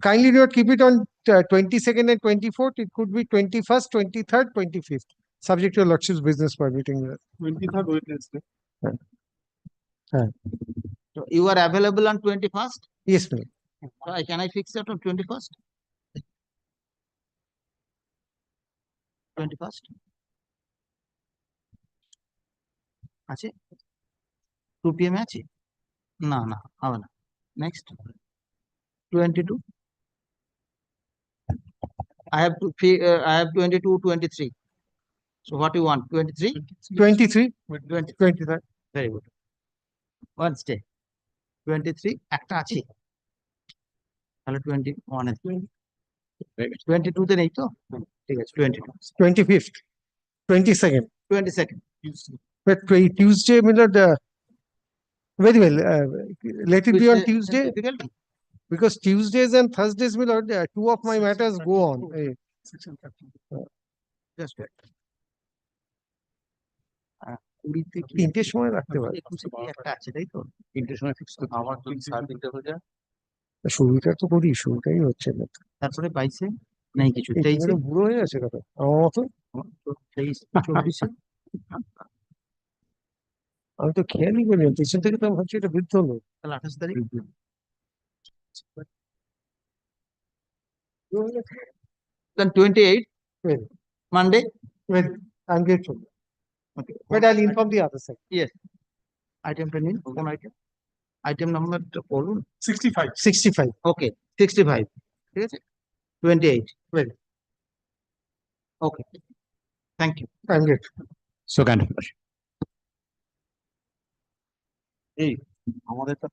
Kindly do not keep it on 22nd and 24th. It could be 21st, 23rd, 25th, subject to your lordship's business permitting. 23rd Wednesday. So you are available on 21st? Yes, ma'am. So can I fix that on 21st? 21st? আছে 2 p.m. আছে না না হবে না next 22 I have to I have 22 23 so what you want 23 23 23 very good Wednesday 23 একটা আছে তাহলে 21 আছে 22 তে নেই তো ঠিক আছে 22 25th 22nd 22nd but Tuesday, my lord, very well. Let it be on Tuesday. Because Tuesdays and Thursdays, my lord, 2 of my matters go on. Just wait. 3টের সময় রাখতে পারি। একটা আছে তাই তো 3টের সময় ফিক্স করতে আমার 3:30 হয়ে যায় শুরুটা তো করি, শুরুটাই হচ্ছে না। তারপরে 22 নাই কিছু 23 বুড়ো হয়ে গেছে কথা আমার মতো। 23 24 আমি তো খেয়ালই করি না, পেছন থেকে তো আমি ভাবছি এটা বৃদ্ধ লোক। তাহলে 28 তারিখ then 28 Monday I'm grateful. okay But I'll inform the other side. Yes. Item 10 কোন item item number বলুন 65 okay 65 ঠিক আছে 28 well okay thank you I'm grateful. So kind of lush. এই আমাদের তো